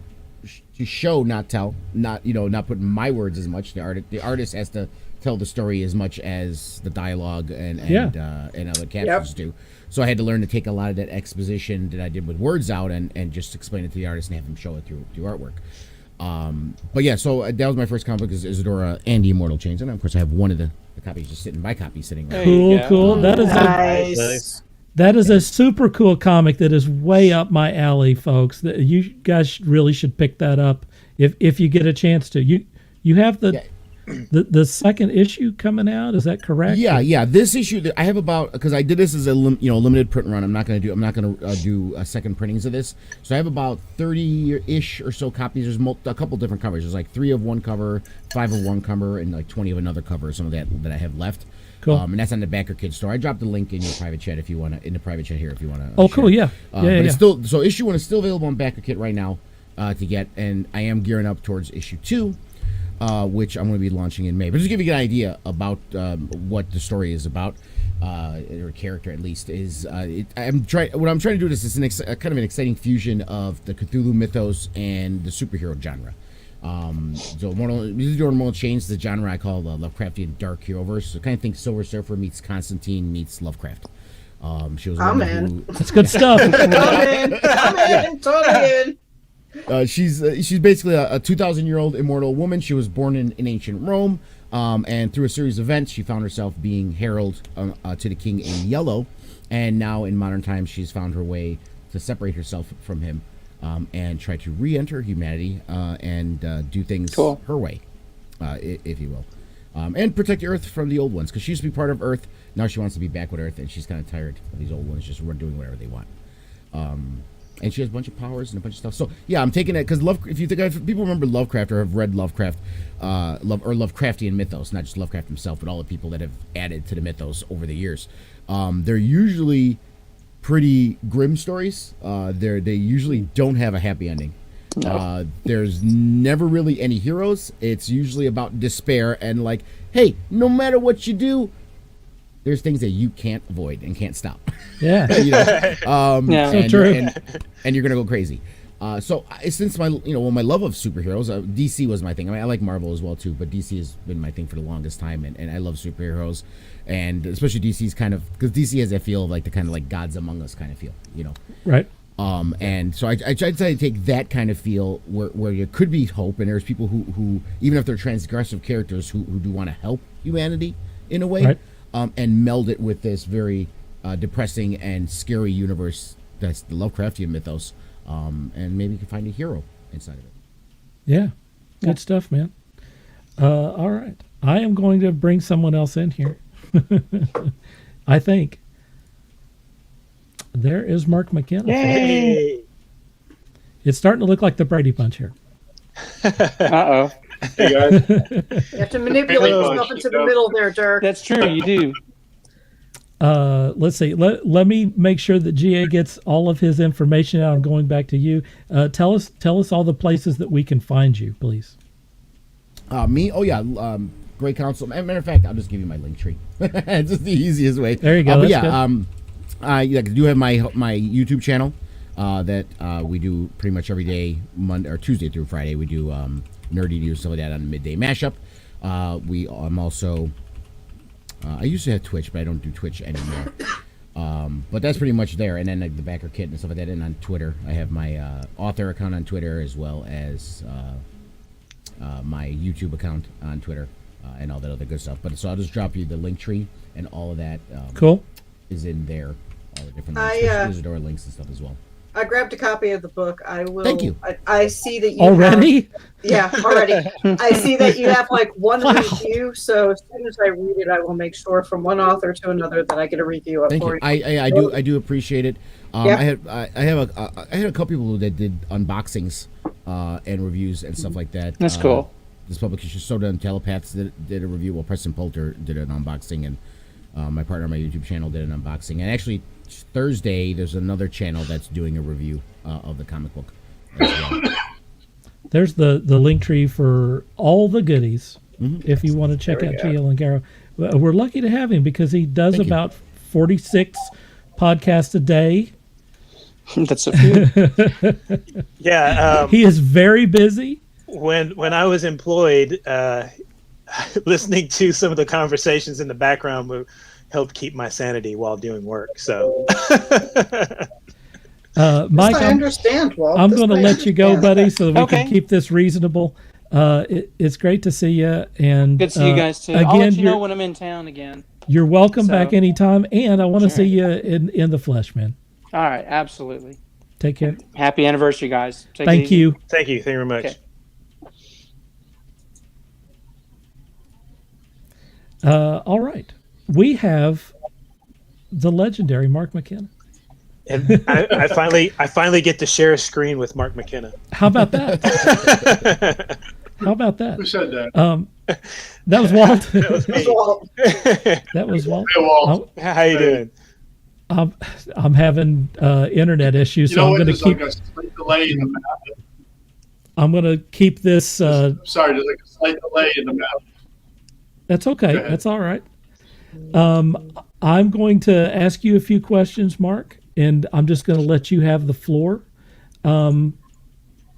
show, not tell, not put in my words as much. The artist has to tell the story as much as the dialogue and other captions do. So I had to learn to take a lot of that exposition that I did with words out and just explain it to the artist and have him show it through artwork. But yeah, so that was my first comic book, is Isadora and the Immortal Chains, and of course I have one of the copies just sitting. My copy sitting right. Cool. That is Nice. that is a super cool comic that is way up my alley, folks. You guys really should pick that up if you get a chance to. You have the second issue coming out. Is that correct? Yeah. This issue I have about, because I did this as a limited print run. I'm not going to do second printings of this. So I have about 30-ish or so copies. There's a couple different covers. There's like 3 of one cover, 5 of one cover, and like 20 of another cover. Some of that I have left. Cool. And that's on the Backer Kid store. I dropped the link in your private chat if you want to, in the private chat here if you want to. Oh, cool. Yeah. It's still, so issue 1 is still available on Backer Kid right now to get, and I am gearing up towards issue 2. Which I'm going to be launching in May. But just to give you an idea about what the story is about, or character at least, is what I'm trying to do is kind of an exciting fusion of the Cthulhu mythos and the superhero genre. So Immortal Chains, the genre I call the Lovecraftian dark heroverse. So kind of think Silver Surfer meets Constantine meets Lovecraft. She was that's good stuff. I'm in, totally in. She's basically a 2,000-year-old immortal woman. She was born in ancient Rome, and through a series of events, she found herself being heralded to the king in yellow. And now, in modern times, she's found her way to separate herself from him and try to re-enter humanity and do things her way, if you will, and protect Earth from the old ones. Because she used to be part of Earth. Now she wants to be back with Earth, and she's kind of tired of these old ones just doing whatever they want. And she has a bunch of powers and a bunch of stuff. So yeah, I'm taking it because if people remember Lovecraft or have read Lovecraft, or Lovecraftian mythos, not just Lovecraft himself, but all the people that have added to the mythos over the years. They're usually pretty grim stories. They usually don't have a happy ending. No. There's never really any heroes. It's usually about despair and like, hey, no matter what you do, there's things that you can't avoid and can't stop. Yeah. So true. And you're gonna go crazy. So since my love of superheroes, DC was my thing. I mean, I like Marvel as well too, but DC has been my thing for the longest time, and I love superheroes, and especially DC's kind of, because DC has that feel of like the kind of like gods among us kind of feel, Right. And so I tried to take that kind of feel where there could be hope, and there's people who even if they're transgressive characters who do want to help humanity in a way. Right. And meld it with this very depressing and scary universe that's the Lovecraftian mythos, and maybe you can find a hero inside of it. Yeah, good stuff, man. All right, I am going to bring someone else in here. I think there is Mark McKenna. Yay! It's starting to look like the Brady Bunch here. Uh-oh. Hey guys. You have to manipulate yourself into the middle there, Dirk. That's true, you do. Let's see. Let me make sure that GA gets all of his information out. I'm going back to you. Tell us all the places that we can find you, please. Me? Oh yeah. Great Council. Matter of fact, I'll just give you my link tree. It's just the easiest way. There you go. But yeah, I do have my YouTube channel that we do pretty much every day, Monday or Tuesday through Friday. We do nerdy news, stuff like that on the midday mashup. I'm also I used to have Twitch, but I don't do Twitch anymore. But that's pretty much there. And then like the Backer Kit and stuff like that. And on Twitter, I have my author account on Twitter as well as my YouTube account on Twitter, and all that other good stuff. But so I'll just drop you the link tree, and all of that Cool. is in there. All the different I, links, Isadora links and stuff as well. I grabbed a copy of the book. I will. Thank you. I see that you Already? already. I see that you have like one Wow. review. So as soon as I read it, I will make sure from one author to another that I get a review up Thank for you. I do appreciate it. Yeah. I had a couple people that did unboxings and reviews and stuff like that. That's cool. This publication, So Done Telepaths, did a review. Well, Preston Poulter did an unboxing, and my partner on my YouTube channel did an unboxing. And actually, Thursday, there's another channel that's doing a review of the comic book as well. There's the link tree for all the goodies. Mm-hmm. If you want to check There out we GA Longero. We're lucky to have him because he does Thank you. about 46 podcasts a day. That's a few. Yeah. He is very busy. When I was employed, listening to some of the conversations in the background would help keep my sanity while doing work. So, Mike, I understand, Walt. I'm This going to I let you go, understand. buddy, so that we Okay. can keep this reasonable. It's great to see you. And Good to see you guys too. Again, I'll let you know you're, when I'm in town again. you're welcome So- back anytime. And I want to Sure. see you in the flesh, man. All right, absolutely. Take care. Happy anniversary, guys. Take it Thank easy. you. thank you very much. Okay. All right. We have the legendary Mark McKenna. And I finally get to share a screen with Mark McKenna. How about that? How about that? Who said that? That was Walt. That was me. Walt. That was Walt. Hey, Walt. How you doing? I'm having internet issues, You so know I'm what? going to There's keep. like a slight delay in the map. I'm going to keep this. Sorry, there's like a slight delay in the map. That's okay. Go ahead. That's all right. I'm going to ask you a few questions, Mark, and I'm just going to let you have the floor. I'm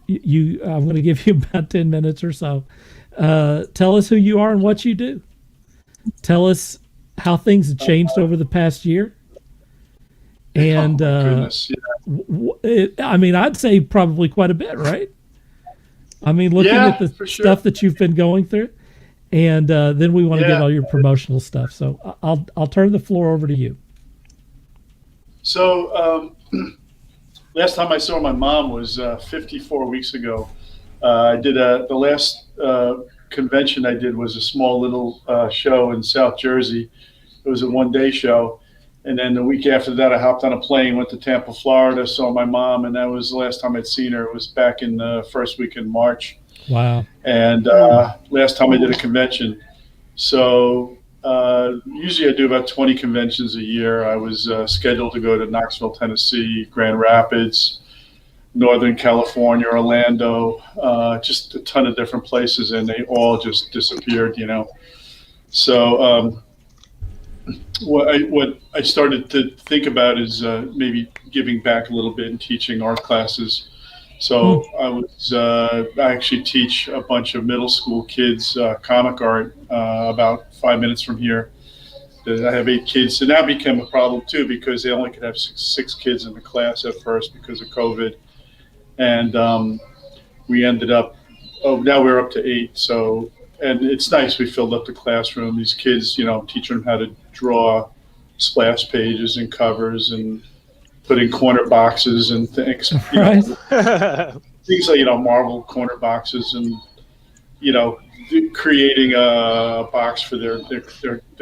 going to give you about 10 minutes or so. Tell us who you are and what you do. Tell us how things have changed over the past year. And Oh, my goodness. Yeah. I mean, I'd say probably quite a bit, right? I mean, looking Yeah, at the for sure. stuff that you've been going through, and then we want to get Yeah. all your promotional stuff. So I'll turn the floor over to you. So last time I saw my mom was 54 weeks ago. I did the last convention I did was a small little show in South Jersey. It was a one-day show. And then the week after that, I hopped on a plane, went to Tampa, Florida, saw my mom, and that was the last time I'd seen her. It was back in the first week in March. Wow. And last time I did a convention. So usually I do about 20 conventions a year. I was scheduled to go to Knoxville, Tennessee, Grand Rapids, Northern California, Orlando, just a ton of different places, and they all just disappeared, you know. So what I started to think about is maybe giving back a little bit and teaching art classes. So I actually teach a bunch of middle school kids comic art about 5 minutes from here. I have 8 kids, and that became a problem too because they only could have six kids in the class at first because of COVID, and we ended up. Oh, now we're up to 8. So, and it's nice. We filled up the classroom. These kids, you know, teaching them how to draw splash pages and covers and put in corner boxes and things. You Right. know, things like, you know, Marvel corner boxes and, you know, creating a box for their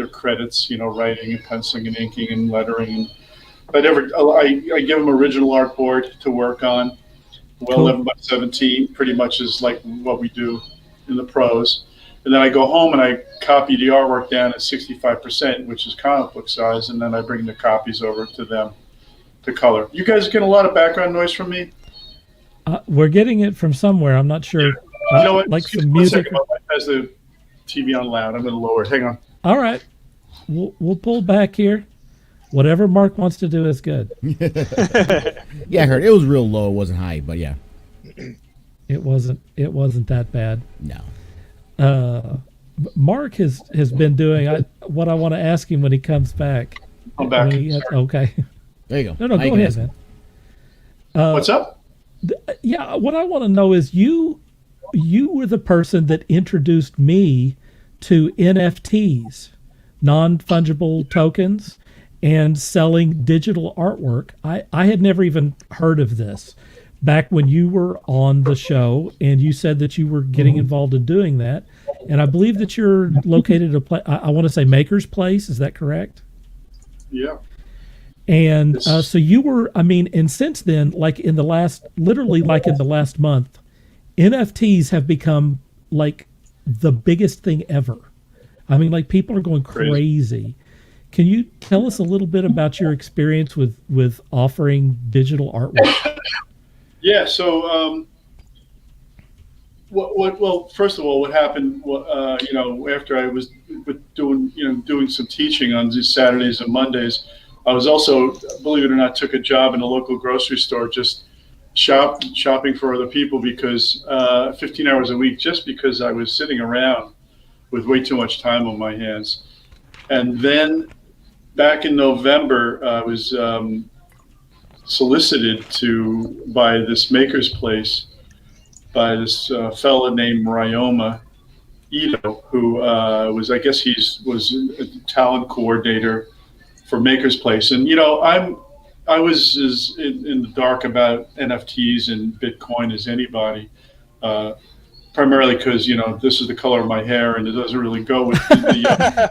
credits, you know, writing and penciling and inking and lettering. And I give them original artboard to work on. Well, Cool. 11 by 17 pretty much is like what we do in the pros. And then I go home and I copy the artwork down at 65%, which is comic book size, and then I bring the copies over to them to color. You guys get a lot of background noise from me? We're getting it from somewhere. I'm not sure. You know what? Like Excuse some me one music. second. My wife has the TV on loud. I'm going to lower it. Hang on. All right. We'll pull back here. Whatever Mark wants to do is good. Yeah, I heard it was real low. It wasn't high, but yeah. It wasn't that bad. No. Mark has been doing what I want to ask him when he comes back. I'm back. Okay. There you go. No, Now you go can ahead, ask man. me. What's up? Yeah, what I want to know is you you were the person that introduced me to NFTs, non-fungible tokens, and selling digital artwork. I had never even heard of this back when you were on the show, and you said that you were getting involved in doing that. And I believe that you're located at I want to say Maker's Place. Is that correct? Yeah. And so you were, I mean, and since then, like in the last month, NFTs have become like the biggest thing ever. I mean, like people are going crazy. Can you tell us a little bit about your experience with offering digital artwork? Yeah. So, well, first of all, what happened, after I was doing some teaching on these Saturdays and Mondays, I was also, believe it or not, took a job in a local grocery store, just shopping for other people because 15 hours a week, just because I was sitting around with way too much time on my hands. And then back in November, I was solicited by this Maker's Place by this fella named Ryoma Ito, who was a talent coordinator for Maker's Place. And, I was as in the dark about NFTs and Bitcoin as anybody, primarily because, this is the color of my hair and it doesn't really go with the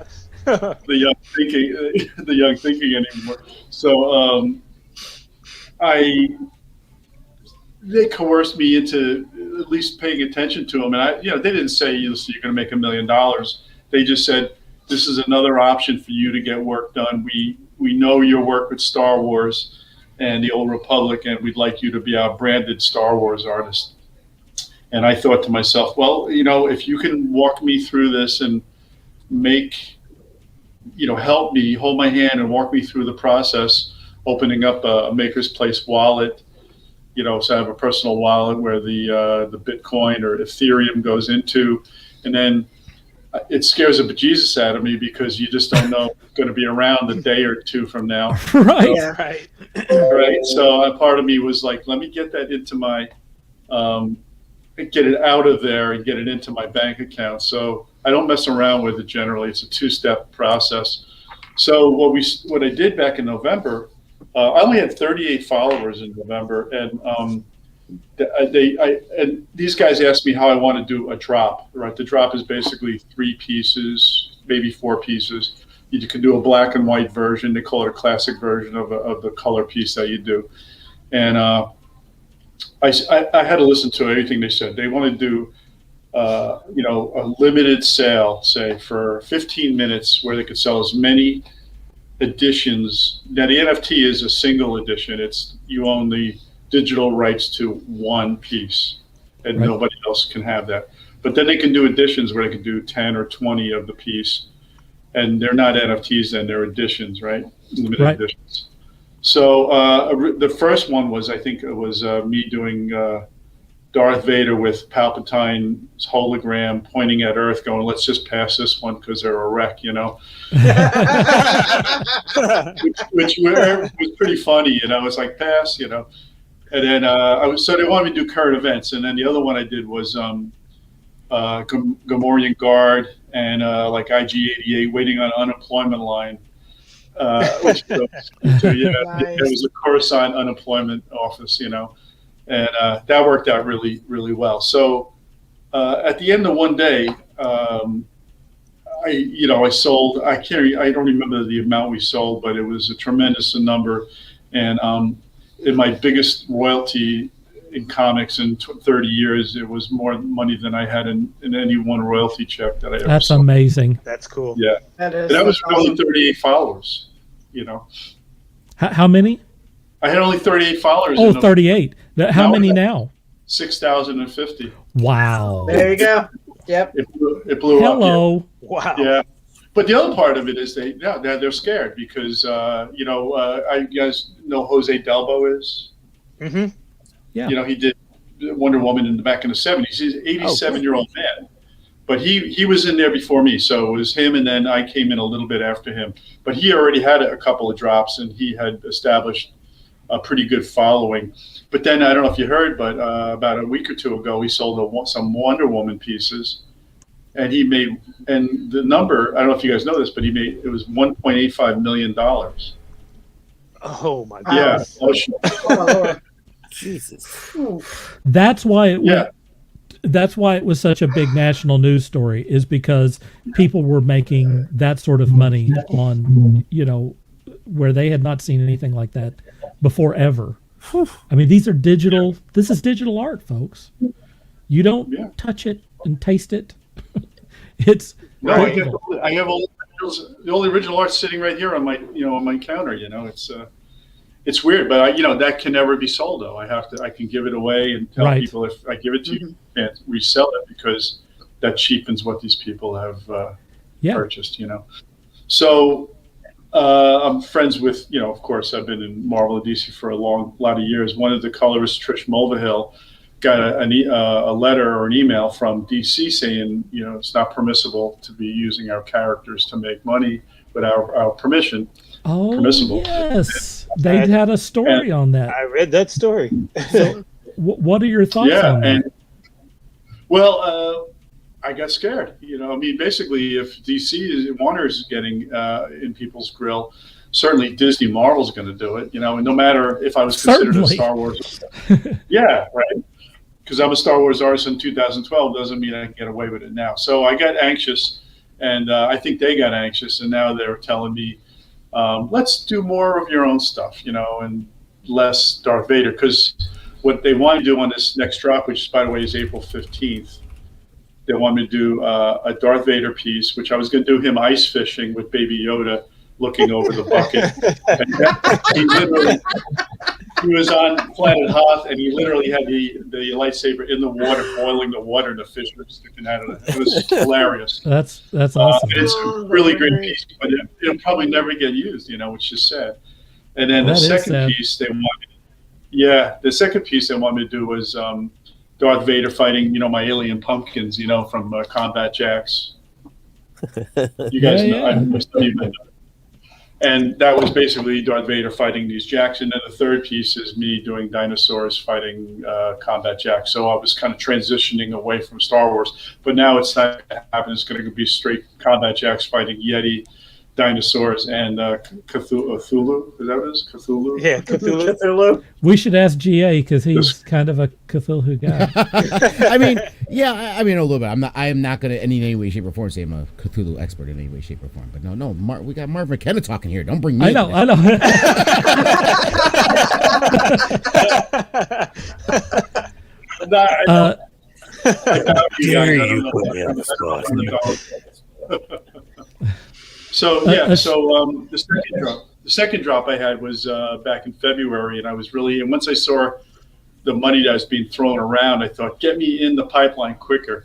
young thinking anymore. So they coerced me into at least paying attention to them. And they didn't say, you're going to make $1 million. They just said, this is another option for you to get work done. We know your work with Star Wars and the Old Republic, and we'd like you to be our branded Star Wars artist. And I thought to myself, well, if you can walk me through this and help me, hold my hand and walk me through the process, opening up a Maker's Place wallet, so I have a personal wallet where the Bitcoin or Ethereum goes into, and then it scares the bejesus out of me because you just don't know it's going to be around a day or two from now. Right. Yeah. Right. Right. So part of me was like, let me get that into my, get it out of there and get it into my bank account. So I don't mess around with it generally. It's a two-step process. So what I did back in November, I only had 38 followers in November, and and these guys asked me how I want to do a drop. Right, the drop is basically 3 pieces, maybe 4 pieces. You can do a black and white version. They call it a classic version of the color piece that you do. And I had to listen to everything they said. They want to do a limited sale, say for 15 minutes, where they could sell as many editions. Now the NFT is a single edition. You own the digital rights to one piece, and Right. Nobody else can have that. But then they can do editions where they can do 10 or 20 of the piece, and they're not NFTs, then they're editions, right? Limited Right. editions. So the first one was, I think it was me doing Darth Vader with Palpatine's hologram pointing at Earth, going, "Let's just pass this one because they're a wreck," which was pretty funny. It's like, pass, And then so they wanted me to do current events, and then the other one I did was Gamorrean Guard and like IG-88 waiting on unemployment line, which it was a Coruscant unemployment office, and that worked out really, really well. So at the end of one day, I sold. I don't remember the amount we sold, but it was a tremendous number, and in my biggest royalty in comics in 30 years, it was more money than I had in any one royalty check that I ever That's sold. Amazing. That's cool. Yeah. That is. And that was awesome. only 38 followers, How many? I had only 38 followers. Oh, in 38. How Now many we now? 6,050. Wow. There you go. Yep. It blew up. Hello. Wow. Yeah. But the other part of it is they're scared because, you guys know who Jose Delbo is? Mm-hmm. Yeah. He did Wonder Woman back in the 70s. He's an 87-year-old man. But he was in there before me, so it was him, and then I came in a little bit after him. But he already had a couple of drops, and he had established a pretty good following. But then I don't know if you heard, but about a week or two ago, he sold some Wonder Woman pieces, and the number, I don't know if you guys know this, but it was $1.85 million. Oh my Yeah. God. Oh, Jesus. That's why that's why it was such a big national news story, is because people were making that sort of money on, where they had not seen anything like that before ever. I mean, this is digital art, folks. You don't touch it and taste it. It's digital. I have all the only original art sitting right here on my on my counter. It's weird, but that can never be sold though. I can give it away and tell people, if I give it to you, you can't resell it, because that cheapens what these people have purchased. So I'm friends with, of course, I've been in Marvel and DC for a lot of years. One of the colorists, Trish Mulvihill, got a letter or an email from DC saying, it's not permissible to be using our characters to make money without our permission. Oh, permissible. Yes. They had a story on that. I read that story. So, what are your thoughts on that? Well, I got scared. Basically, if Warner is getting in people's grill, certainly Disney Marvel's going to do it. And no matter if I was considered a Star Wars, yeah, right. Because I'm a Star Wars artist in 2012 doesn't mean I can get away with it now. So I got anxious, and I think they got anxious, and now they're telling me, let's do more of your own stuff, and less Darth Vader. Because what they want to do on this next drop, which by the way is April 15th, they want me to do a Darth Vader piece, which I was going to do him ice fishing with Baby Yoda looking over the bucket. He was on planet Hoth, and he literally had the lightsaber in the water, boiling the water, and the fish were sticking out of it. It was hilarious. That's awesome. It's a really great piece, but it'll probably never get used, which is sad. And then the second piece they want me to do was Darth Vader fighting, my alien pumpkins, from Combat Jacks. You guys know. And that was basically Darth Vader fighting these Jacks. And then the third piece is me doing dinosaurs fighting Combat Jacks. So I was kind of transitioning away from Star Wars. But now it's not going to happen. It's going to be straight Combat Jacks fighting Yeti, dinosaurs, and Cthulhu. Is that what it is? Cthulhu? Yeah, Cthulhu. We should ask GA, because he's kind of a Cthulhu guy. I mean a little bit. I am not going to in any way, shape, or form say I'm a Cthulhu expert in any way, shape, or form. But no, we got Marv McKenna talking here. Don't bring me. I know. Dare you put me on the spot? So the second drop I had was back in February, and I was and once I saw the money that was being thrown around, I thought, get me in the pipeline quicker.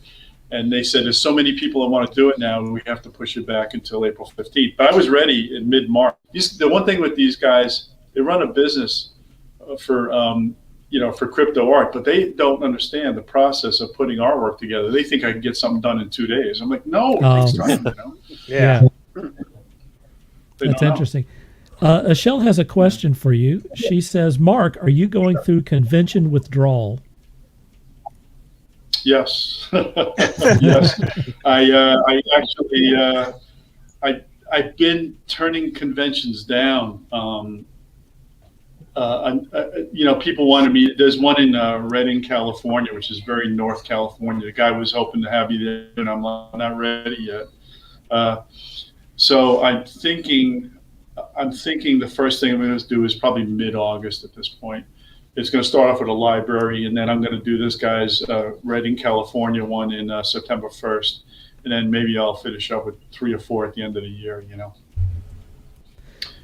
And they said, there's so many people that want to do it now, and we have to push it back until April 15th. But I was ready in mid-March. The one thing with these guys, they run a business for crypto art, but they don't understand the process of putting artwork together. They think I can get something done in 2 days. I'm like, no, it takes time, Yeah. That's interesting. Michelle has a question for you. She says, Mark, are you going through convention withdrawal? Yes. Yes. I actually, I've been turning conventions down. People wanted me. There's one in Redding, California, which is very North California. The guy was hoping to have me there, and I'm not ready yet. So I'm thinking the first thing I'm going to do is probably mid-August at this point. It's going to start off with a library, and then I'm going to do this guy's Redding, California one in September 1st, and then maybe I'll finish up with 3 or 4 at the end of the year.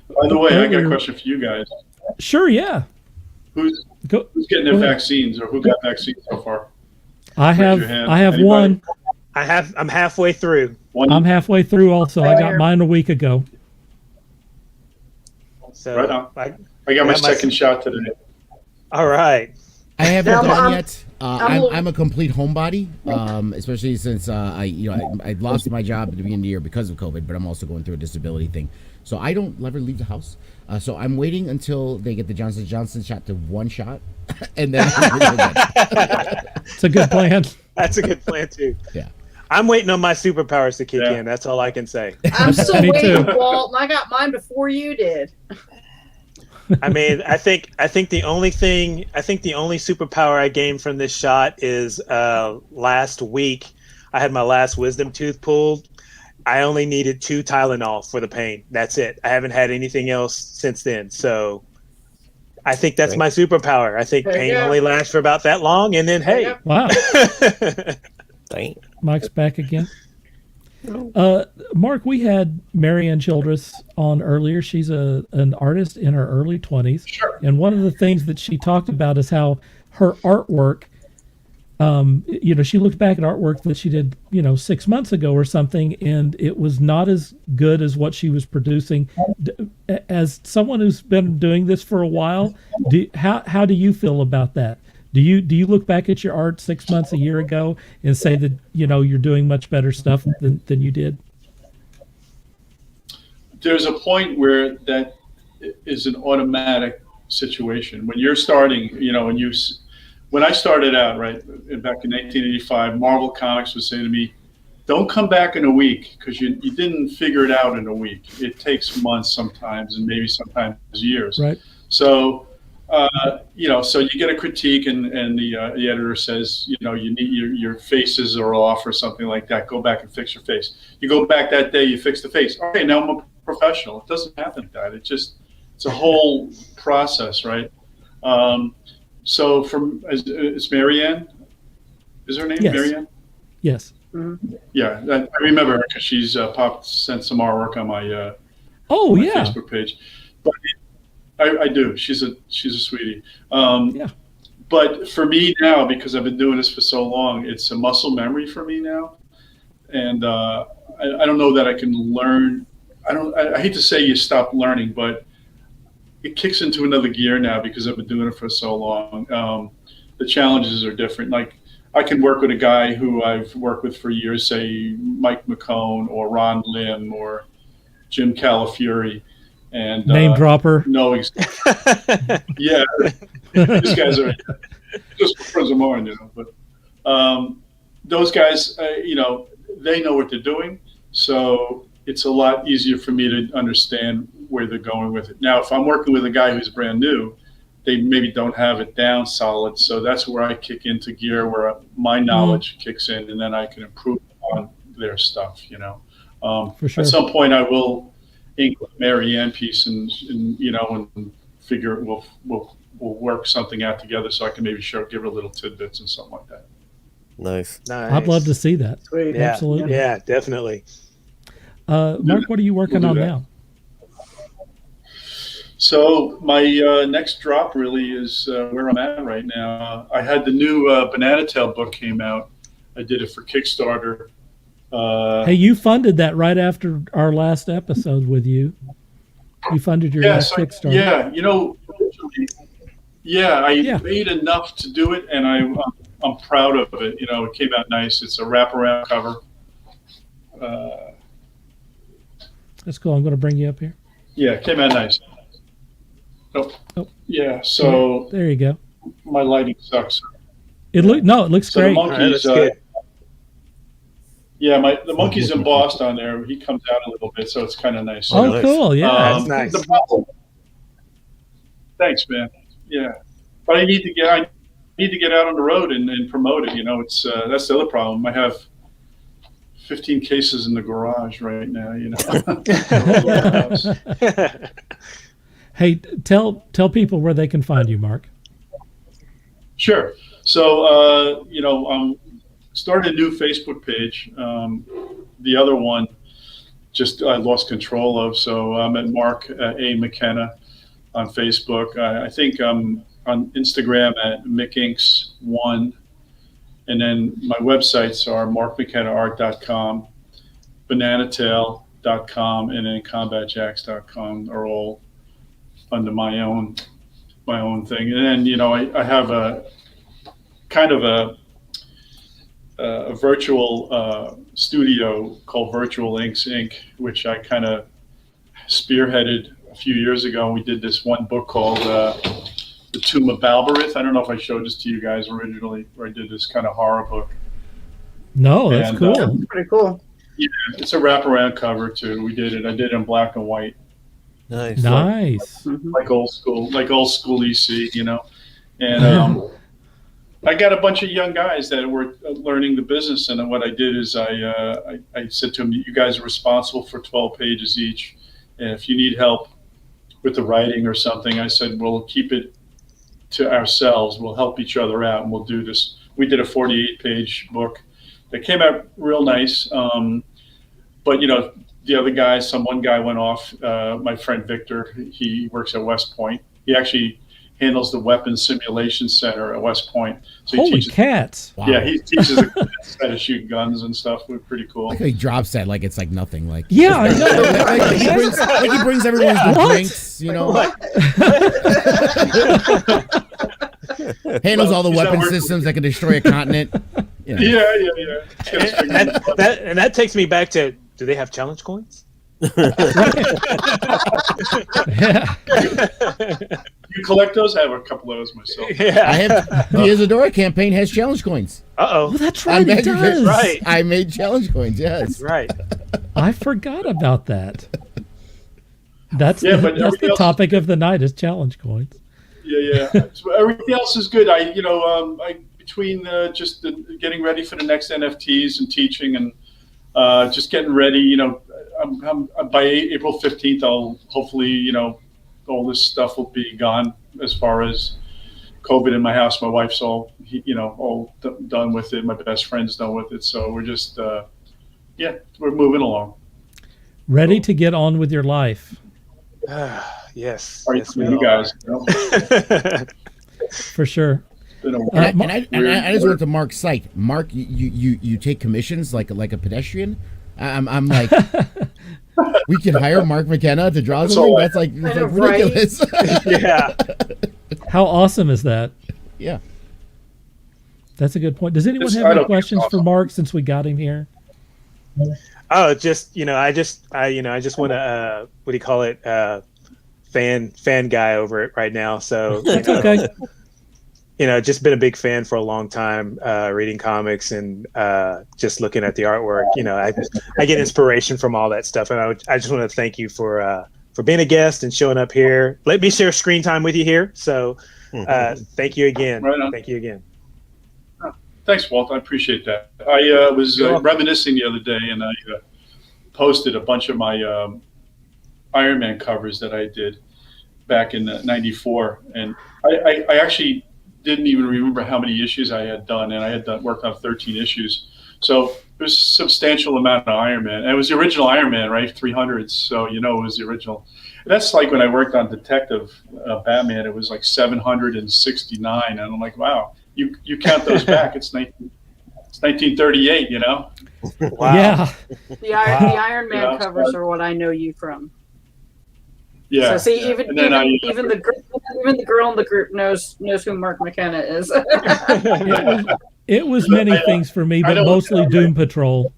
By the way, I got a question for you guys. Sure, yeah. Who's getting their vaccines, or who got vaccines so far? I have Anybody? one. I'm halfway through. I'm halfway through also. I got mine a week ago. So right on. I got my second shot today. All right. I haven't Now, done I'm- yet. I'm- I'm a complete homebody, especially since I lost my job at the beginning of the year because of COVID, but I'm also going through a disability thing. So I don't ever leave the house. So I'm waiting until they get the Johnson & Johnson shot to 1 shot, and then It's a good plan. That's a good plan too. Yeah. I'm waiting on my superpowers to kick in. That's all I can say. I'm still Me waiting, too. Walt, and I got mine before you did. I mean, I think the only superpower I gained from this shot is last week I had my last wisdom tooth pulled. I only needed 2 Tylenol for the pain. That's it. I haven't had anything else since then. So I think that's my superpower. I think There you pain go. only lasts for about that long, and then There you hey, go. Wow. Dang. Mike's back again. Mark, we had Marianne Childress on earlier. She's an artist in her early 20s. Sure. And one of the things that she talked about is how her artwork, she looked back at artwork that she did, 6 months ago or something, and it was not as good as what she was producing. As someone who's been doing this for a while, how do you feel about that? Do you look back at your art 6 months, a year ago, and say that you're doing much better stuff than you did? There's a point where that is an automatic situation. When you're starting, when I started out, right, back in 1985, Marvel Comics would say to me, don't come back in a week because you didn't figure it out in a week. It takes months sometimes, and maybe sometimes years. Right. So, so you get a critique, and the editor says, you need your faces are off or something like that. Go back and fix your face. You go back that day, you fix the face. Okay, now I'm a professional. It doesn't happen like that. It's a whole process, right? So it's Marianne. Is her name Yes. Marianne? Yes. Yeah, I remember her because she's sent some artwork on my Oh, my yeah. Facebook page. But I do. She's a sweetie. Yeah. But for me now, because I've been doing this for so long, it's a muscle memory for me now, and I don't know that I can learn. I hate to say you stop learning, but it kicks into another gear now because I've been doing it for so long. The challenges are different. Like I can work with a guy who I've worked with for years, say Mike McCone or Ron Lim or Jim Calafiore, and Name dropper. No, yeah, these guys are just friends of mine, But those guys, they know what they're doing, so it's a lot easier for me to understand where they're going with it. Now, if I'm working with a guy who's brand new, they maybe don't have it down solid, so that's where I kick into gear, where my knowledge kicks in, and then I can improve on their stuff. For sure. At some point, I will ink a Marianne piece, and figure we'll work something out together, so I can maybe give her little tidbits and something like that. Nice. I'd love to see that. Sweet. Yeah, Absolutely. Yeah, definitely. Mark, what are you working We'll on do that. now? So my next drop really is where I'm at right now. I had the new Banana Tail book came out. I did it for Kickstarter. Hey, you funded that right after our last episode with you. You funded your last Kickstarter. Yeah, I made enough to do it, and I'm proud of it. It came out nice. It's a wraparound cover. That's cool. I'm going to bring you up here. Yeah, it came out nice. Oh. Yeah, so There you go. my lighting sucks. It looks So great. the monkeys, the monkey's embossed on there. He comes out a little bit, so it's kind of nice. Oh, nice. cool. Yeah. That's nice. the problem- Thanks, man. Yeah, but I need to get out on the road and promote it. It's that's the other problem. I have 15 cases in the garage right now. Hey, tell people where they can find you, Mark. Sure. So, I'm starting a new Facebook page. The other one I lost control of. So I'm at Mark A. McKenna on Facebook. I think I'm on Instagram at McInks1. And then my websites are markmckennaart.com, bananatail.com, and then combatjacks.com are all under my own thing. And then, I have kind of a virtual studio called Virtual Inks Inc., which I kind of spearheaded a few years ago. We did this one book called The Tomb of Balberith. I don't know if I showed this to you guys originally, where I did this kind of horror book. No, that's cool. That's pretty cool. Yeah, it's a wraparound cover too. We did it. I did it in black and white. Nice. Nice. Like old school EC, you know. And I got a bunch of young guys that were learning the business, and what I did is I said to them, "You guys are responsible for 12 pages each, and if you need help with the writing or something," I said, "we'll keep it to ourselves. We'll help each other out, and we'll do this." We did a 48-page book that came out real nice, but you know, the other guys, one guy went off. My friend Victor, he works at West Point. He actually handles the weapons simulation center at West Point. So Holy cats! Wow. Yeah, he teaches the kids how to shoot guns and stuff. We're pretty cool. Like he drops that like it's like nothing. Like yeah, I know. like he brings everyone the drinks. You know, handles all the weapon systems that can destroy a continent. You know. Yeah. And that takes me back to: do they have challenge coins? You collect those? I have a couple of those myself. Yeah. I have the Isadora campaign has challenge coins. Oh, that's right. It does. Right. I made challenge coins. Yes, that's right. I forgot about that. That's the topic of the night is challenge coins. Yeah. So everything else is good. Between getting ready for the next NFTs and teaching and just getting ready, you know, I'm by April 15th, I'll hopefully, you know, all this stuff will be gone as far as COVID in my house. My wife's all done with it. My best friend's done with it. So we're just, we're moving along. Ready to get on with your life. Yes. Yes, you guys. You know? For sure. And I just went to Mark's site. Mark, you take commissions like a pedestrian. I'm like, we can hire Mark McKenna to draw something. That's like ridiculous. Yeah. How awesome is that? Yeah. That's a good point. Does anyone have any questions for Mark since we got him here? Oh, just I just want to what do you call it? Fan guy over it right now. So that's okay. You know, just been a big fan for a long time, reading comics and just looking at the artwork. You know, I get inspiration from all that stuff, and I just want to thank you for being a guest and showing up here. Let me share screen time with you here. So, thank you again. Right on. Thank you again. Thanks, Walt. I appreciate that. I was reminiscing the other day, and I posted a bunch of my Iron Man covers that I did back in '94, and I actually didn't even remember how many issues I had done, and I had worked on 13 issues. So there's a substantial amount of Iron Man. And it was the original Iron Man, right? 300s. So, you know, it was the original. And that's like when I worked on Detective Batman, it was like 769. And I'm like, wow, you count those back. It's 1938, you know? Wow. Yeah. The Iron Man covers are what I know you from. Yeah. So see, even the girl in the group knows who Mark McKenna is. It was many things for me, but mostly Doom Patrol.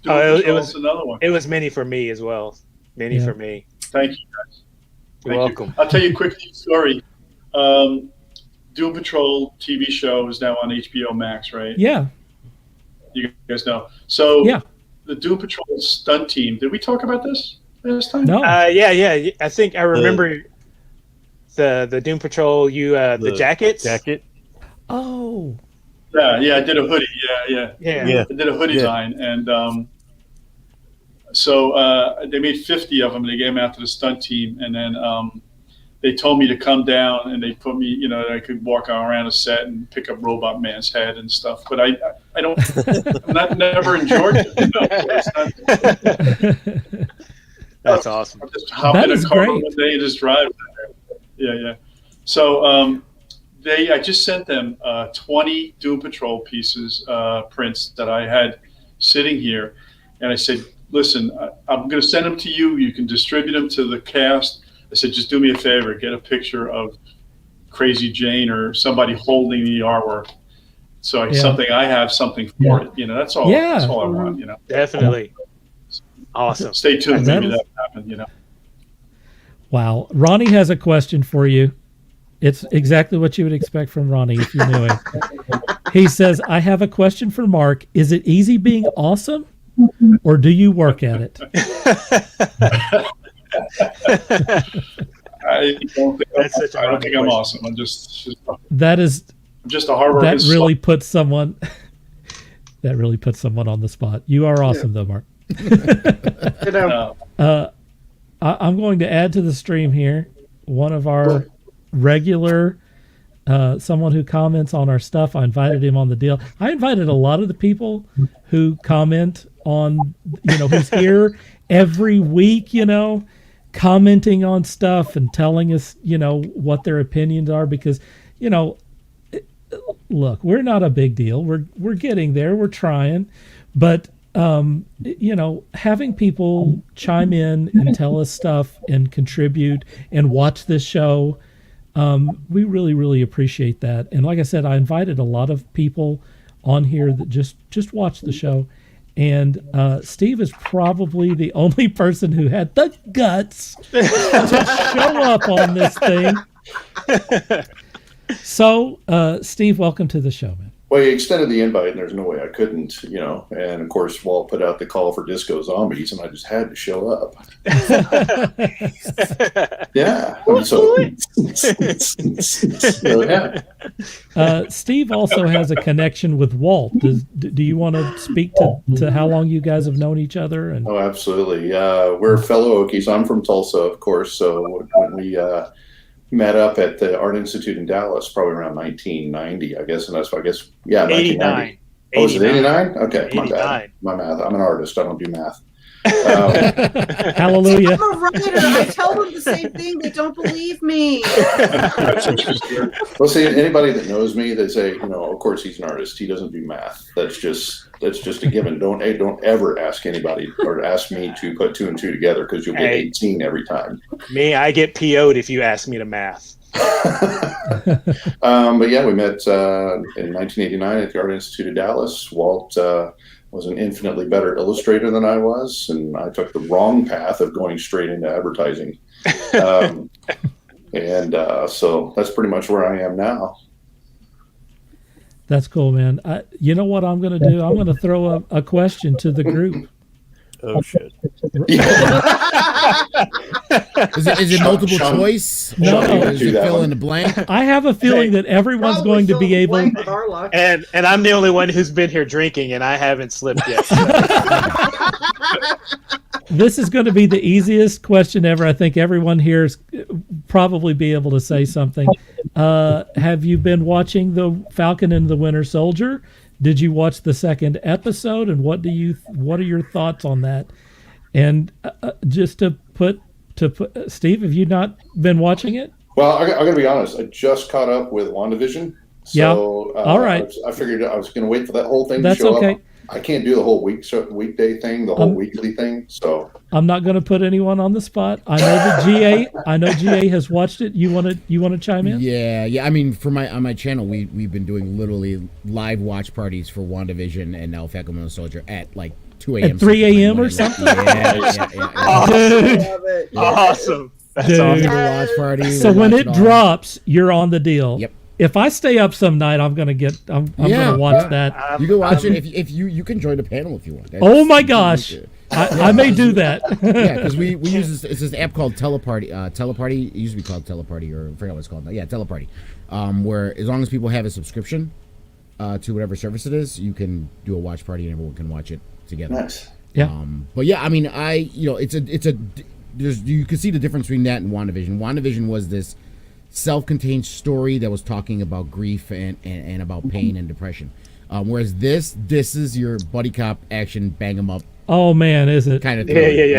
It was another one. It was many for me as well. Many for me. Thank you, guys. You're welcome. I'll tell you a quick story. Doom Patrol TV show is now on HBO Max, right? Yeah. You guys know. So yeah. The Doom Patrol stunt team. Did we talk about this last time? No. Yeah. I think I remember the Doom Patrol. The jackets. Jacket. Oh. Yeah. I did a hoodie. Yeah. Yeah. I did a hoodie design, and so they made 50 of them. And they gave them out to the stunt team, and then they told me to come down, and they put me, you know, I could walk around a set and pick up Robot Man's head and stuff. But I don't, I'm never in Georgia. You know? That's awesome. I'll just hop in a car one day and just drive there. Yeah. So I just sent them 20 Doom Patrol pieces, prints that I had sitting here, and I said, listen, I'm going to send them to you. You can distribute them to the cast. I said, just do me a favor, get a picture of Crazy Jane or somebody holding the artwork. So Yeah. something I have something for it. That's all. Yeah. That's all I want. Definitely. Awesome. Stay tuned. That Maybe is- that will happen. Wow. Ronnie has a question for you. It's exactly what you would expect from Ronnie if you knew him. He says, I have a question for Mark. Is it easy being awesome, or do you work at it? I don't think, That's I don't think I'm awesome. I'm just That is a hard worker. that really puts someone on the spot. You are awesome though, Mark. You know, I'm going to add to the stream here one of our regular someone who comments on our stuff. I invited him on the deal. I invited a lot of the people who comment on, who's here every week, commenting on stuff and telling us, what their opinions are, because, look, we're not a big deal. We're getting there. We're trying, but having people chime in and tell us stuff and contribute and watch this show, we really, really appreciate that. And like I said, I invited a lot of people on here that just watch the show. And Steve is probably the only person who had the guts to show up on this thing. So, Steve, welcome to the show, man. Well, you extended the invite, and there's no way I couldn't, And of course, Walt put out the call for Disco Zombies, and I just had to show up. Yeah. Steve also has a connection with Walt. Do you want to speak to how long you guys have known each other? And Oh, absolutely. We're fellow Okies. I'm from Tulsa, of course. So when we met up at the Art Institute in Dallas, probably around 1990, I guess. And that's, 89. 1990. Oh, is it 89? Okay, 89. my bad. My math. I'm an artist. I don't do math. Hallelujah. I'm a writer. I tell them the same thing. They don't believe me. Well, see, anybody that knows me, they say, of course he's an artist. He doesn't do math. That's just a given. Don't ever ask anybody or ask me to put 2 and 2 together, because you'll get 18 every time. Me, I get PO'd if you ask me to math. But yeah, we met in 1989 at the Art Institute of Dallas. Walt was an infinitely better illustrator than I was, and I took the wrong path of going straight into advertising. So that's pretty much where I am now. That's cool, man. You know what I'm going to do? I'm going to throw a question to the group. Oh shit! Is it multiple choice? No. Is it fill in the blank? I have a feeling that everyone's Probably going to fill be the able. blank with our luck. And I'm the only one who's been here drinking, and I haven't slipped yet. This is going to be the easiest question ever. I think everyone here is probably be able to say something. Have you been watching the Falcon and the Winter Soldier? Did you watch the second episode? And what are your thoughts on that? And just to put Steve, have you not been watching it? Well, I got to be honest. I just caught up with WandaVision. So, All right. I figured I was going to wait for that whole thing That's to show okay. up. I can't do the whole weekday thing, the whole weekly thing. So I'm not going to put anyone on the spot. I know that GA has watched it. You want to chime in? Yeah. I mean, on my channel, we've been doing literally live watch parties for WandaVision and now Falcon and the Soldier at like 2 a.m. At 3 a.m. or something? Yeah. Dude. Awesome. That's Dude. awesome. Watch party. So when it drops, you're on the deal. Yep. If I stay up some night, I'm gonna watch that. You can watch it if you can join the panel if you want. Oh my gosh, I may do that. Yeah, because we use this app called Teleparty. Teleparty, it used to be called Teleparty, or I forgot what it's called now. Yeah, Teleparty. Where as long as people have a subscription to whatever service it is, you can do a watch party and everyone can watch it together. nice. Yeah. But yeah, I mean, you can see the difference between that and WandaVision. WandaVision was this self-contained story that was talking about grief and about pain and depression, whereas this is your buddy cop action bang 'em up. Oh man, is it kind of thing?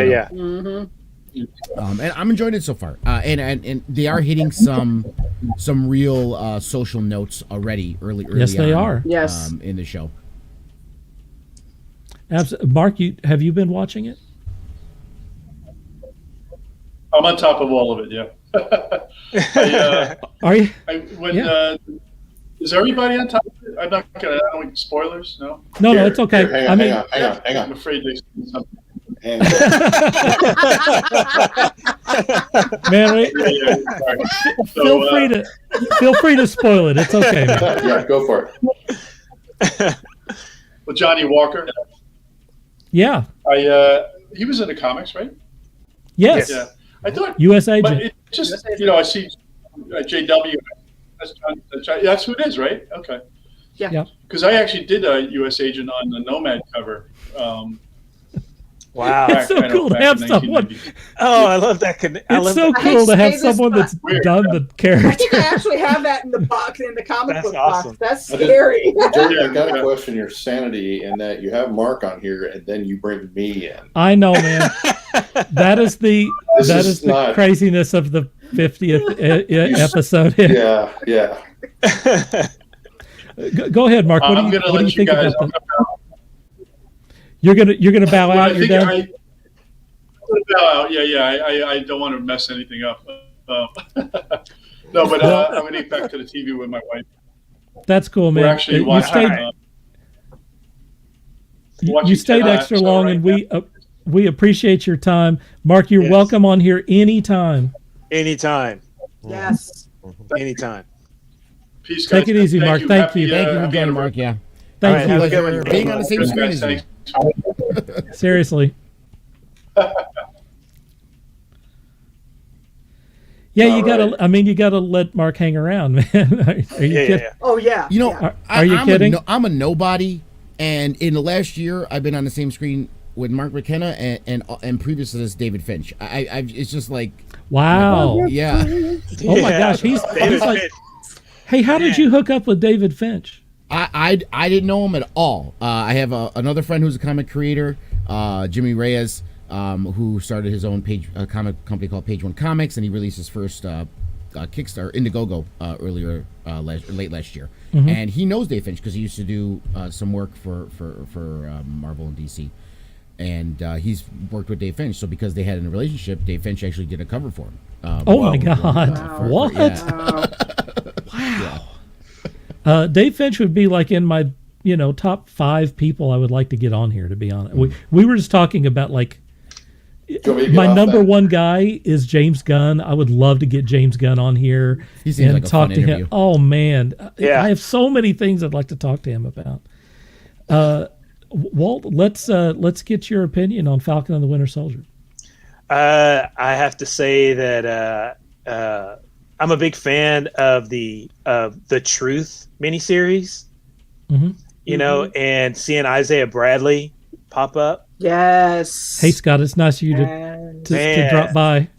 Yeah. Mm-hmm. And I'm enjoying it so far, and they are hitting some real social notes already early Yes, they on, are. Yes. in the show. Mark, have you been watching it? I'm on top of all of it. Yeah. Are you? Is everybody on top of it? I don't want spoilers. No. No, it's okay. Hang on. I'm afraid they see something. Man, feel free to spoil it. It's okay, man. Yeah, go for it. Well, Johnny Walker. Yeah. He was in the comics, right? Yes. Yeah. I thought U.S. agent. But it just I see JW. That's who it is, right? Okay. Yeah. Because I actually did a U.S. agent on the Nomad cover. Wow, it's so cool to have someone. Oh, I love that. It's so cool to have someone that's done the character. I think I actually have that in the box in the comic book awesome. box. That's scary. I got to question your sanity in that you have Mark on here and then you bring me in. I know, man. That is the craziness of the 50th episode. Yeah. Go ahead, Mark. What do you think about that? You're gonna bow out. You're done. I'm gonna bow out. Yeah. I don't want to mess anything up. No, but I'm gonna get back to the TV with my wife. That's cool, man. We're actually watching. You stayed extra long, and we appreciate your time, Mark. You're welcome on here anytime. Anytime. Yes. Anytime. Peace, guys. Take it easy, Mark. Thank you. Thank you again, Mark. Yeah. Thank you for being on the same screen as me. Seriously. Yeah, you gotta let Mark hang around, man. Are you kidding? Yeah. Oh yeah. You know, are you kidding? I'm a nobody, and in the last year, I've been on the same screen with Mark McKenna and previous to this, David Finch. It's just like wow. Yeah. Oh my gosh, he's like, hey, how did you hook up with David Finch? I didn't know him at all. I have another friend who's a comic creator, Jimmy Reyes, who started his own comic company called Page One Comics, and he released his first Kickstarter Indiegogo late last year. Mm-hmm. And he knows Dave Finch because he used to do some work for Marvel and DC, and he's worked with Dave Finch. So because they had a relationship, Dave Finch actually did a cover for him. My God! What? Wow. Yeah. Dave Finch would be like in my, top 5 people I would like to get on here, to be honest. We were just talking about like my number one guy is James Gunn. I would love to get James Gunn on here and like talk to him. Oh man. I have so many things I'd like to talk to him about. Walt, let's get your opinion on Falcon and the Winter Soldier. I have to say that I'm a big fan of the Truth miniseries, and seeing Isaiah Bradley pop up. Yes. Hey, Scott, it's nice of you to drop by.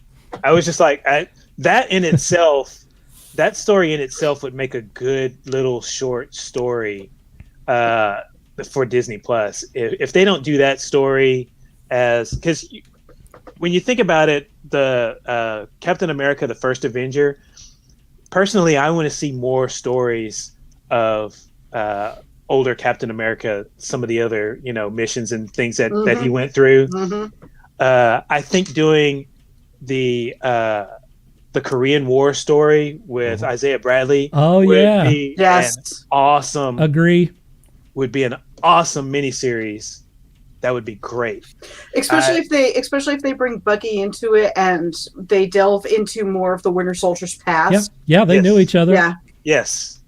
I was just like, that in itself, that story in itself would make a good little short story for Disney Plus. If they don't do that story because when you think about it, the Captain America, the First Avenger, personally, I want to see more stories of older Captain America, some of the other, missions and things that he went through. Mm-hmm. I think doing the Korean War story with Isaiah Bradley would be an awesome. Agree. Would be an awesome miniseries. That would be great. Especially if they bring Bucky into it and they delve into more of the Winter Soldier's past. Yeah, they knew each other. Yeah. Yes.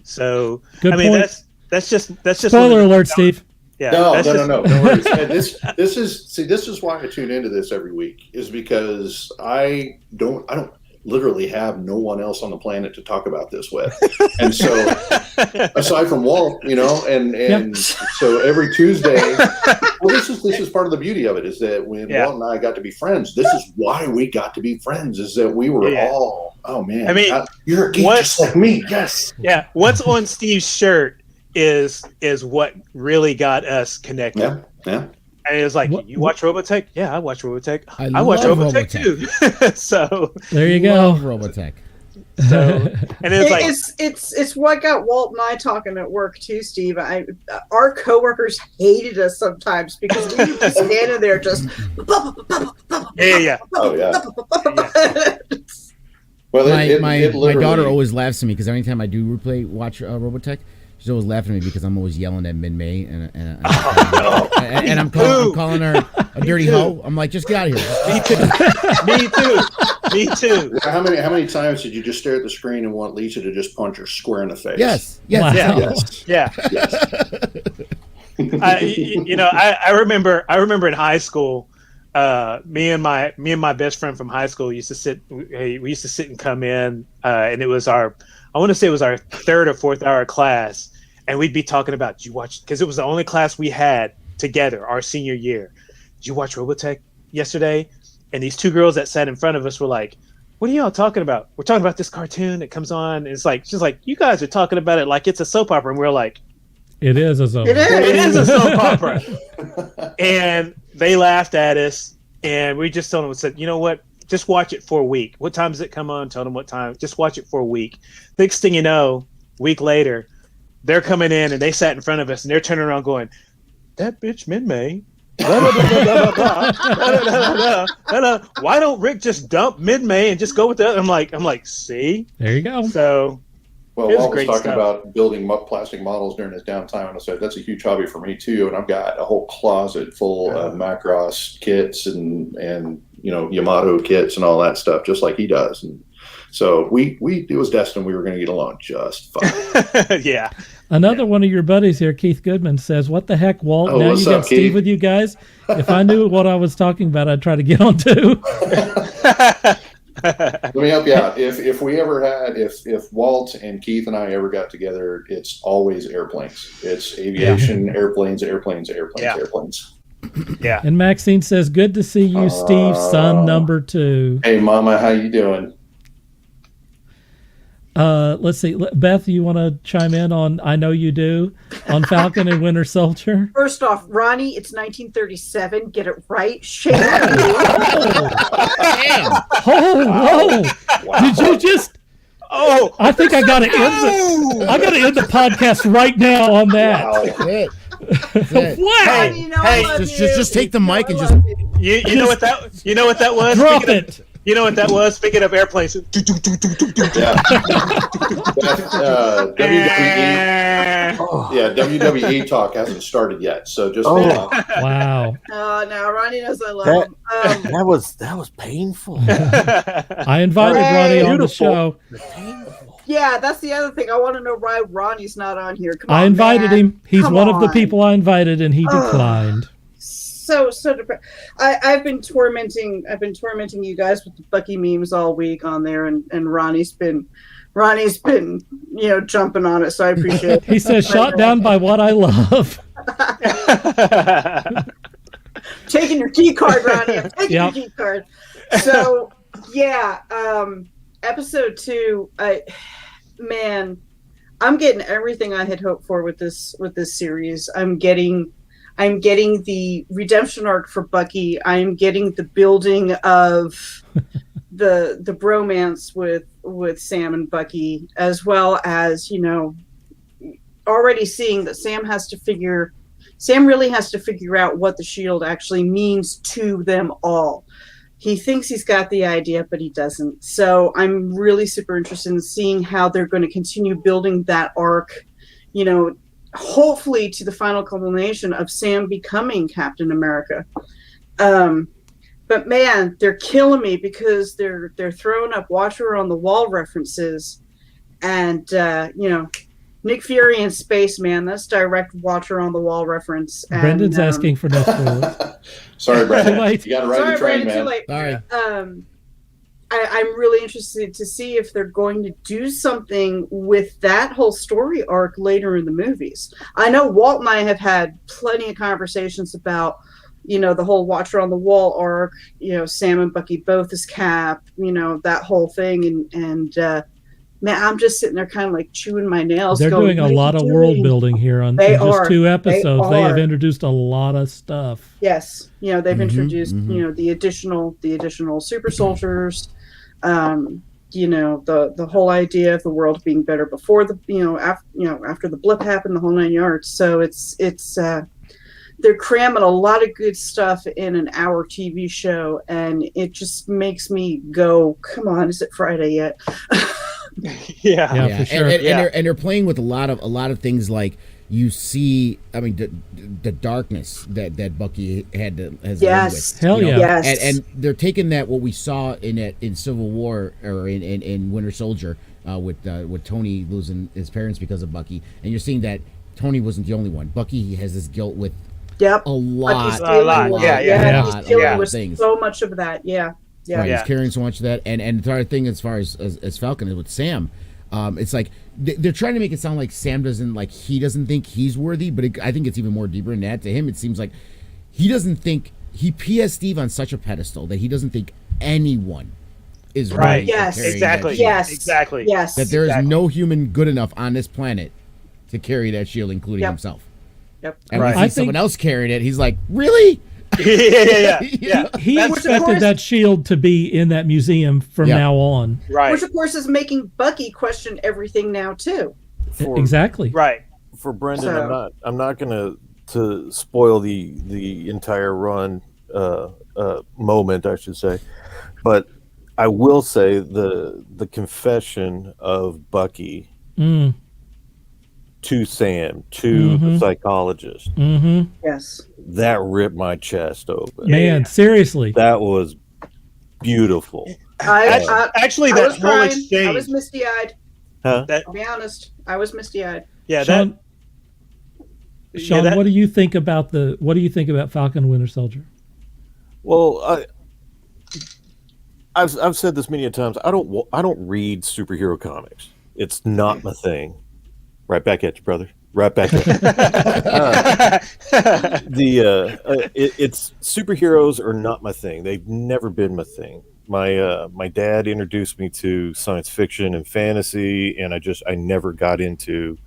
So good point. That's just spoiler alert, Steve. Yeah. No. Don't worry. This is why I tune into this every week, is because I don't literally have no one else on the planet to talk about this with. And so aside from Walt, and so every Tuesday, this is part of the beauty of it, is that when Walt and I got to be friends, this is why we got to be friends, is that we were all, oh man, you're a geek just like me. Yes. Yeah. What's on Steve's shirt is what really got us connected. Yeah. And it was like, you watch Robotech? Yeah, I watch Robotech. I watch Robotech too. So there you go. Robotech. So, and it's like it's what got Walt and I talking at work too, Steve. Our coworkers hated us sometimes because we would be standing there just yeah. Oh yeah. Well, my daughter always laughs at me because anytime I do watch Robotech, she's always laughing at me because I'm always yelling at Min-May and I'm calling her a dirty hoe. I'm like, just get out of here. Me too. How many times did you just stare at the screen and want Lisa to just punch her square in the face? Yes. Wow. Yeah. I remember in high school, me and my best friend from high school used to sit and come in, and it was I want to say it was our third or fourth hour class, and we'd be talking about, did you watch, because it was the only class we had together our senior year. Did you watch Robotech yesterday? And these two girls that sat in front of us were like, what are y'all talking about? We're talking about this cartoon that comes on. And it's like, she's like, you guys are talking about it like it's a soap opera. And we're like, it is a soap opera. It is a soap opera. And they laughed at us. And we just told them, said, you know what? Just watch it for a week. What time does it come on? Told them what time. Just watch it for a week. Next thing you know, a week later, they're coming in and they sat in front of us and they're turning around going, that bitch Min-May. Why don't Rick just dump Min-May and just go with that? I'm like, see, there you go. So, well, Walt was talking about building plastic models during his downtime, and I said that's a huge hobby for me too. And I've got a whole closet full of Macross kits and Yamato kits and all that stuff, just like he does. And so it was destined we were going to get along just fine. Yeah. Another one of your buddies here, Keith Goodman, says, what the heck, Walt? Now you got Steve Keith? with you guys. If I knew what I was talking about, I'd try to get on too. Let me help you out. If Walt and Keith and I ever got together, it's always airplanes. It's aviation, airplanes. Yeah. And Maxine says, good to see you, Steve, son number 2. Hey, Mama, how you doing? Let's see. Beth, you want to chime in on I Know You Do on Falcon and Winter Soldier? First off, Ronnie, it's 1937. Get it right. Shame on you. Whoa! Wow. Did you just? Oh, I think I got to end the podcast right now on that. Wow. Wow. Hey, just take the mic and just. You know what that was? Drop it. You know what that was? Speaking of airplanes. WWE talk hasn't started yet, so just wow. Now Ronnie knows I love him. That was painful. I invited Ronnie on the show. Yeah, that's the other thing. I want to know why Ronnie's not on here. Come on, I invited him. He's one of the on. people I invited, and he declined. So I've been tormenting you guys with the Bucky memes all week on there, and Ronnie's been jumping on it, so I appreciate it. He says shot down by what I love. Taking your key card, Ronnie. I'm taking your key card. So yeah, episode 2, I'm getting everything I had hoped for with this series. I'm getting the redemption arc for Bucky. I'm getting the building of the bromance with Sam and Bucky, as well as, already seeing that Sam really has to figure out what the shield actually means to them all. He thinks he's got the idea, but he doesn't. So I'm really super interested in seeing how they're going to continue building that arc, hopefully to the final culmination of Sam becoming Captain America. But man, they're killing me because they're throwing up Watcher on the Wall references, and Nick Fury in space, man, that's direct Watcher on the Wall reference. And, Brendan's asking for no spoilers. Sorry, Brendan. Too You got to ride the train, man. Too late. Sorry. I'm really interested to see if they're going to do something with that whole story arc later in the movies. I know Walt and I have had plenty of conversations about, the whole Watcher on the Wall arc, Sam and Bucky both as Cap, that whole thing. And man, I'm just sitting there kind of like chewing my nails. They're doing a lot of world building here on just 2 episodes. They have introduced a lot of stuff. Yes. They've introduced, the additional super soldiers. the whole idea of the world being better before after the blip happened, the whole 9 yards. So it's they're cramming a lot of good stuff in an hour TV show, and it just makes me go, come on, is it Friday yet? Yeah, for sure. And they're playing with a lot of things, like you see. I mean, the darkness that Bucky has lived with. Hell yeah. Yes. And they're taking that, what we saw in Civil War, or in Winter Soldier, with Tony losing his parents because of Bucky, and you're seeing that Tony wasn't the only one. Bucky has this guilt with a lot. He's dealing with things. so much of that. Yeah. Right, he's carrying so much of that, and the other thing, as far as Falcon is with Sam, it's like they're trying to make it sound like Sam he doesn't think he's worthy, but I think it's even more deeper than that. To him, it seems like he doesn't think he has Steve on such a pedestal that he doesn't think anyone is right. worthy. Yes, exactly. Yes, exactly. Yes, that there is no human good enough on this planet to carry that shield, including himself. Yep. And when he sees someone else carrying it, he's like, really? Yeah. He expected that shield to be in that museum from now on. Right. Which, of course, is making Bucky question everything now too. Exactly. Right. For Brendan, I'm not going to spoil the entire run moment, I should say, but I will say the confession of Bucky to Sam, to the psychologist. Yes. That ripped my chest open. Man, seriously. That was beautiful. Actually, I that was whole crying. exchange. I was misty-eyed. Huh? I'll be honest. I was misty-eyed. Yeah, Sean, what do you think about Falcon and Winter Soldier? Well, I've said this many times. I don't read superhero comics. It's not my thing. Right back at you, brother. Right back at you. It's superheroes are not my thing. They've never been my thing. My dad introduced me to science fiction and fantasy, and I never got into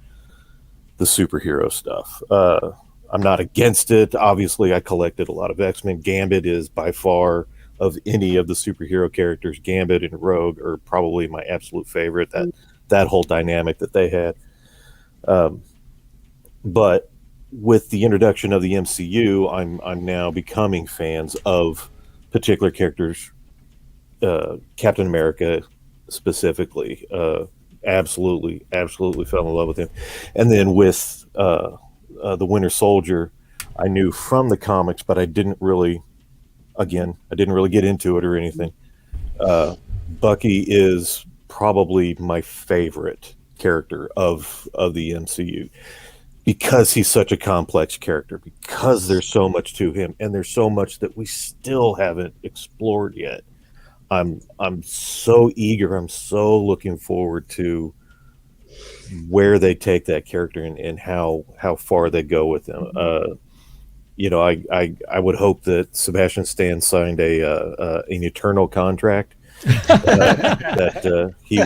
the superhero stuff. I'm not against it. Obviously, I collected a lot of X-Men. Gambit is by far, of any of the superhero characters, Gambit and Rogue are probably my absolute favorite. That whole dynamic that they had. But with the introduction of the MCU, I'm now becoming fans of particular characters. Captain America specifically, absolutely fell in love with him. And then with the Winter Soldier, I knew from the comics, but I didn't really get into it or anything. Bucky is probably my favorite character of the MCU because he's such a complex character, because there's so much to him, and there's so much that we still haven't explored yet. I'm so eager. I'm so looking forward to where they take that character and how far they go with him. I would hope that Sebastian Stan signed an eternal contract that he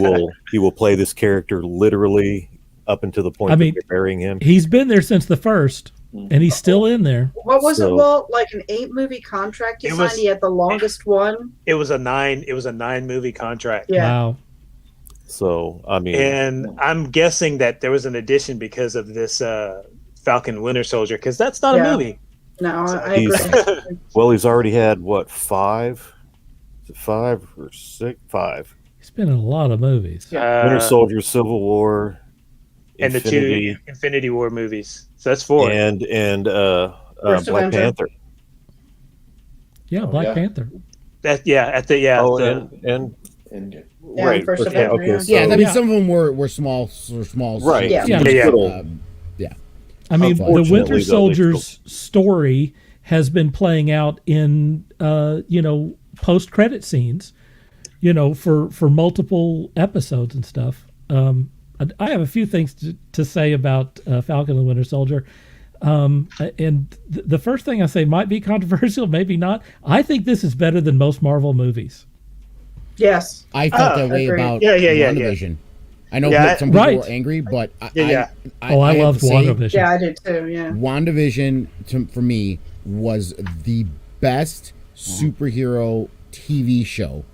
will play this character literally up until the point that they're burying him. He's been there since the first, and he's still in there. What was it, Walt? Like an 8-movie contract he signed? He had the longest one. It was a 9-movie contract. Yeah. Wow. So and I'm guessing that there was an addition because of this Falcon Winter Soldier, because that's not a movie. No, I agree. Well, he's already had what, 5? Is it 5 or 6? 5. He's been in a lot of movies. Winter Soldier, Civil War, and the 2 Infinity War movies. So that's 4. And Black Panther. Yeah, Black Panther. Right. First Okay. Avenger, So, I mean, some of them were small. Right. Yeah. I mean, the Winter Soldier's story has been playing out in post-credit scenes, for multiple episodes and stuff. I have a few things to say about Falcon and Winter Soldier. And the first thing I say might be controversial, maybe not. I think this is better than most Marvel movies. Yes. I felt that way about WandaVision. I know some people were angry, but I loved WandaVision. Yeah, I did too, yeah. WandaVision, for me, was the best superhero TV show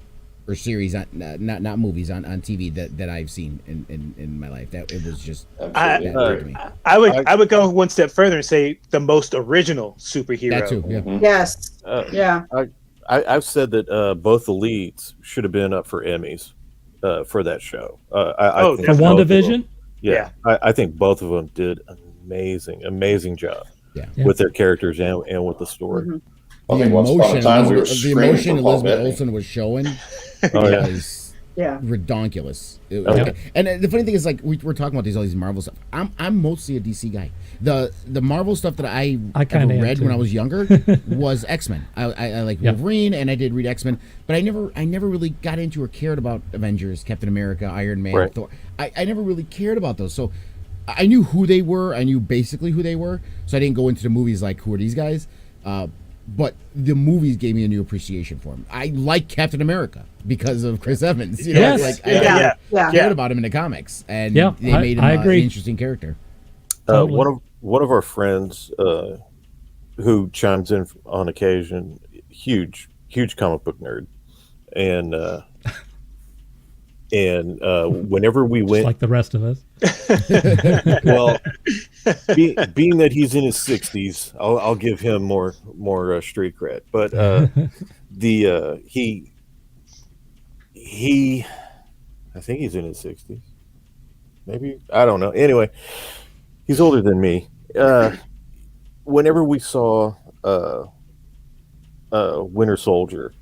or series on not movies on TV that I've seen in my life. That it was just that to me. I would go one step further and say the most original superhero. That too, yeah. Yes. Yeah. I've said that both the leads should have been up for Emmys for that show. I think for WandaVision? Yeah. I think both of them did amazing job with their characters and with the story. Mm-hmm. The emotion Elizabeth Olsen was showing was redonkulous. And the funny thing is, like, we're talking about all these Marvel stuff. I'm mostly a DC guy. The Marvel stuff that I ever read when I was younger was X-Men. I like Wolverine, and I did read X-Men, but I never really got into or cared about Avengers, Captain America, Iron Man, Thor. I never really cared about those. So I knew who they were. I knew basically who they were. So I didn't go into the movies like, who are these guys? But the movies gave me a new appreciation for him. I like Captain America because of Chris Evans. You know, I cared about him in the comics, and they made him an interesting character. One of our friends who chimes in on occasion, huge comic book nerd, and whenever we went, just like the rest of us. Well, being that he's in his 60s, I'll give him more street cred. But he I think he's in his 60s, maybe, I don't know. Anyway, he's older than me. Whenever we saw Winter Soldier,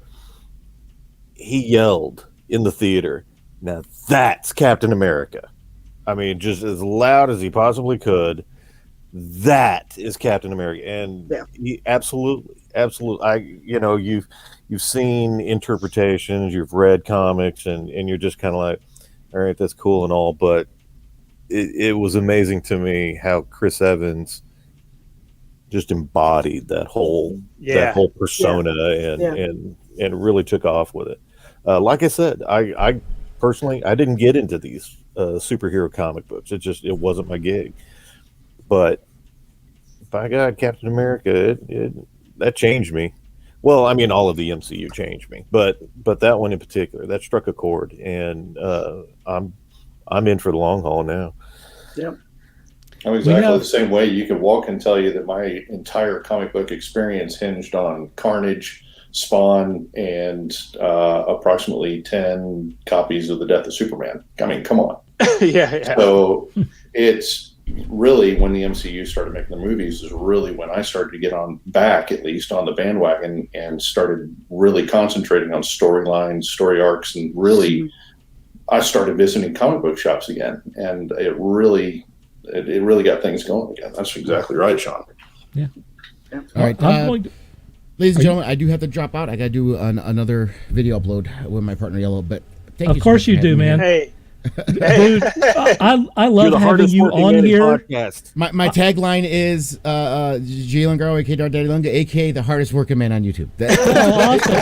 he yelled in the theater, "Now that's Captain America." I mean, just as loud as he possibly could. That is Captain America, and he absolutely. You've seen interpretations, you've read comics, and you're just kind of like, all right, that's cool and all, but it was amazing to me how Chris Evans just embodied that whole persona and really took off with it. Like I said, I personally, I didn't get into these superhero comic books. It wasn't my gig. But by God, Captain America, that changed me. Well, I mean, all of the MCU changed me, but that one in particular, that struck a chord, and I'm in for the long haul now. Yep. I'm exactly the same way. You could walk and tell you that my entire comic book experience hinged on Carnage, Spawn, and approximately 10 copies of The Death of Superman. I mean, come on. So it's really, when the MCU started making the movies, is really when I started to get at least on the bandwagon, and started really concentrating on storylines, story arcs, and really I started visiting comic book shops again, and it really got things going again. That's exactly right, Sean. Yeah. All right. Ladies and gentlemen, I do have to drop out. I got to do another video upload with my partner Yellow, but thank you. Of course you do, man. Hey. Dude, I love having you on here. My tagline is GA Longero, aka Dark Daddy Lunga, aka the hardest working man on YouTube. Awesome.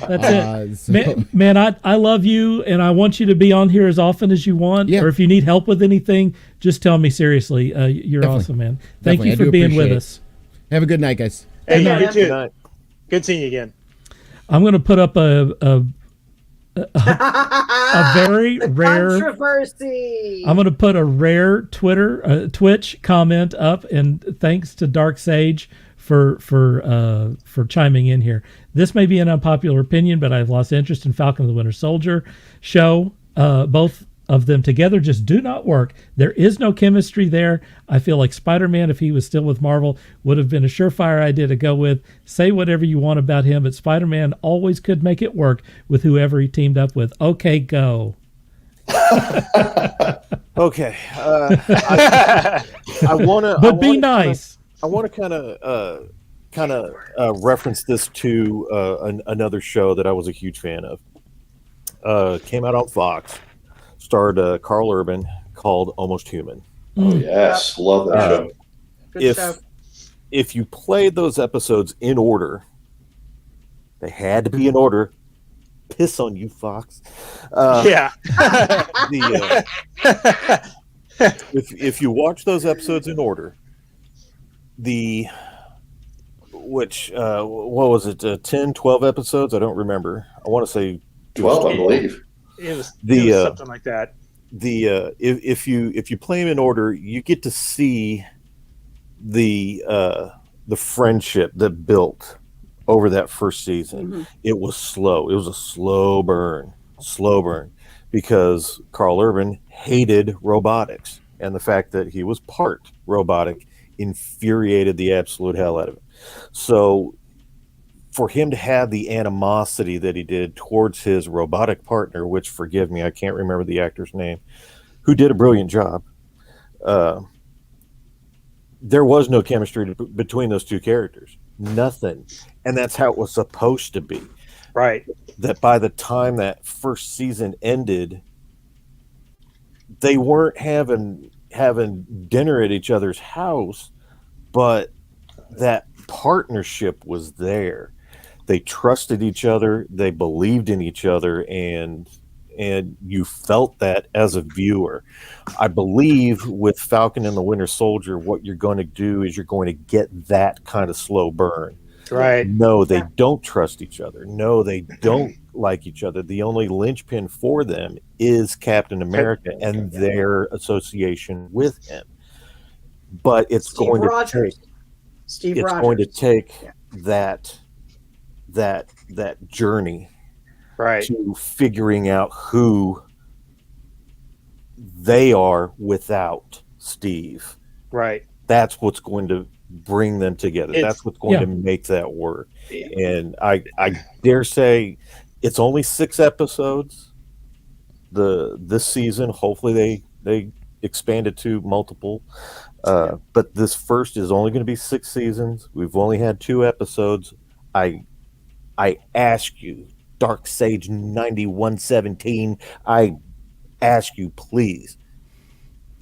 That's it. Man, I love you, and I want you to be on here as often as you want. Or if you need help with anything, just tell me. Seriously, you're Definitely. Awesome, man. Thank you for being with us. Have a good night, guys. Hey, you too. Good seeing you again. I'm going to put up a very rare controversy. I'm going to put a rare Twitch comment up, and thanks to Dark Sage for chiming in here. This may be an unpopular opinion, but I've lost interest in Falcon and the Winter Soldier show. Both of them together just do not work. There is no chemistry there. I feel like Spider-Man, if he was still with Marvel, would have been a surefire idea to go with. Say whatever you want about him, but Spider-Man always could make it work with whoever he teamed up with. Okay, go. Okay. I want to. But be nice. I want to kind of reference this to another show that I was a huge fan of. Came out on Fox. Starred Carl Urban, called Almost Human. Oh yes, love that show. Good show. If you played those episodes in order, they had to be in order. Piss on you, Fox. If you watch those episodes in order, what was it, 10, 12 episodes? I don't remember. I want to say 12, I believe. It was something like that. If you play them in order, you get to see the friendship that built over that first season. Mm-hmm. It was slow. It was a slow burn, because Carl Urban hated robotics, and the fact that he was part robotic infuriated the absolute hell out of him. So for him to have the animosity that he did towards his robotic partner, which, forgive me, I can't remember the actor's name, who did a brilliant job, there was no chemistry between those two characters. Nothing. And that's how it was supposed to be. Right. That by the time that first season ended, they weren't having dinner at each other's house, but that partnership was there. They trusted each other, they believed in each other, and you felt that as a viewer. I believe with Falcon and the Winter Soldier, what you're going to do is you're going to get that kind of slow burn. Right. No, they don't trust each other. No, they don't like each other. The only linchpin for them is Captain America and their association with him. But it's going to take that journey, right, to figuring out who they are without Steve. Right. That's what's going to bring them together. That's what's going to make that work. And I dare say it's only 6 episodes this season. Hopefully they expand it to multiple. But this first is only going to be 6 seasons. We've only had 2 episodes. I ask you, Dark Sage 9117, I ask you, please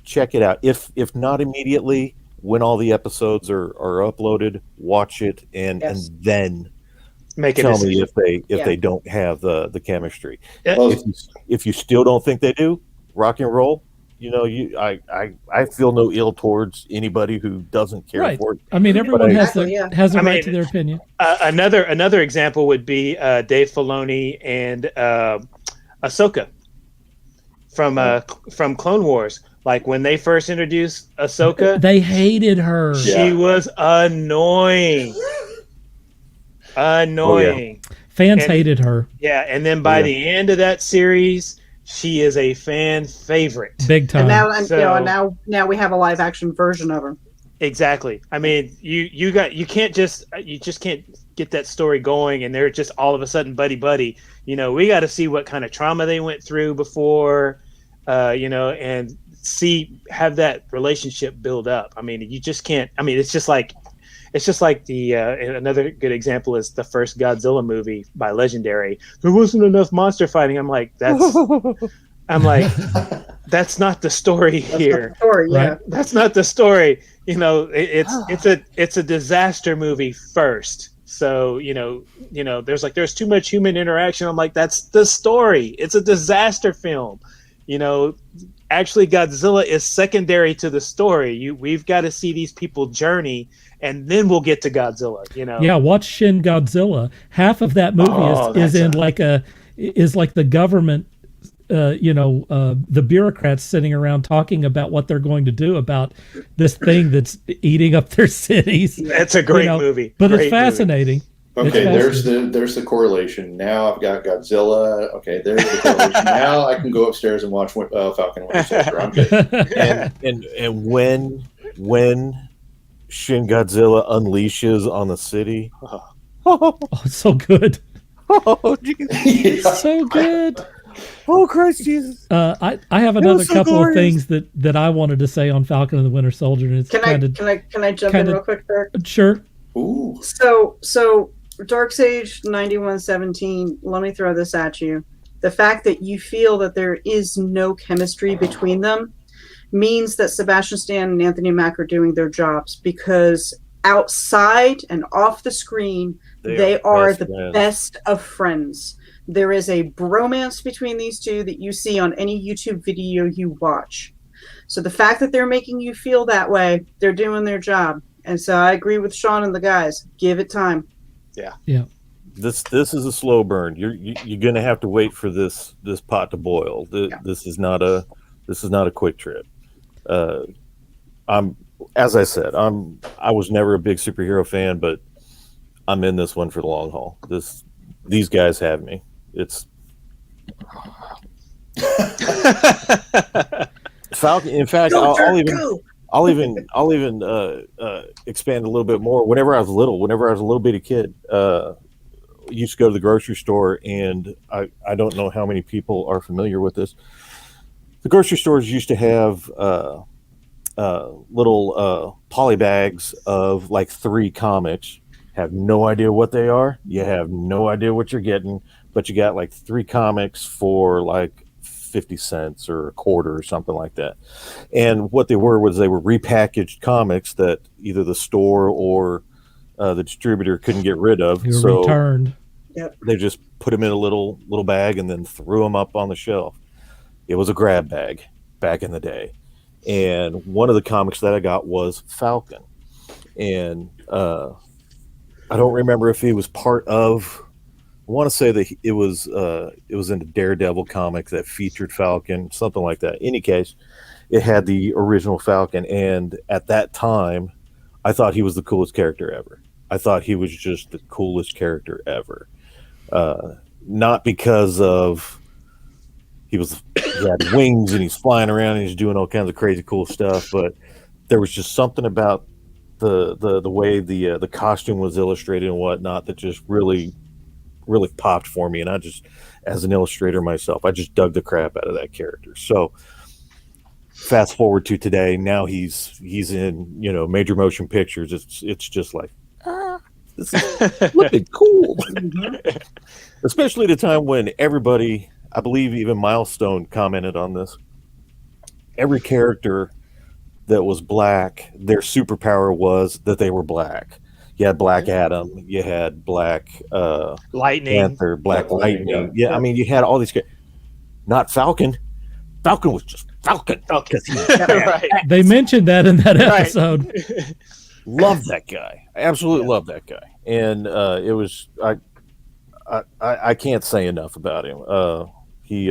check it out. If not immediately, when all the episodes are uploaded, watch it and then tell me if they don't have the chemistry. If you still don't think they do, rock and roll. I feel no ill towards anybody who doesn't care for it. I mean, everyone has a right to their opinion. Another example would be Dave Filoni and Ahsoka from Clone Wars. Like when they first introduced Ahsoka, they hated her. She was annoying. Fans hated her. Yeah, and then by the end of that series, she is a fan favorite, big time. And now we have a live action version of her. Exactly. I mean, you just can't get that story going, and they're just all of a sudden buddy. We got to see what kind of trauma they went through before, and have that relationship build up. I mean, you just can't. I mean, it's just like the another good example is the first Godzilla movie by Legendary. There wasn't enough monster fighting. I'm like, that's not the story here. Right? That's not the story. It's a disaster movie first. So there's too much human interaction. I'm like, that's the story. It's a disaster film. Actually, Godzilla is secondary to the story. We've got to see these people journey, and then we'll get to Godzilla. Yeah, watch Shin Godzilla. Half of that movie is like the government, the bureaucrats sitting around talking about what they're going to do about this thing that's eating up their cities. That's a great movie, but it's fascinating. Okay, there's the correlation. Now I've got Godzilla. Okay, there's the correlation. Now I can go upstairs and watch Falcon and Winter Soldier. I'm good. And when Shin Godzilla unleashes on the city, oh, it's so good. Oh, Jesus. It's so good. Oh, Christ Jesus! I have another couple of things that I wanted to say on Falcon and the Winter Soldier. And it's can I jump in real quick, Dirk? Sure. Ooh. So Dark Sage 9117. Let me throw this at you. The fact that you feel that there is no chemistry between them means that Sebastian Stan and Anthony Mack are doing their jobs, because outside and off the screen, they are the best of friends. There is a bromance between these two that you see on any YouTube video you watch. So the fact that they're making you feel that way, they're doing their job. And so I agree with Sean and the guys. Give it time. Yeah. this is a slow burn. You're going to have to wait for this pot to boil. This is not a quick trip. As I said, I was never a big superhero fan, but I'm in this one for the long haul. These guys have me. It's Falcon. In fact, I'll even expand a little bit more. Whenever I was a little bitty kid, used to go to the grocery store, and I don't know how many people are familiar with this. The grocery stores used to have little poly bags of like 3 comics. Have no idea what they are. You have no idea what you're getting, but you got like 3 comics for like 50 cents or a quarter or something like that. And what they were repackaged comics that either the store or the distributor couldn't get rid of. So returned. Yep. They just put them in a little bag and then threw them up on the shelf. It was a grab bag back in the day. And one of the comics that I got was Falcon. And I don't remember if he was part of. I want to say that it was in the Daredevil comic that featured Falcon, something like that. In any case, it had the original Falcon, and at that time, I thought he was the coolest character ever. I thought he was just the coolest character ever. Not because of he had wings and he's flying around and he's doing all kinds of crazy cool stuff, but there was just something about the way the costume was illustrated and whatnot that just really popped for me. And I just, as an illustrator myself, I just dug the crap out of that character. So fast forward to today, now he's in major motion pictures. It's just like this is looking cool. Especially at a time when everybody, I believe even Milestone commented on this, every character that was black, their superpower was that they were black. You had Black Adam, you had Black Lightning, Panther, Black Lightning. Yeah, I mean, you had all these. Not Falcon. Falcon was just Falcon. Right. They mentioned that in that episode. Right. Love that guy. I absolutely love that guy. And it was I can't say enough about him. He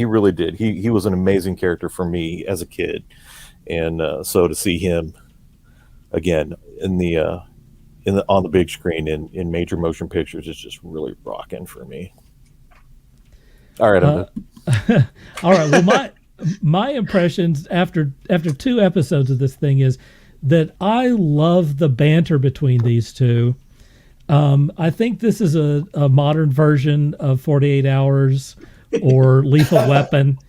really did. He was an amazing character for me as a kid. And so to see him again on the big screen in major motion pictures is just really rocking for me. All right, all right. Well, my impressions after 2 episodes of this thing is that I love the banter between these two. I think this is a modern version of 48 Hours or Lethal Weapon.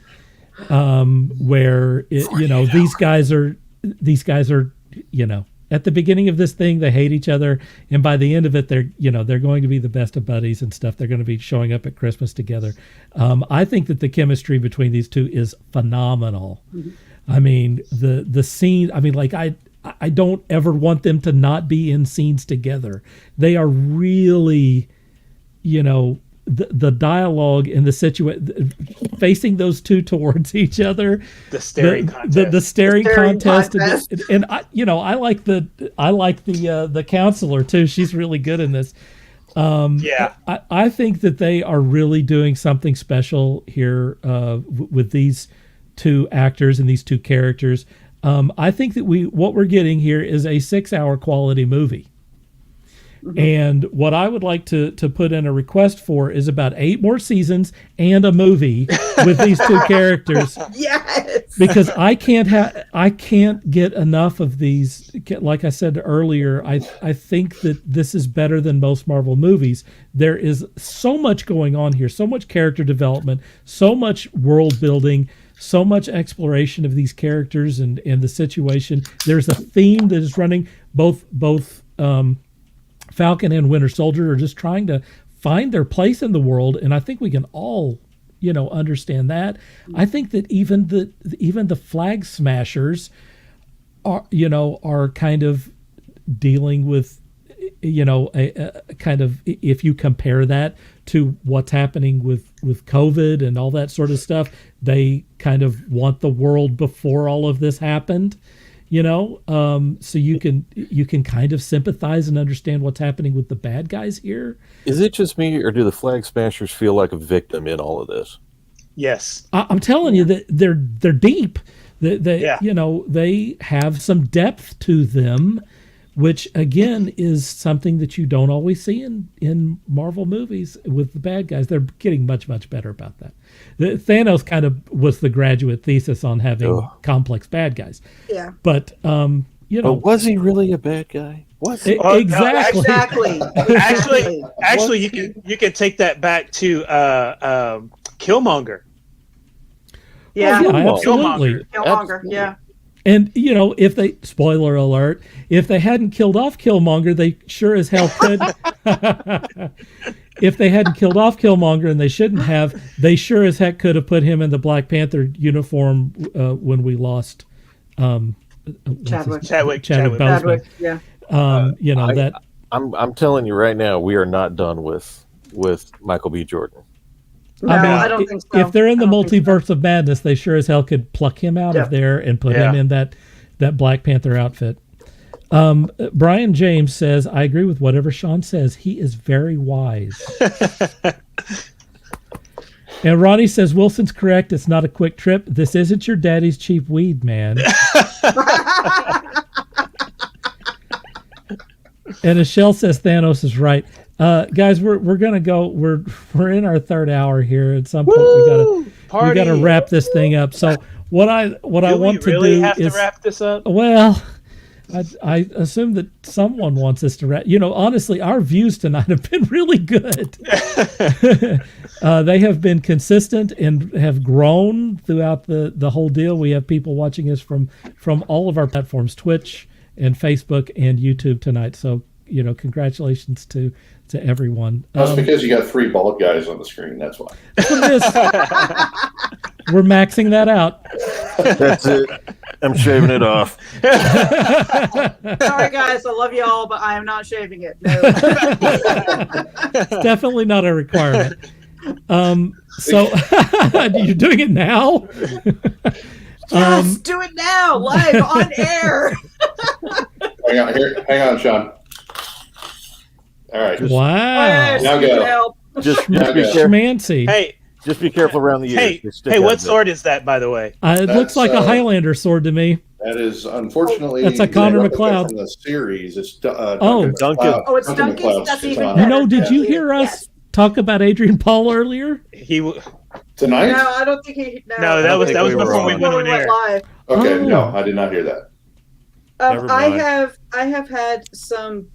Where these guys are at the beginning of this thing they hate each other, and by the end of it they're going to be the best of buddies and stuff. They're going to be showing up at Christmas together. I think that the chemistry between these two is phenomenal. Mm-hmm. I mean the scene. I mean, like I don't ever want them to not be in scenes together. They are really, the dialogue and the situation, facing those two towards each other, the staring contest, the staring contest. And I like the counselor too. She's really good in this. I think that they are really doing something special here with these 2 actors and these 2 characters. I think that what we're getting here is a 6-hour quality movie. Mm-hmm. And what I would like to put in a request for is about 8 more seasons and a movie with these 2 characters. Yes. Because I can't get enough of these. Like I said earlier, I think that this is better than most Marvel movies. There is so much going on here, so much character development, so much world building, so much exploration of these characters and the situation. There's a theme that is running. Both Falcon and Winter Soldier are just trying to find their place in the world, and I think we can all, understand that. I think that even the Flag Smashers are kind of dealing with, a kind of, if you compare that to what's happening with COVID and all that sort of stuff, they kind of want the world before all of this happened. so you can kind of sympathize and understand what's happening with the bad guys here. Is it just me, or do the Flag Smashers feel like a victim in all of this? Yes. I'm telling you that they're deep. They have some depth to them, which again is something that you don't always see in Marvel movies with the bad guys. They're getting much, much better about that. Thanos kind of was the graduate thesis on having complex bad guys. Yeah. But But was he really a bad guy? Was he? Exactly. Actually, you can take that back to Killmonger. Yeah. Absolutely. Killmonger. Yeah. And if they, spoiler alert, if they hadn't killed off Killmonger, they sure as hell could. If they hadn't killed off Killmonger, and they shouldn't have, they sure as heck could have put him in the Black Panther uniform when we lost Chadwick Boseman. Yeah. I'm telling you right now, we are not done with Michael B. Jordan. No, I don't think so. If they're in the multiverse of madness, they sure as hell could pluck him out of there and put him in that Black Panther outfit. Brian James says, I agree with whatever Sean says. He is very wise. And Ronnie says, Wilson's correct. It's not a quick trip. This isn't your daddy's cheap weed, man. And Michelle says Thanos is right. Guys, we're gonna go. We're in our third hour here. At some point, we gotta wrap this thing up. So what I want to do have is to wrap this up. Well, I assume that someone wants us to wrap. Honestly, our views tonight have been really good. They have been consistent and have grown throughout the whole deal. We have people watching us from all of our platforms, Twitch and Facebook and YouTube tonight. So congratulations to everyone. That's because you got 3 bald guys on the screen. That's why. That's what it is. We're maxing that out. That's it. I'm shaving it off. Sorry, guys. I love you all, but I am not shaving it. No. It's definitely not a requirement. So you're doing it now? Yes, do it now, live on air. Hang on, Sean. All right. Wow. Now go. Just be schmancy. Hey. Just be careful around the ears. Hey, what sword is that, by the way? It looks like a Highlander sword to me. That is unfortunately. That's a Connor McLeod from the series. It's Duncan. Oh, it's Duncan. That's even better. Did you hear us talk about Adrian Paul earlier? Tonight? No, I don't think he. No, that was before we went on air. Live. Okay, no, I did not hear that. I have had some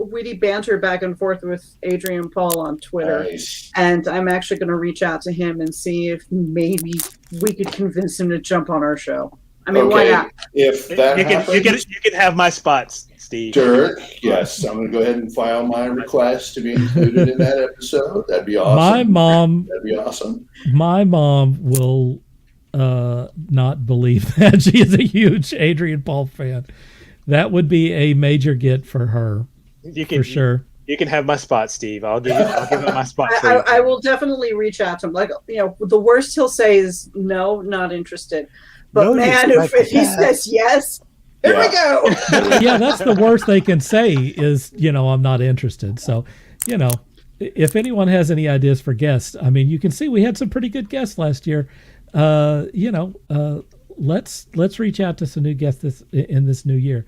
witty banter back and forth with Adrian Paul on Twitter, and I'm actually going to reach out to him and see if maybe we could convince him to jump on our show. I mean, why not? If that happens, you can have my spots, Steve. Dirk, yes, I'm going to go ahead and file my request to be included in that episode. That'd be awesome. That'd be awesome. My mom will not believe that. She is a huge Adrian Paul fan. That would be a major get for her. For sure. You can have my spot, Steve. I'll give him my spot. I will definitely reach out to him. Like, the worst he'll say is no, not interested. But no, man, if he says yes, here we go. Yeah, that's the worst they can say is, I'm not interested. So, if anyone has any ideas for guests, I mean, you can see we had some pretty good guests last year. Let's reach out to some new guests in this new year.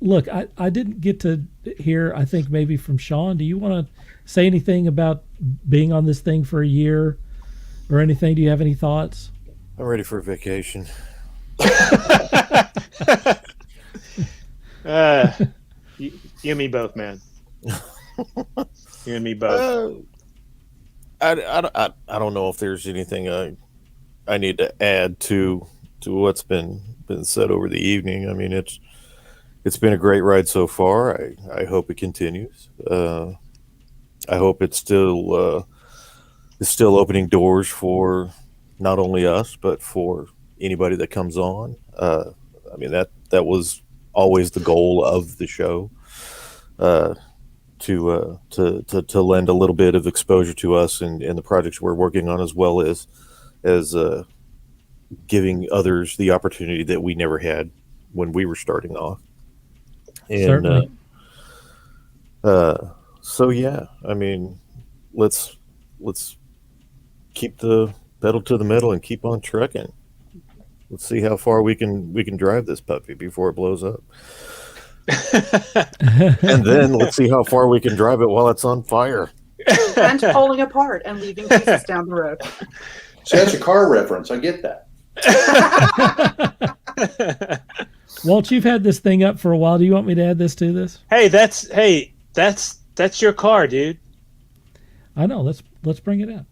Look, I didn't get to hear, I think maybe from Sean. Do you want to say anything about being on this thing for a year or anything? Do you have any thoughts? I'm ready for a vacation. You and me both, man. You and me both. I don't know if there's anything I need to add to what's been said over the evening. I mean, it's been a great ride so far. I hope it continues. I hope it's still opening doors for not only us but for anybody that comes on. I mean, that was always the goal of the show, to lend a little bit of exposure to us and the projects we're working on, as well as giving others the opportunity that we never had when we were starting off. And Certainly. so yeah, I mean, let's keep the pedal to the metal and keep on trucking. Let's see how far we can drive this puppy before it blows up. And then let's see how far we can drive it while it's on fire. And pulling apart and leaving pieces down the road. So that's a car reference. I get that. Walt, you've had this thing up for a while. Do you want me to add this to this? Hey, that's your car, dude. I know. Let's bring it out.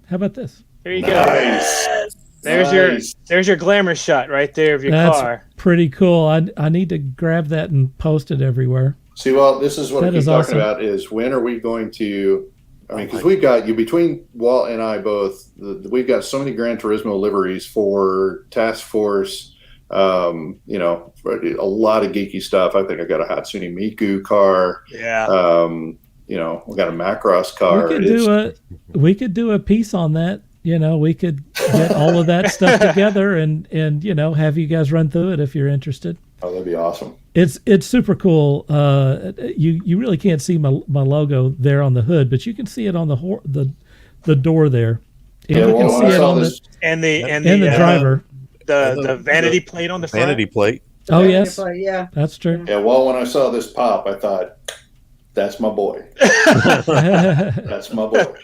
How about this? There you Nice. go. There's your glamour shot right there of your That's car. pretty cool. I need to grab that and post it everywhere. See, well, this is what I That keep is talking awesome. about is when are we going to, I mean, because we've got, between Walt and I both, we've got so many Gran Turismo liveries for Taskforce, for a lot of geeky stuff. I think I got a Hatsune Miku car. Yeah. We got a Macross car. We could do a piece on that. We could get all of that stuff together and have you guys run through it if you're interested. Oh, that'd be awesome. It's super cool. You really can't see my logo there on the hood, but you can see it on the door there. And you can see it on the driver. The vanity plate on the front. Vanity plate. Oh yes, Yeah, that's true. Yeah, well, when I saw this pop, I thought, that's my boy. That's my boy.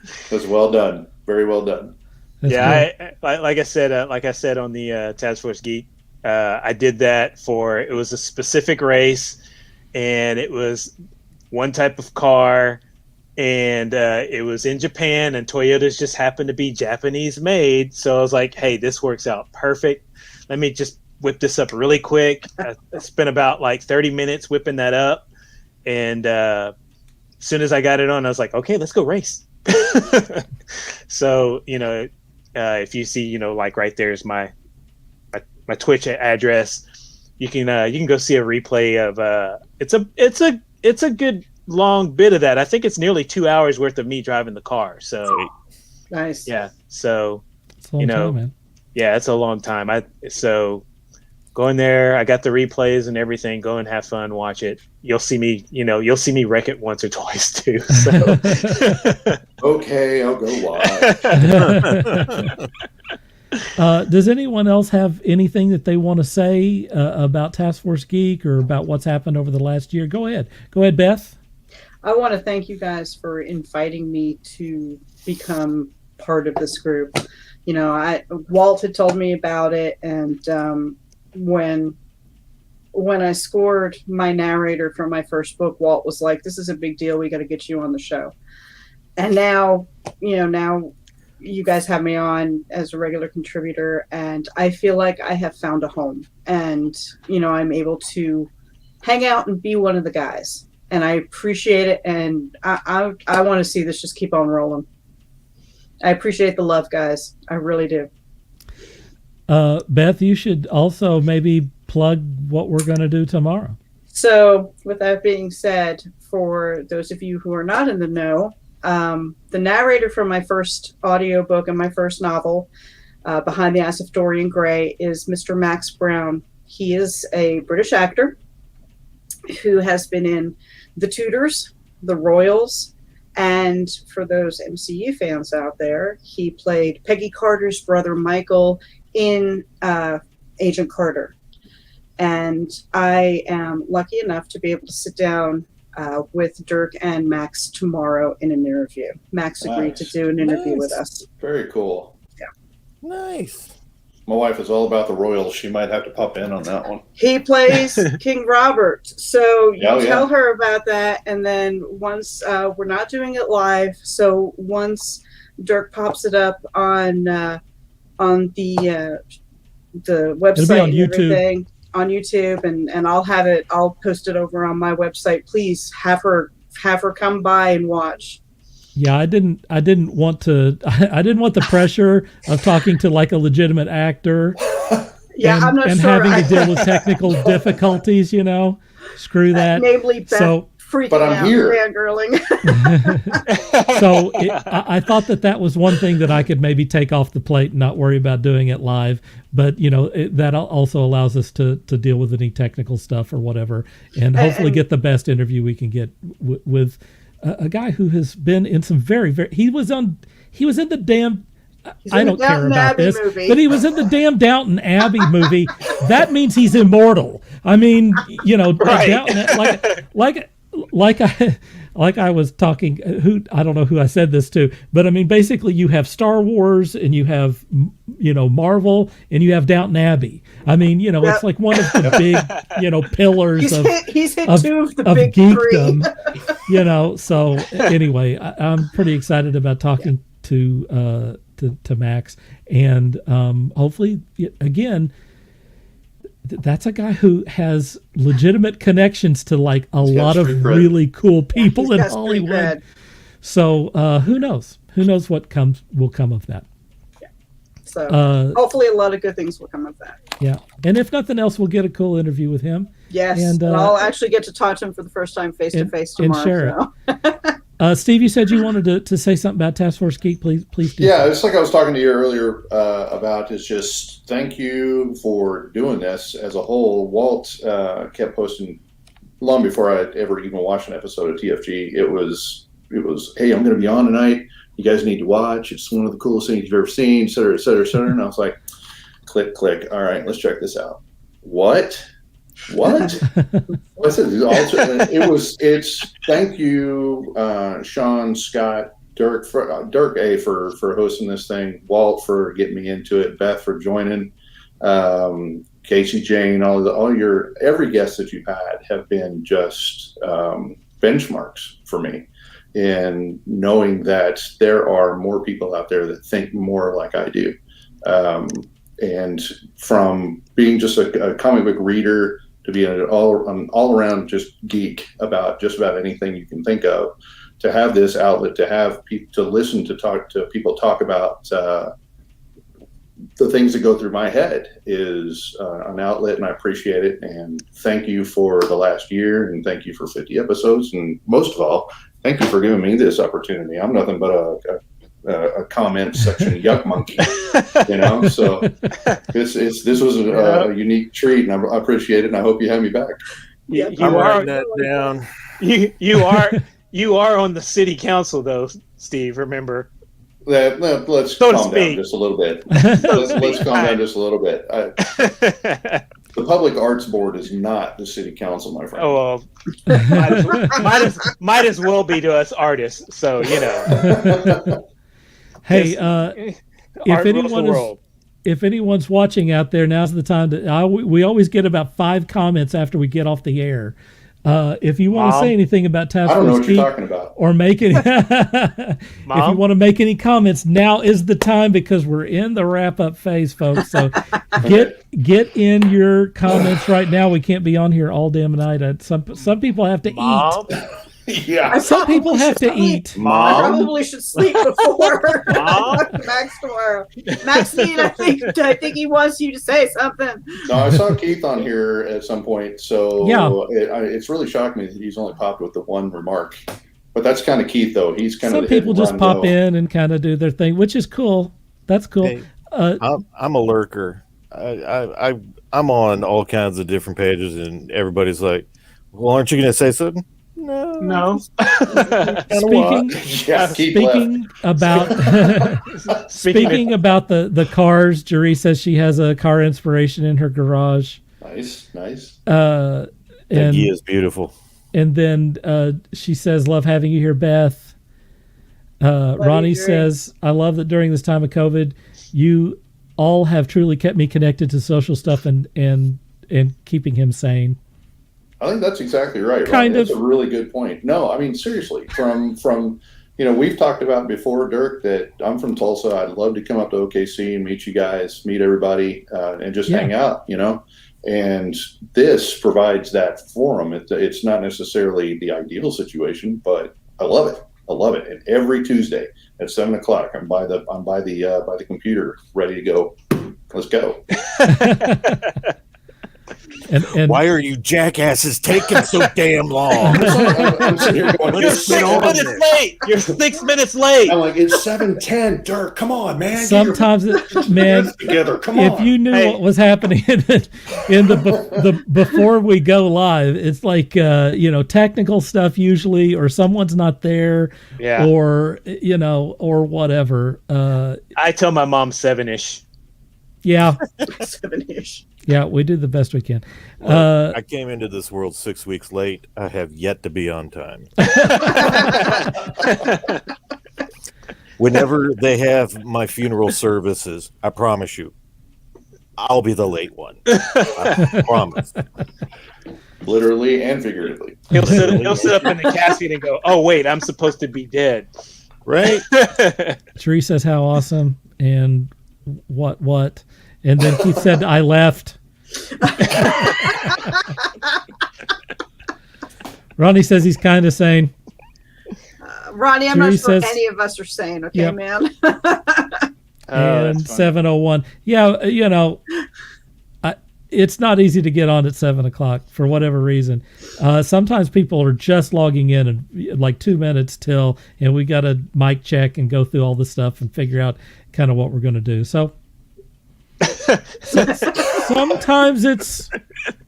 It was well done. Very well done. That's like I said on the Taskforce Geek, I did that it was a specific race, and it was one type of car, and it was in Japan, and Toyota's just happened to be Japanese made. So I was like, hey, this works out perfect. Let me just whip this up really quick. I spent about 30 minutes whipping that up, and as soon as I got it on, I was like, okay, let's go race. So if you see right there's my Twitch address, you can go see a replay of it's a good long bit of that. I think it's nearly 2 hours worth of me driving the car. So nice. yeah, so It's a long time, man. yeah, it's a long time. So go in there. I got the replays and everything. Go and have fun. Watch it. You'll see me. You'll see me wreck it once or twice too. So. Okay, I'll go watch. Does anyone else have anything that they want to say about Taskforce Geek or about what's happened over the last year? Go ahead, Beth. I want to thank you guys for inviting me to become part of this group. Walt had told me about it, and when I scored my narrator for my first book, Walt was like, "This is a big deal. We got to get you on the show." And now you guys have me on as a regular contributor, and I feel like I have found a home, and I'm able to hang out and be one of the guys, and I appreciate it, and I want to see this just keep on rolling. I appreciate the love, guys. I really do. Beth, you should also maybe plug what we're going to do tomorrow. So with that being said, for those of you who are not in the know, the narrator for my first audiobook and my first novel, Behind the Eyes of Dorian Gray, is Mr. Max Brown. He is a British actor who has been in The Tudors, The Royals, and for those MCU fans out there, he played Peggy Carter's brother Michael in Agent Carter. And I am lucky enough to be able to sit down with Dirk and Max tomorrow in an interview. Max agreed to do an interview with us. Very cool. Yeah. Nice. My wife is all about the Royals. She might have to pop in on that one. He plays King Robert. So you Oh, yeah. tell her about that. And then once we're not doing it live. So once Dirk pops it up on the website on and YouTube. everything on YouTube, and I'll post it over on my website. Please have her come by and watch. Yeah, I didn't want the pressure of talking to like a legitimate actor. Yeah, I'm not and sure. having to deal with technical difficulties, Screw that. Namely, Beth So freaking But I'm out, here. fangirling. So I thought that was one thing that I could maybe take off the plate and not worry about doing it live. But, that also allows us to deal with any technical stuff or whatever, and hopefully get the best interview we can get with a guy who has been in some very, very, he was in the damn, I don't care about this, movie. but he was in the damn Downton Abbey movie. That means he's immortal. I mean, Right. Downton, like I was talking, I don't know who I said this to, but I mean, basically you have Star Wars and you have, Marvel and you have Downton Abbey. I mean, it's like one of the big, pillars He's hit of 2 of the of big geekdom, so anyway, I'm pretty excited about talking to Max, and hopefully, again, that's a guy who has legitimate connections to like a lot of really cool people in Hollywood. So who knows? Who knows what will come of that? Yeah. So hopefully a lot of good things will come of that. Yeah, and if nothing else, we'll get a cool interview with him. Yes, and I'll actually get to talk to him for the first time face to face tomorrow. And share it. Steve, you said you wanted to say something about Taskforce Geek. Please do. Yeah, it's like I was talking to you earlier about. Is just thank you for doing this as a whole. Walt kept posting long before I ever even watched an episode of TFG. It was, hey, I'm going to be on tonight. You guys need to watch. It's one of the coolest things you've ever seen, et cetera, et cetera, et cetera. And I was like, click. All right, let's check this out. What? Listen, it's thank you, Sean, Scott, Dirk for hosting this thing, Walt for getting me into it, Beth for joining, Casey, Jane, every guest that you've had have been just benchmarks for me, and knowing that there are more people out there that think more like I do, and from being just a comic book reader to be an all around just geek about just about anything you can think of, to have this outlet, to have people to listen to people talk about the things that go through my head is an outlet, and I appreciate it. And thank you for the last year, and thank you for 50 episodes, and most of all, thank you for giving me this opportunity. I'm nothing but a comment section yuck monkey, So this was a unique treat, and I appreciate it, and I hope you have me back. I'm writing that down. You are on the city council though, Steve. Remember. Let's calm down just a little bit. Let's calm down just a little bit. The Public Arts Board is not the city council, my friend. Oh, well, might as well be to us artists. So Hey, if anyone's watching out there, now's the time to. We always get about 5 comments after we get off the air. If you want to say anything about Taskforce, I don't know what you're talking about. Or make any, if you want to make any comments, now is the time, because we're in the wrap up phase, folks. So get in your comments right now. We can't be on here all damn night. Some people have to eat. Yeah, some people have to eat. I probably should sleep before Max tomorrow. Maxine, I think he wants you to say something. No, I saw Keith on here at some point, so yeah, it's really shocked me that he's only popped with the one remark. But that's kind of Keith, though. He's kind of some people just pop in and kind of do their thing, which is cool. That's cool. Hey, I'm a lurker. I'm on all kinds of different pages, and everybody's like, "Well, aren't you going to say something?" No. Speaking about the cars, Jerry says she has a car inspiration in her garage. Nice. And he is beautiful. And then she says, "Love having you here, Beth." Ronnie says, "I love that during this time of COVID, you all have truly kept me connected to social stuff and keeping him sane." I think that's exactly right. That's a really good point. No, I mean, seriously, from we've talked about before, Dirk, that I'm from Tulsa. I'd love to come up to OKC and meet you guys, meet everybody, and just hang out, and this provides that forum. It's not necessarily the ideal situation, but I love it. And every Tuesday at 7:00, I'm by the computer, ready to go. Let's go. And why are you jackasses taking so damn long? I'm sitting here going, You're 6 minutes late. You're 6 minutes late. I'm like, it's 7:10. Dirk, come on, man. sometimes, man, Together, come if on. you knew what was happening in the before we go live, it's like technical stuff usually, or someone's not there, Yeah. or or whatever. I tell my mom 7-ish. Yeah, 7-ish. yeah, we do the best we can. Look, I came into this world 6 weeks late. I have yet to be on time. Whenever they have my funeral services, I promise you, I'll be the late one. I promise. Literally and figuratively. He'll sit up in the casket and go, "Oh wait, I'm supposed to be dead." Right? Therese says how awesome and what, and then Keith said I left. Ronnie says he's kind of sane. Ronnie, I'm Therese not sure says- any of us are saying, okay, Yep. man. And 7:01. Yeah, it's not easy to get on at 7:00 for whatever reason. Sometimes people are just logging in and like 2 minutes till, and we got to mic check and go through all the stuff and figure out kind of what we're going to do. So sometimes it's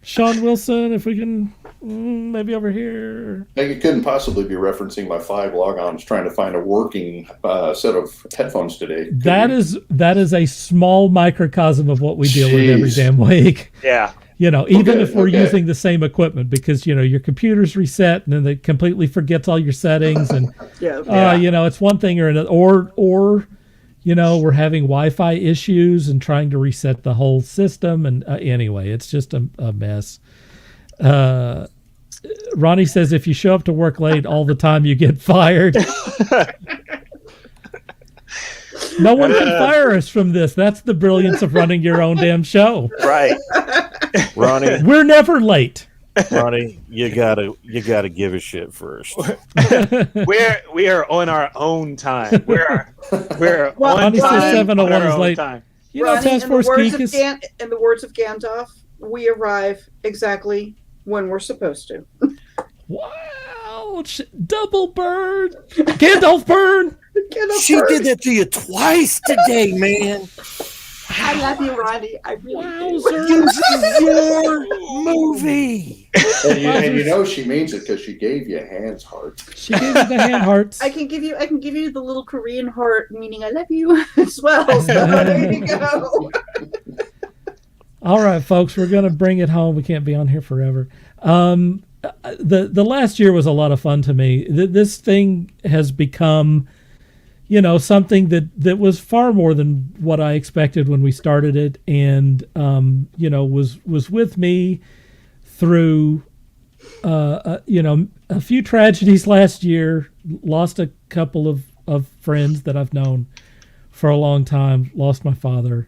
Sean Wilson, if we can maybe over here. You couldn't possibly be referencing my 5 logons trying to find a working set of headphones today. That is a small microcosm of what we deal with every Jeez. damn week. Yeah. Even if we're okay. using the same equipment, because your computer's reset and then it completely forgets all your settings, and it's one thing or another, or we're having Wi-Fi issues and trying to reset the whole system, and anyway, it's just a mess. Ronnie says if you show up to work late all the time, you get fired. No one can fire us from this. That's the brilliance of running your own damn show. Right. Ronnie, We're never late. Ronnie, you gotta give a shit first. We are on our own time. We're Well, on Ronnie says time. 7:01 on our is own late. time. Ronnie, Taskforce Geek is. in the words of Gandalf, we arrive exactly when we're supposed to. Wow, double burn, Gandalf burn. She did that to you twice today, man. I love you, Ronnie. I really Wowzer. do. This is your movie. And you know she means it because she gave you hands heart. She gave me the hand hearts. I can give you the little Korean heart, meaning I love you as well. So there you go. All right, folks, we're going to bring it home. We can't be on here forever. The last year was a lot of fun to me. This thing has become, something that was far more than what I expected when we started it, and was with me through a few tragedies last year. Lost a couple of friends that I've known for a long time. Lost my father.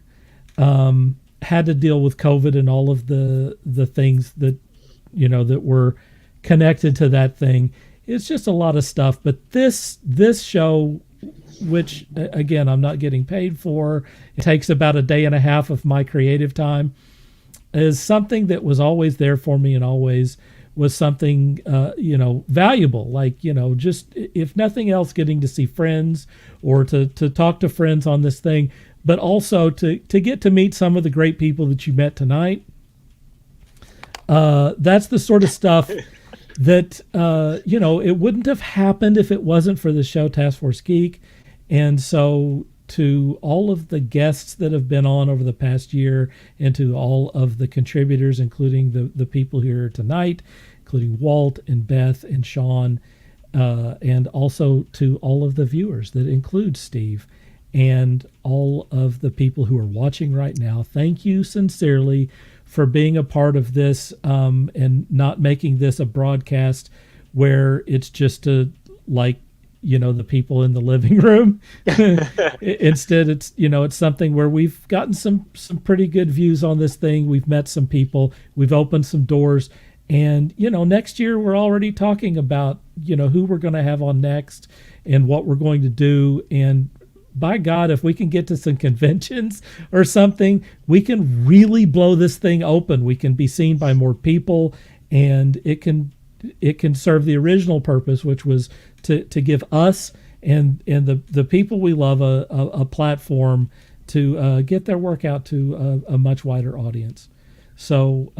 Had to deal with COVID and all of the things that that were connected to that thing. It's just a lot of stuff. But this show, which again I'm not getting paid for, it takes about a day and a half of my creative time, is something that was always there for me and always was something valuable. Like just if nothing else, getting to see friends or to talk to friends on this thing, but also to get to meet some of the great people that you met tonight. That's the sort of stuff that it wouldn't have happened if it wasn't for the show Taskforce Geek. And so to all of the guests that have been on over the past year, and to all of the contributors, including the people here tonight, including Walt and Beth and Sean, and also to all of the viewers, that includes Steve, and all of the people who are watching right now, thank you sincerely for being a part of this, and not making this a broadcast where it's just the people in the living room. Instead, it's something where we've gotten some pretty good views on this thing. We've met some people, we've opened some doors, and next year we're already talking about who we're going to have on next and what we're going to do. And by God, if we can get to some conventions or something, we can really blow this thing open. We can be seen by more people, and it can serve the original purpose, which was to give us and the people we love a platform to get their work out to a much wider audience. So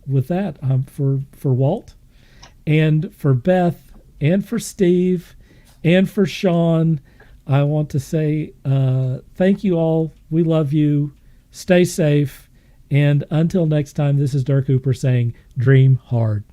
with that, for Walt and for Beth and for Steve and for Sean, I want to say thank you all. We love you. Stay safe. And until next time, this is Dirk Hooper saying, dream hard.